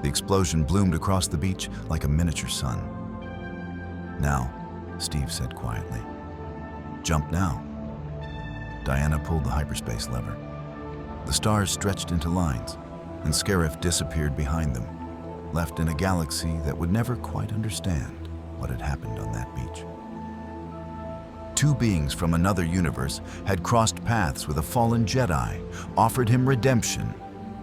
The explosion bloomed across the beach like a miniature sun. "Now," Steve said quietly. "Jump now." Diana pulled the hyperspace lever. The stars stretched into lines, and Scarif disappeared behind them, left in a galaxy that would never quite understand what had happened on that beach. Two beings from another universe had crossed paths with a fallen Jedi, offered him redemption,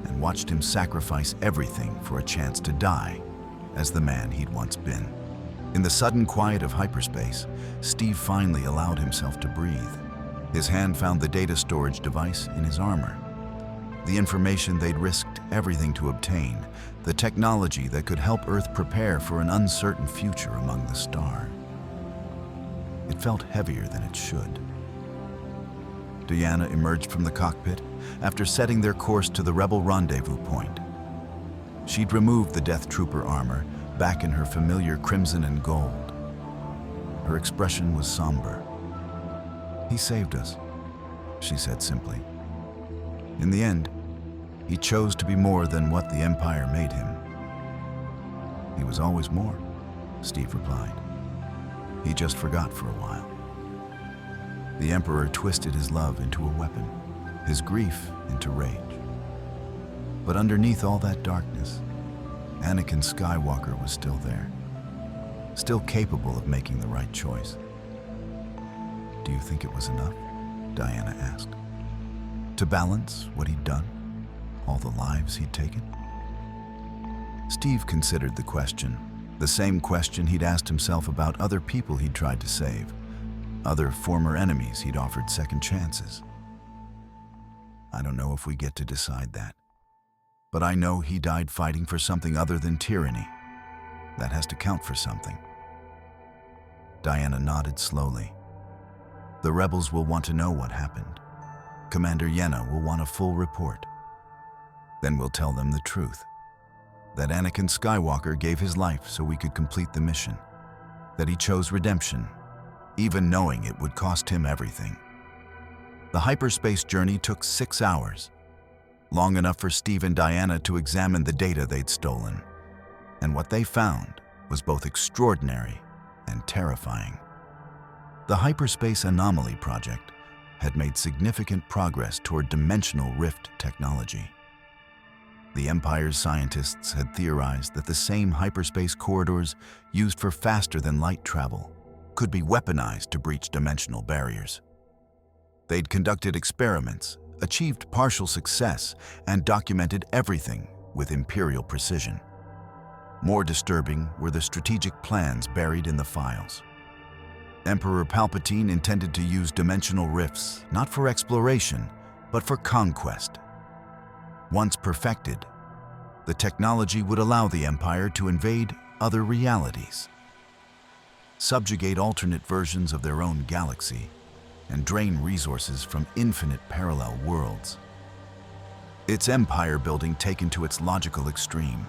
and watched him sacrifice everything for a chance to die as the man he'd once been. In the sudden quiet of hyperspace, Steve finally allowed himself to breathe. His hand found the data storage device in his armor. The information they'd risked everything to obtain, the technology that could help Earth prepare for an uncertain future among the stars. It felt heavier than it should. Diana emerged from the cockpit after setting their course to the Rebel rendezvous point. She'd removed the Death Trooper armor, back in her familiar crimson and gold. Her expression was somber. "He saved us," she said simply. "In the end, he chose to be more than what the Empire made him." "He was always more," Steve replied. "He just forgot for a while." The Emperor twisted his love into a weapon, his grief into rage. But underneath all that darkness, Anakin Skywalker was still there, still capable of making the right choice. "Do you think it was enough?" Diana asked. "To balance what he'd done, all the lives he'd taken?" Steve considered the question, the same question he'd asked himself about other people he'd tried to save, other former enemies he'd offered second chances. "I don't know if we get to decide that. But I know he died fighting for something other than tyranny. That has to count for something." Diana nodded slowly. "The rebels will want to know what happened. Commander Yenna will want a full report. Then we'll tell them the truth. That Anakin Skywalker gave his life so we could complete the mission. That he chose redemption, even knowing it would cost him everything." The hyperspace journey took 6 hours, long enough for Steve and Diana to examine the data they'd stolen. And what they found was both extraordinary and terrifying. The Hyperspace Anomaly Project had made significant progress toward dimensional rift technology. The Empire's scientists had theorized that the same hyperspace corridors used for faster-than-light travel could be weaponized to breach dimensional barriers. They'd conducted experiments, achieved partial success, and documented everything with Imperial precision. More disturbing were the strategic plans buried in the files. Emperor Palpatine intended to use dimensional rifts not for exploration, but for conquest. Once perfected, the technology would allow the Empire to invade other realities, subjugate alternate versions of their own galaxy, and drain resources from infinite parallel worlds. "It's empire building taken to its logical extreme,"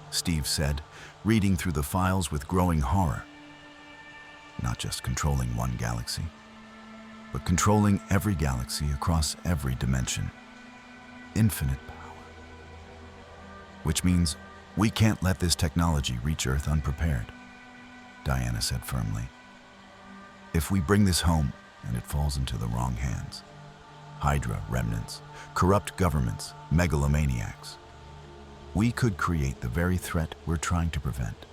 Steve said, reading through the files with growing horror. Not just controlling one galaxy, but controlling every galaxy across every dimension. Infinite power. "Which means we can't let this technology reach Earth unprepared," Diana said firmly. "If we bring this home and it falls into the wrong hands, Hydra remnants, corrupt governments, megalomaniacs, we could create the very threat we're trying to prevent."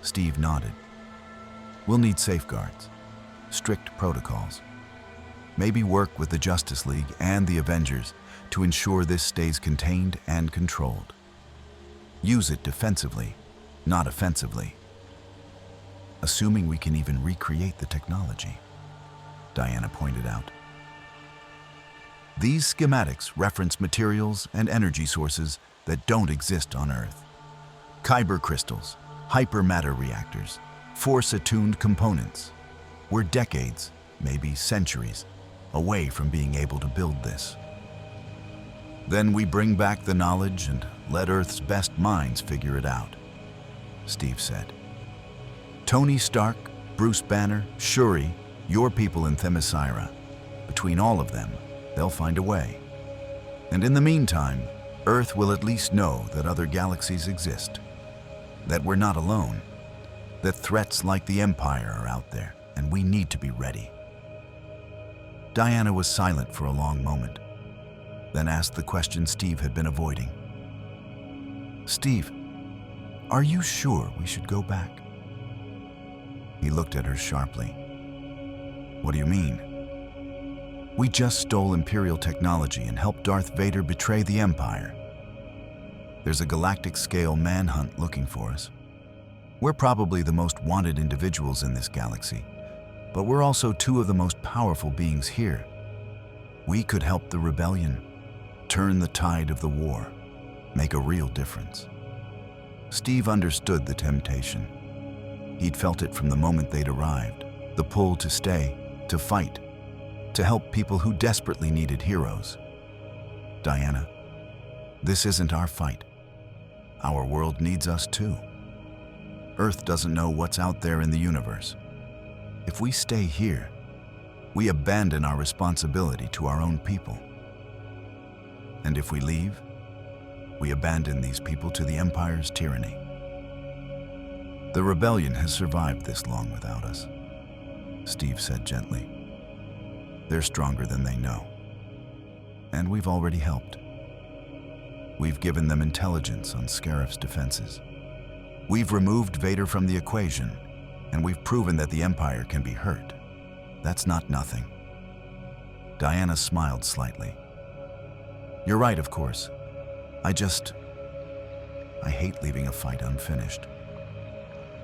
Steve nodded. "We'll need safeguards, strict protocols. Maybe work with the Justice League and the Avengers to ensure this stays contained and controlled. Use it defensively, not offensively. Assuming we can even recreate the technology," Diana pointed out. "These schematics reference materials and energy sources that don't exist on Earth. Kyber crystals, hypermatter reactors, force-attuned components. We're decades, maybe centuries, away from being able to build this. Then we bring back the knowledge and let Earth's best minds figure it out, Steve said. Tony Stark, Bruce Banner, Shuri, your people in Themyscira. Between all of them, they'll find a way. And in the meantime, Earth will at least know that other galaxies exist, that we're not alone, that threats like the Empire are out there, and we need to be ready. Diana was silent for a long moment, then asked the question Steve had been avoiding. Steve, are you sure we should go back? He looked at her sharply. What do you mean? We just stole Imperial technology and helped Darth Vader betray the Empire. There's a galactic-scale manhunt looking for us. We're probably the most wanted individuals in this galaxy, but we're also two of the most powerful beings here. We could help the rebellion, turn the tide of the war, make a real difference. Steve understood the temptation. He'd felt it from the moment they'd arrived, the pull to stay, to fight, to help people who desperately needed heroes. Diana, this isn't our fight. Our world needs us too. Earth doesn't know what's out there in the universe. If we stay here, we abandon our responsibility to our own people. And if we leave, we abandon these people to the Empire's tyranny. The rebellion has survived this long without us, Steve said gently. They're stronger than they know. And we've already helped. We've given them intelligence on Scarif's defenses. We've removed Vader from the equation, and we've proven that the Empire can be hurt. That's not nothing. Diana smiled slightly. You're right, of course. I hate leaving a fight unfinished.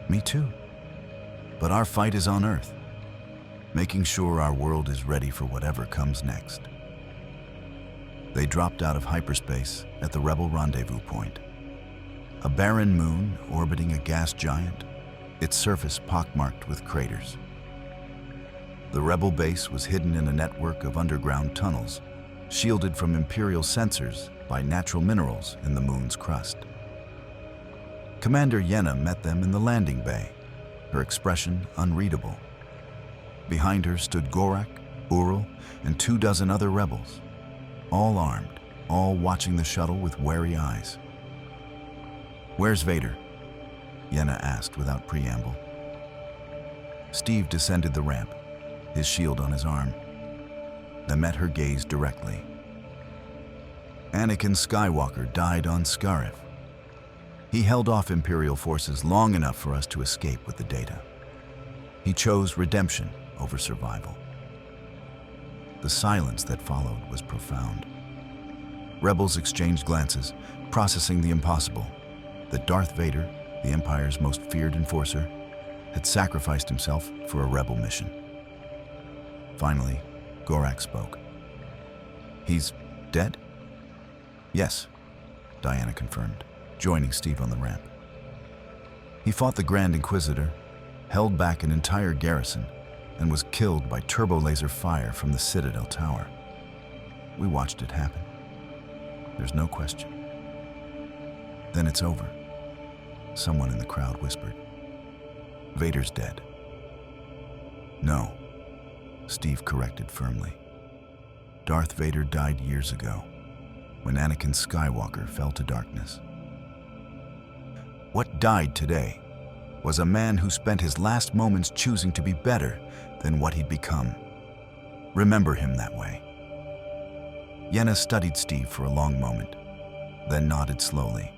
Me too. But our fight is on Earth, making sure our world is ready for whatever comes next. They dropped out of hyperspace at the Rebel rendezvous point. A barren moon orbiting a gas giant, its surface pockmarked with craters. The Rebel base was hidden in a network of underground tunnels, shielded from Imperial sensors by natural minerals in the moon's crust. Commander Yenna met them in the landing bay, her expression unreadable. Behind her stood Gorak, Ural, and 24 other rebels, all armed, all watching the shuttle with wary eyes. Where's Vader? Yenna asked without preamble. Steve descended the ramp, his shield on his arm, then met her gaze directly. Anakin Skywalker died on Scarif. He held off Imperial forces long enough for us to escape with the data. He chose redemption over survival. The silence that followed was profound. Rebels exchanged glances, processing the impossible, that Darth Vader, the Empire's most feared enforcer, had sacrificed himself for a rebel mission. Finally, Gorak spoke. He's dead? Yes, Diana confirmed, joining Steve on the ramp. He fought the Grand Inquisitor, held back an entire garrison, and was killed by turbo-laser fire from the Citadel Tower. We watched it happen. There's no question. Then it's over, someone in the crowd whispered. Vader's dead. No, Steve corrected firmly. Darth Vader died years ago, when Anakin Skywalker fell to darkness. What died today was a man who spent his last moments choosing to be better than what he'd become. Remember him that way. Yenna studied Steve for a long moment, then nodded slowly.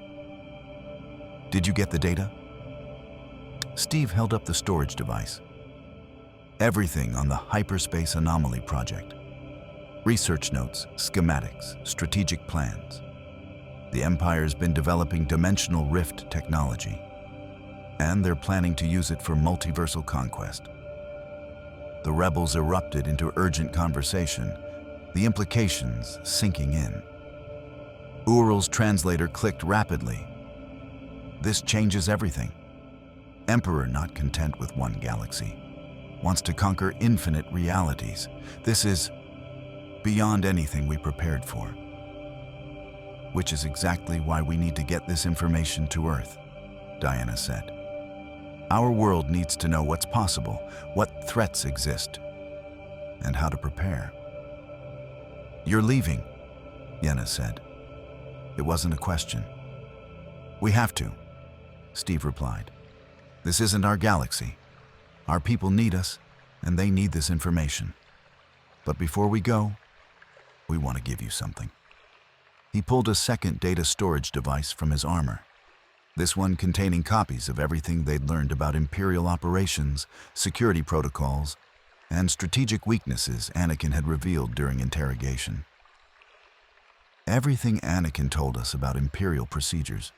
Did you get the data? Steve held up the storage device. Everything on the Hyperspace Anomaly project. Research notes, schematics, strategic plans. The Empire's been developing dimensional rift technology, and they're planning to use it for multiversal conquest. The rebels erupted into urgent conversation, the implications sinking in. Ural's translator clicked rapidly. This changes everything. Emperor not content with one galaxy, wants to conquer infinite realities. This is beyond anything we prepared for. Which is exactly why we need to get this information to Earth, Diana said. Our world needs to know what's possible, what threats exist, and how to prepare. You're leaving, Yenna said. It wasn't a question. We have to, Steve replied. This isn't our galaxy. Our people need us, and they need this information. But before we go, we want to give you something. He pulled a second data storage device from his armor, this one containing copies of everything they'd learned about Imperial operations, security protocols, and strategic weaknesses Anakin had revealed during interrogation. Everything Anakin told us about Imperial procedures,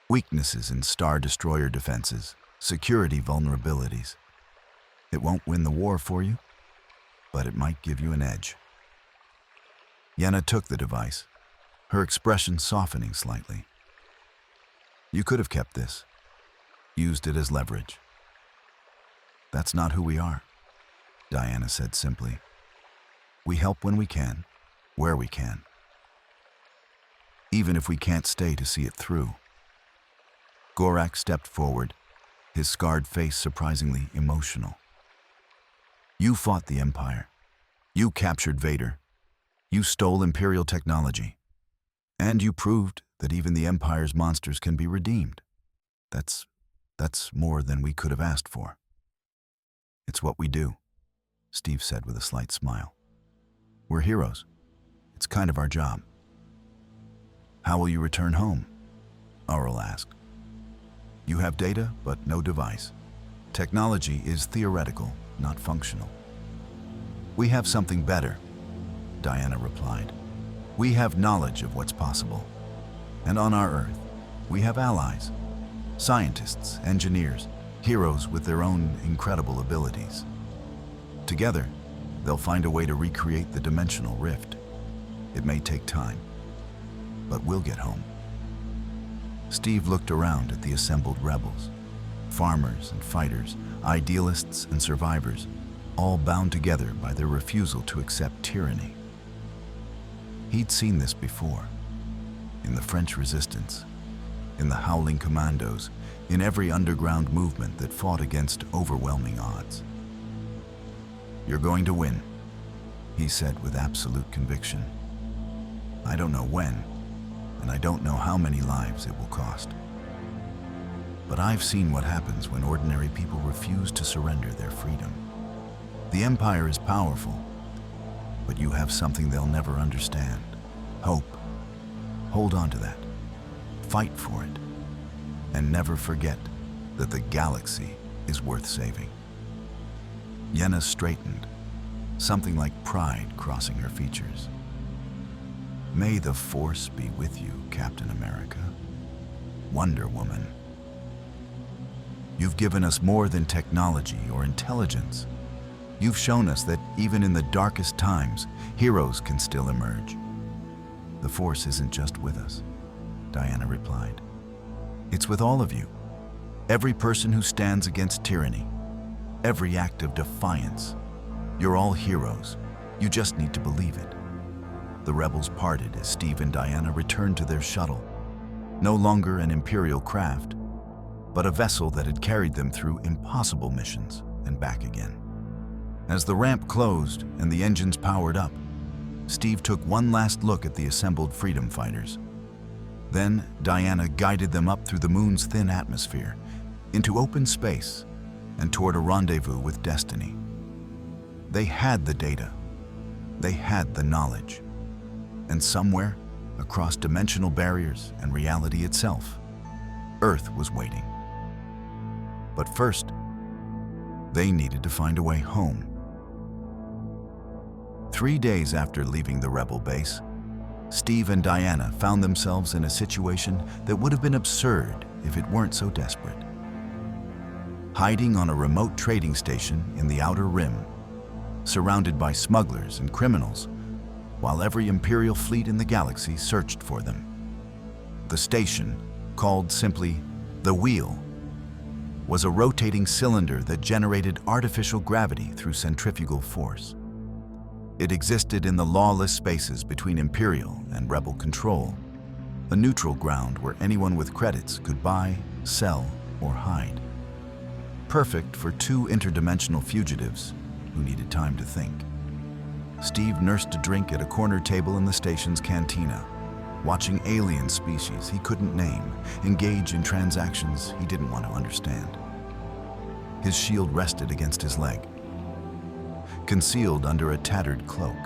weaknesses in Star Destroyer defenses, security vulnerabilities. It won't win the war for you, but it might give you an edge. Yenna took the device, her expression softening slightly. You could have kept this, used it as leverage. That's not who we are, Diana said simply. We help when we can, where we can. Even if we can't stay to see it through. Gorak stepped forward, his scarred face surprisingly emotional. You fought the Empire. You captured Vader. You stole Imperial technology. And you proved that even the Empire's monsters can be redeemed. That's more than we could have asked for. It's what we do, Steve said with a slight smile. We're heroes. It's kind of our job. How will you return home? Auril asked. You have data, but no device. Technology is theoretical, not functional. We have something better, Diana replied. We have knowledge of what's possible. And on our Earth, we have allies, scientists, engineers, heroes with their own incredible abilities. Together, they'll find a way to recreate the dimensional rift. It may take time, but we'll get home. Steve looked around at the assembled rebels, farmers and fighters, idealists and survivors, all bound together by their refusal to accept tyranny. He'd seen this before, in the French Resistance, in the Howling Commandos, in every underground movement that fought against overwhelming odds. You're going to win, he said with absolute conviction. I don't know when, and I don't know how many lives it will cost. But I've seen what happens when ordinary people refuse to surrender their freedom. The Empire is powerful, but you have something they'll never understand. Hope. Hold on to that. Fight for it. And never forget that the galaxy is worth saving. Yenna straightened, something like pride crossing her features. May the Force be with you, Captain America. Wonder Woman. You've given us more than technology or intelligence. You've shown us that even in the darkest times, heroes can still emerge. The Force isn't just with us, Diana replied. It's with all of you. Every person who stands against tyranny. Every act of defiance. You're all heroes. You just need to believe it. The rebels parted as Steve and Diana returned to their shuttle. No longer an Imperial craft, but a vessel that had carried them through impossible missions and back again. As the ramp closed and the engines powered up, Steve took one last look at the assembled freedom fighters. Then Diana guided them up through the moon's thin atmosphere, into open space, and toward a rendezvous with destiny. They had the data. They had the knowledge. And somewhere, across dimensional barriers and reality itself, Earth was waiting. But first, they needed to find a way home. 3 days after leaving the rebel base, Steve and Diana found themselves in a situation that would have been absurd if it weren't so desperate. Hiding on a remote trading station in the Outer Rim, surrounded by smugglers and criminals, while every Imperial fleet in the galaxy searched for them. The station, called simply the Wheel, was a rotating cylinder that generated artificial gravity through centrifugal force. It existed in the lawless spaces between Imperial and Rebel control, a neutral ground where anyone with credits could buy, sell, or hide. Perfect for two interdimensional fugitives who needed time to think. Steve nursed a drink at a corner table in the station's cantina, watching alien species he couldn't name engage in transactions he didn't want to understand. His shield rested against his leg, concealed under a tattered cloak.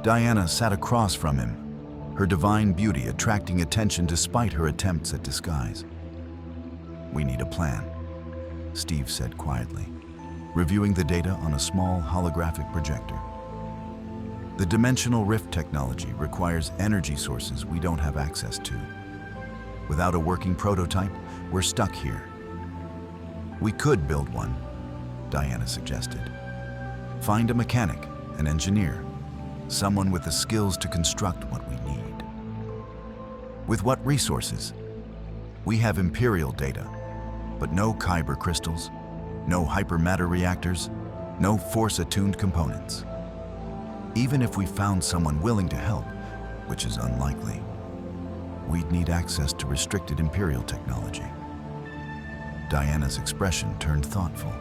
Diana sat across from him, her divine beauty attracting attention despite her attempts at disguise. "We need a plan," Steve said quietly, reviewing the data on a small holographic projector. "The dimensional rift technology requires energy sources we don't have access to. Without a working prototype, we're stuck here." "We could build one," Diana suggested. "Find a mechanic, an engineer, someone with the skills to construct what we need." "With what resources?" "We have Imperial data, but no kyber crystals, no hypermatter reactors, no force-attuned components. Even if we found someone willing to help, which is unlikely, we'd need access to restricted Imperial technology." Diana's expression turned thoughtful.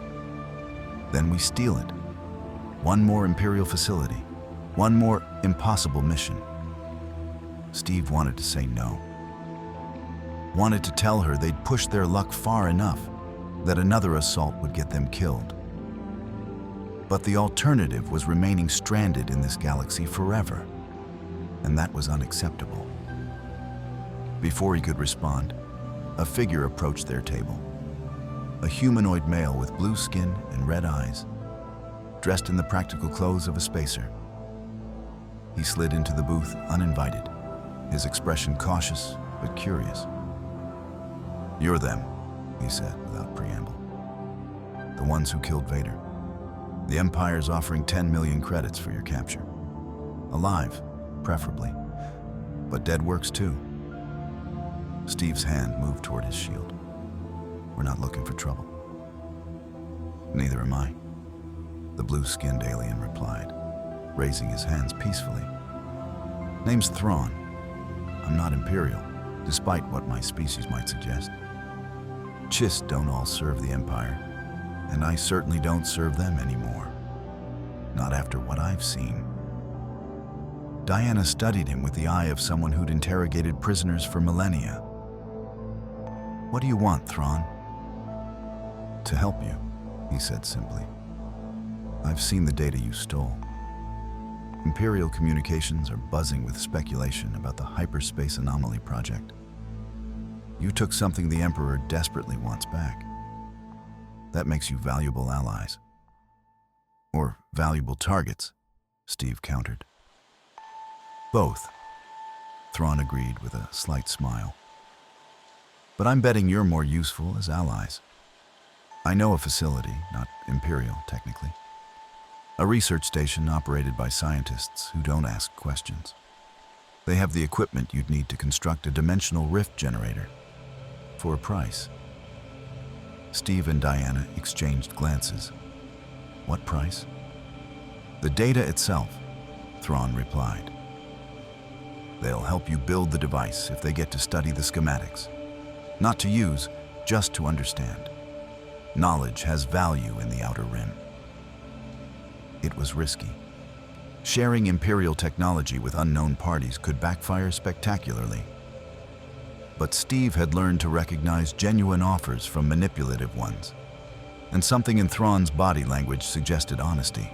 "Then we steal it. One more Imperial facility, one more impossible mission." Steve wanted to say no. Wanted to tell her they'd pushed their luck far enough that another assault would get them killed. But the alternative was remaining stranded in this galaxy forever, and that was unacceptable. Before he could respond, a figure approached their table. A humanoid male with blue skin and red eyes, dressed in the practical clothes of a spacer. He slid into the booth uninvited, his expression cautious but curious. "You're them," he said without preamble. "The ones who killed Vader. The Empire's offering 10 million credits for your capture. Alive, preferably, but dead works too." Steve's hand moved toward his shield. "We're not looking for trouble." "Neither am I," the blue-skinned alien replied, raising his hands peacefully. "Name's Thrawn. I'm not Imperial, despite what my species might suggest. Chiss don't all serve the Empire, and I certainly don't serve them anymore. Not after what I've seen." Diana studied him with the eye of someone who'd interrogated prisoners for millennia. "What do you want, Thrawn?" "To help you," he said simply. "I've seen the data you stole. Imperial communications are buzzing with speculation about the Hyperspace Anomaly Project. You took something the Emperor desperately wants back. That makes you valuable allies." "Or valuable targets," Steve countered. "Both," Thrawn agreed with a slight smile. "But I'm betting you're more useful as allies. I know a facility, not Imperial technically. A research station operated by scientists who don't ask questions. They have the equipment you'd need to construct a dimensional rift generator, for a price." Steve and Diana exchanged glances. "What price?" "The data itself," Thrawn replied. "They'll help you build the device if they get to study the schematics. Not to use, just to understand. Knowledge has value in the Outer Rim." It was risky. Sharing Imperial technology with unknown parties could backfire spectacularly. But Steve had learned to recognize genuine offers from manipulative ones, and something in Thrawn's body language suggested honesty.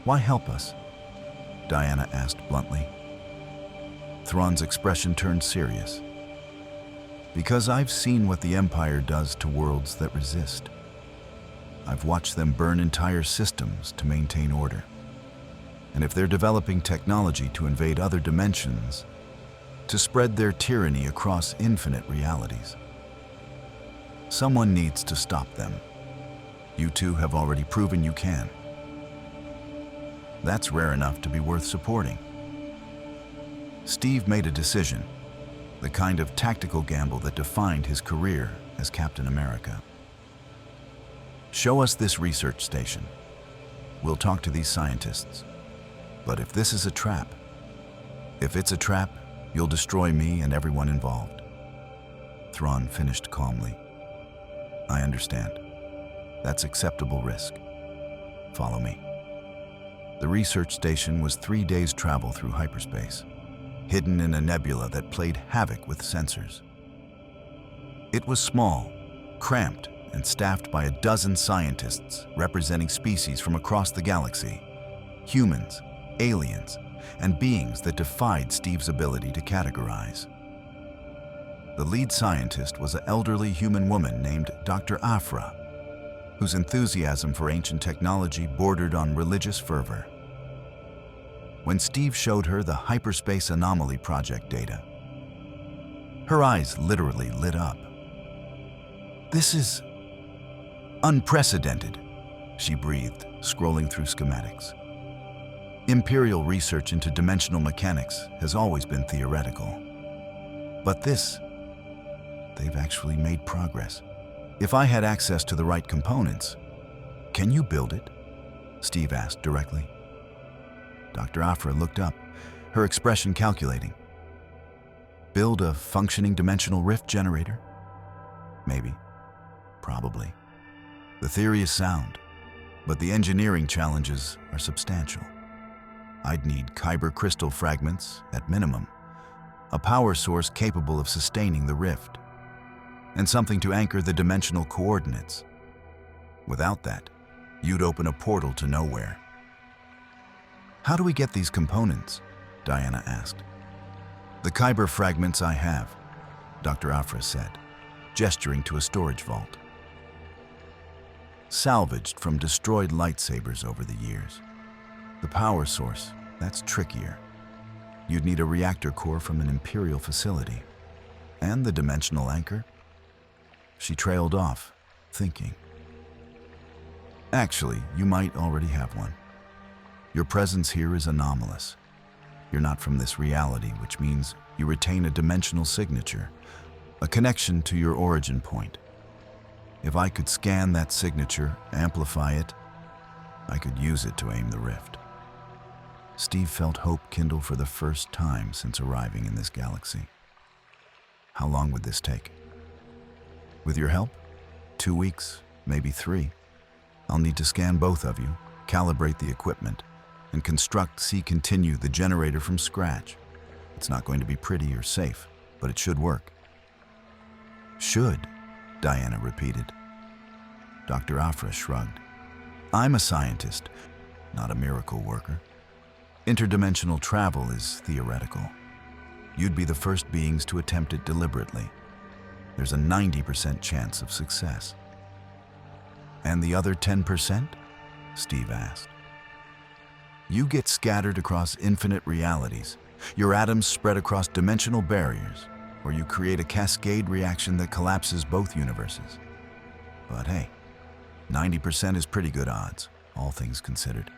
"Why help us?" Diana asked bluntly. Thrawn's expression turned serious. "Because I've seen what the Empire does to worlds that resist. I've watched them burn entire systems to maintain order. And if they're developing technology to invade other dimensions, to spread their tyranny across infinite realities, someone needs to stop them. You two have already proven you can. That's rare enough to be worth supporting." Steve made a decision, the kind of tactical gamble that defined his career as Captain America. Show us this research station. We'll talk to these scientists. But if this is a trap, if it's a trap, you'll destroy me and everyone involved. Thrawn finished calmly. I understand. That's acceptable risk. Follow me. The research station was 3 days' travel through hyperspace, hidden in a nebula that played havoc with sensors. It was small, cramped, and staffed by a dozen scientists representing species from across the galaxy. Humans, aliens, and beings that defied Steve's ability to categorize. The lead scientist was an elderly human woman named Dr. Aphra, whose enthusiasm for ancient technology bordered on religious fervor. When Steve showed her the Hyperspace Anomaly Project data, her eyes literally lit up. This is unprecedented, she breathed, scrolling through schematics. Imperial research into dimensional mechanics has always been theoretical. But this, they've actually made progress. If I had access to the right components, can you build it? Steve asked directly. Dr. Aphra looked up, her expression calculating. Build a functioning dimensional rift generator? Maybe. Probably. The theory is sound, but the engineering challenges are substantial. I'd need kyber crystal fragments, at minimum, a power source capable of sustaining the rift, and something to anchor the dimensional coordinates. Without that, you'd open a portal to nowhere. How do we get these components? Diana asked. The kyber fragments I have, Dr. Aphra said, gesturing to a storage vault. Salvaged from destroyed lightsabers over the years. The power source, that's trickier. You'd need a reactor core from an Imperial facility. And the dimensional anchor? She trailed off, thinking. Actually, you might already have one. Your presence here is anomalous. You're not from this reality, which means you retain a dimensional signature, a connection to your origin point. If I could scan that signature, amplify it, I could use it to aim the rift. Steve felt hope kindle for the first time since arriving in this galaxy. How long would this take? With your help? 2 weeks, maybe 3. I'll need to scan both of you, calibrate the equipment, and continue the generator from scratch. It's not going to be pretty or safe, but it should work. Should, Diana repeated. Dr. Aphra shrugged. I'm a scientist, not a miracle worker. Interdimensional travel is theoretical. You'd be the first beings to attempt it deliberately. There's a 90% chance of success. And the other 10%? Steve asked. You get scattered across infinite realities, your atoms spread across dimensional barriers, or you create a cascade reaction that collapses both universes. But hey, 90% is pretty good odds, all things considered.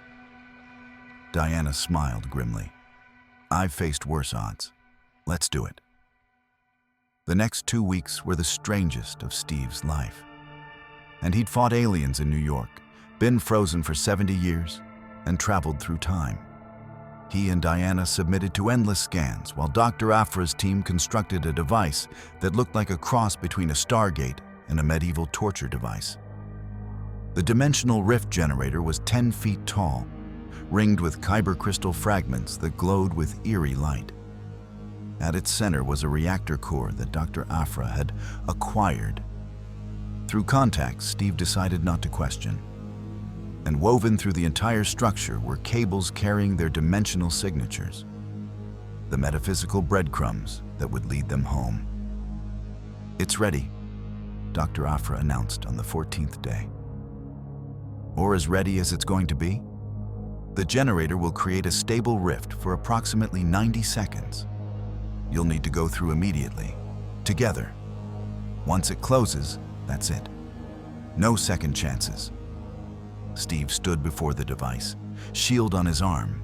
Diana smiled grimly. I've faced worse odds. Let's do it. The next 2 weeks were the strangest of Steve's life. And he'd fought aliens in New York, been frozen for 70 years, and traveled through time. He and Diana submitted to endless scans while Dr. Aphra's team constructed a device that looked like a cross between a Stargate and a medieval torture device. The dimensional rift generator was 10 feet tall, ringed with kyber crystal fragments that glowed with eerie light. At its center was a reactor core that Dr. Aphra had acquired. Through contacts, Steve decided not to question. And woven through the entire structure were cables carrying their dimensional signatures, the metaphysical breadcrumbs that would lead them home. It's ready, Dr. Aphra announced on the 14th day. Or as ready as it's going to be? The generator will create a stable rift for approximately 90 seconds. You'll need to go through immediately, together. Once it closes, that's it. No second chances. Steve stood before the device, shield on his arm,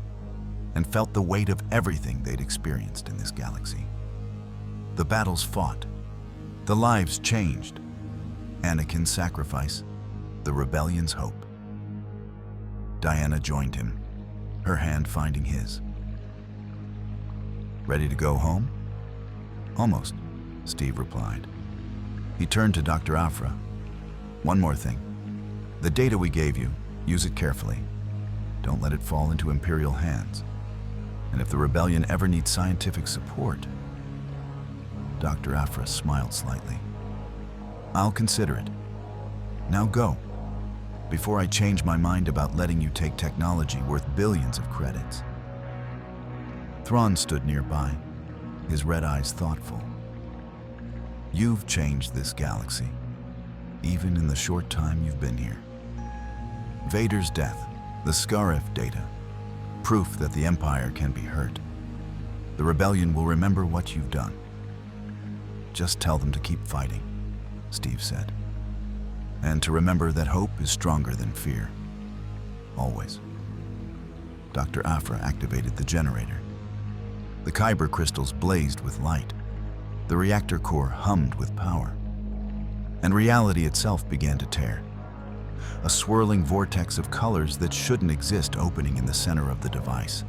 and felt the weight of everything they'd experienced in this galaxy. The battles fought, the lives changed, Anakin's sacrifice, the rebellion's hope. Diana joined him, her hand finding his. Ready to go home? Almost, Steve replied. He turned to Dr. Afra. One more thing. The data we gave you, use it carefully. Don't let it fall into Imperial hands. And if the rebellion ever needs scientific support... Dr. Afra smiled slightly. I'll consider it. Now go, before I change my mind about letting you take technology worth billions of credits. Thrawn stood nearby, his red eyes thoughtful. You've changed this galaxy, even in the short time you've been here. Vader's death, the Scarif data, proof that the Empire can be hurt. The rebellion will remember what you've done. Just tell them to keep fighting, Steve said. And to remember that hope is stronger than fear. Always. Dr. Afra activated the generator. The Kyber crystals blazed with light. The reactor core hummed with power. And reality itself began to tear. A swirling vortex of colors that shouldn't exist opening in the center of the device.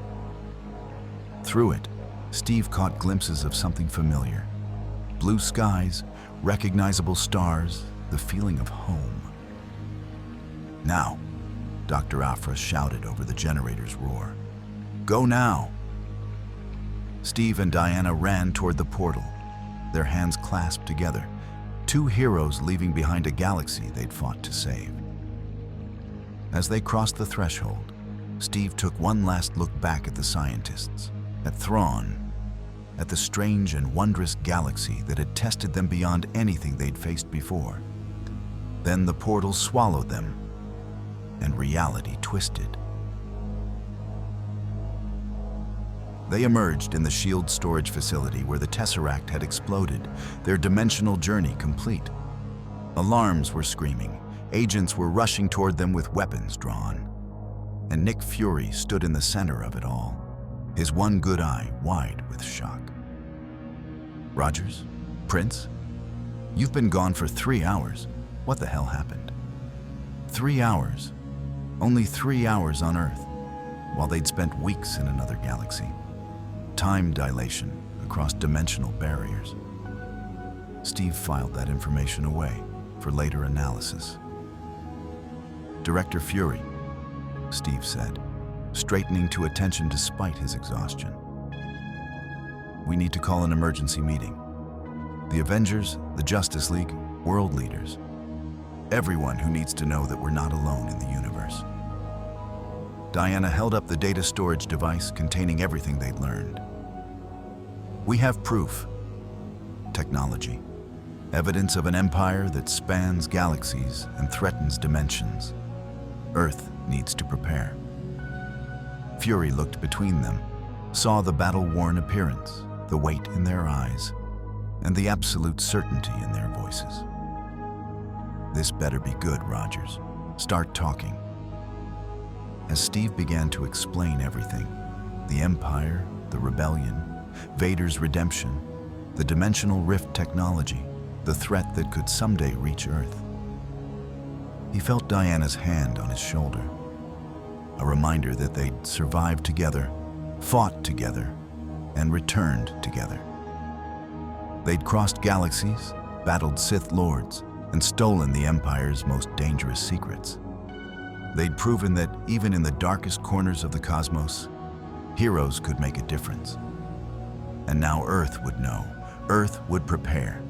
Through it, Steve caught glimpses of something familiar. Blue skies, recognizable stars, the feeling of home. Now, Dr. Afra shouted over the generator's roar. Go now! Steve and Diana ran toward the portal, their hands clasped together, two heroes leaving behind a galaxy they'd fought to save. As they crossed the threshold, Steve took one last look back at the scientists, at Thrawn, at the strange and wondrous galaxy that had tested them beyond anything they'd faced before. Then the portal swallowed them, and reality twisted. They emerged in the shield storage facility where the Tesseract had exploded, their dimensional journey complete. Alarms were screaming, agents were rushing toward them with weapons drawn. And Nick Fury stood in the center of it all, his one good eye wide with shock. Rogers? Prince? You've been gone for 3 hours. What the hell happened? 3 hours. Only 3 hours on Earth, while they'd spent weeks in another galaxy. Time dilation across dimensional barriers. Steve filed that information away for later analysis. Director Fury, Steve said, straightening to attention despite his exhaustion. We need to call an emergency meeting. The Avengers, the Justice League, world leaders. Everyone who needs to know that we're not alone in the universe. Diana held up the data storage device containing everything they'd learned. We have proof. Technology. Evidence of an empire that spans galaxies and threatens dimensions. Earth needs to prepare. Fury looked between them, saw the battle-worn appearance, the weight in their eyes, and the absolute certainty in their voices. This better be good, Rogers. Start talking. As Steve began to explain everything, the Empire, the Rebellion, Vader's redemption, the dimensional rift technology, the threat that could someday reach Earth. He felt Diana's hand on his shoulder, a reminder that they'd survived together, fought together, and returned together. They'd crossed galaxies, battled Sith lords, and stolen the Empire's most dangerous secrets. They'd proven that even in the darkest corners of the cosmos, heroes could make a difference. And now Earth would know, Earth would prepare.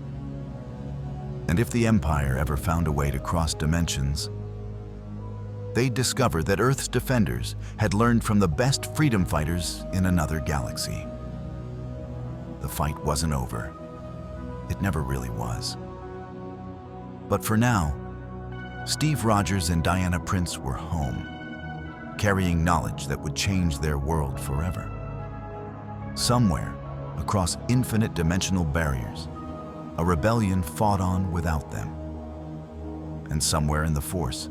And if the Empire ever found a way to cross dimensions, they'd discover that Earth's defenders had learned from the best freedom fighters in another galaxy. The fight wasn't over. It never really was. But for now, Steve Rogers and Diana Prince were home, carrying knowledge that would change their world forever. Somewhere, across infinite dimensional barriers, a rebellion fought on without them. And somewhere in the Force,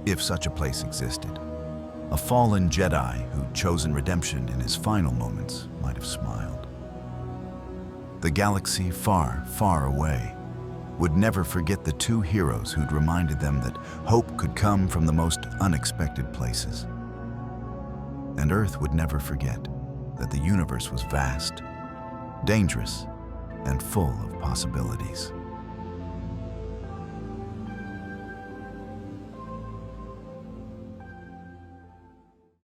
if such a place existed, a fallen Jedi who'd chosen redemption in his final moments might have smiled. The galaxy far, far away would never forget the two heroes who'd reminded them that hope could come from the most unexpected places. And Earth would never forget that the universe was vast, dangerous, and full of possibilities.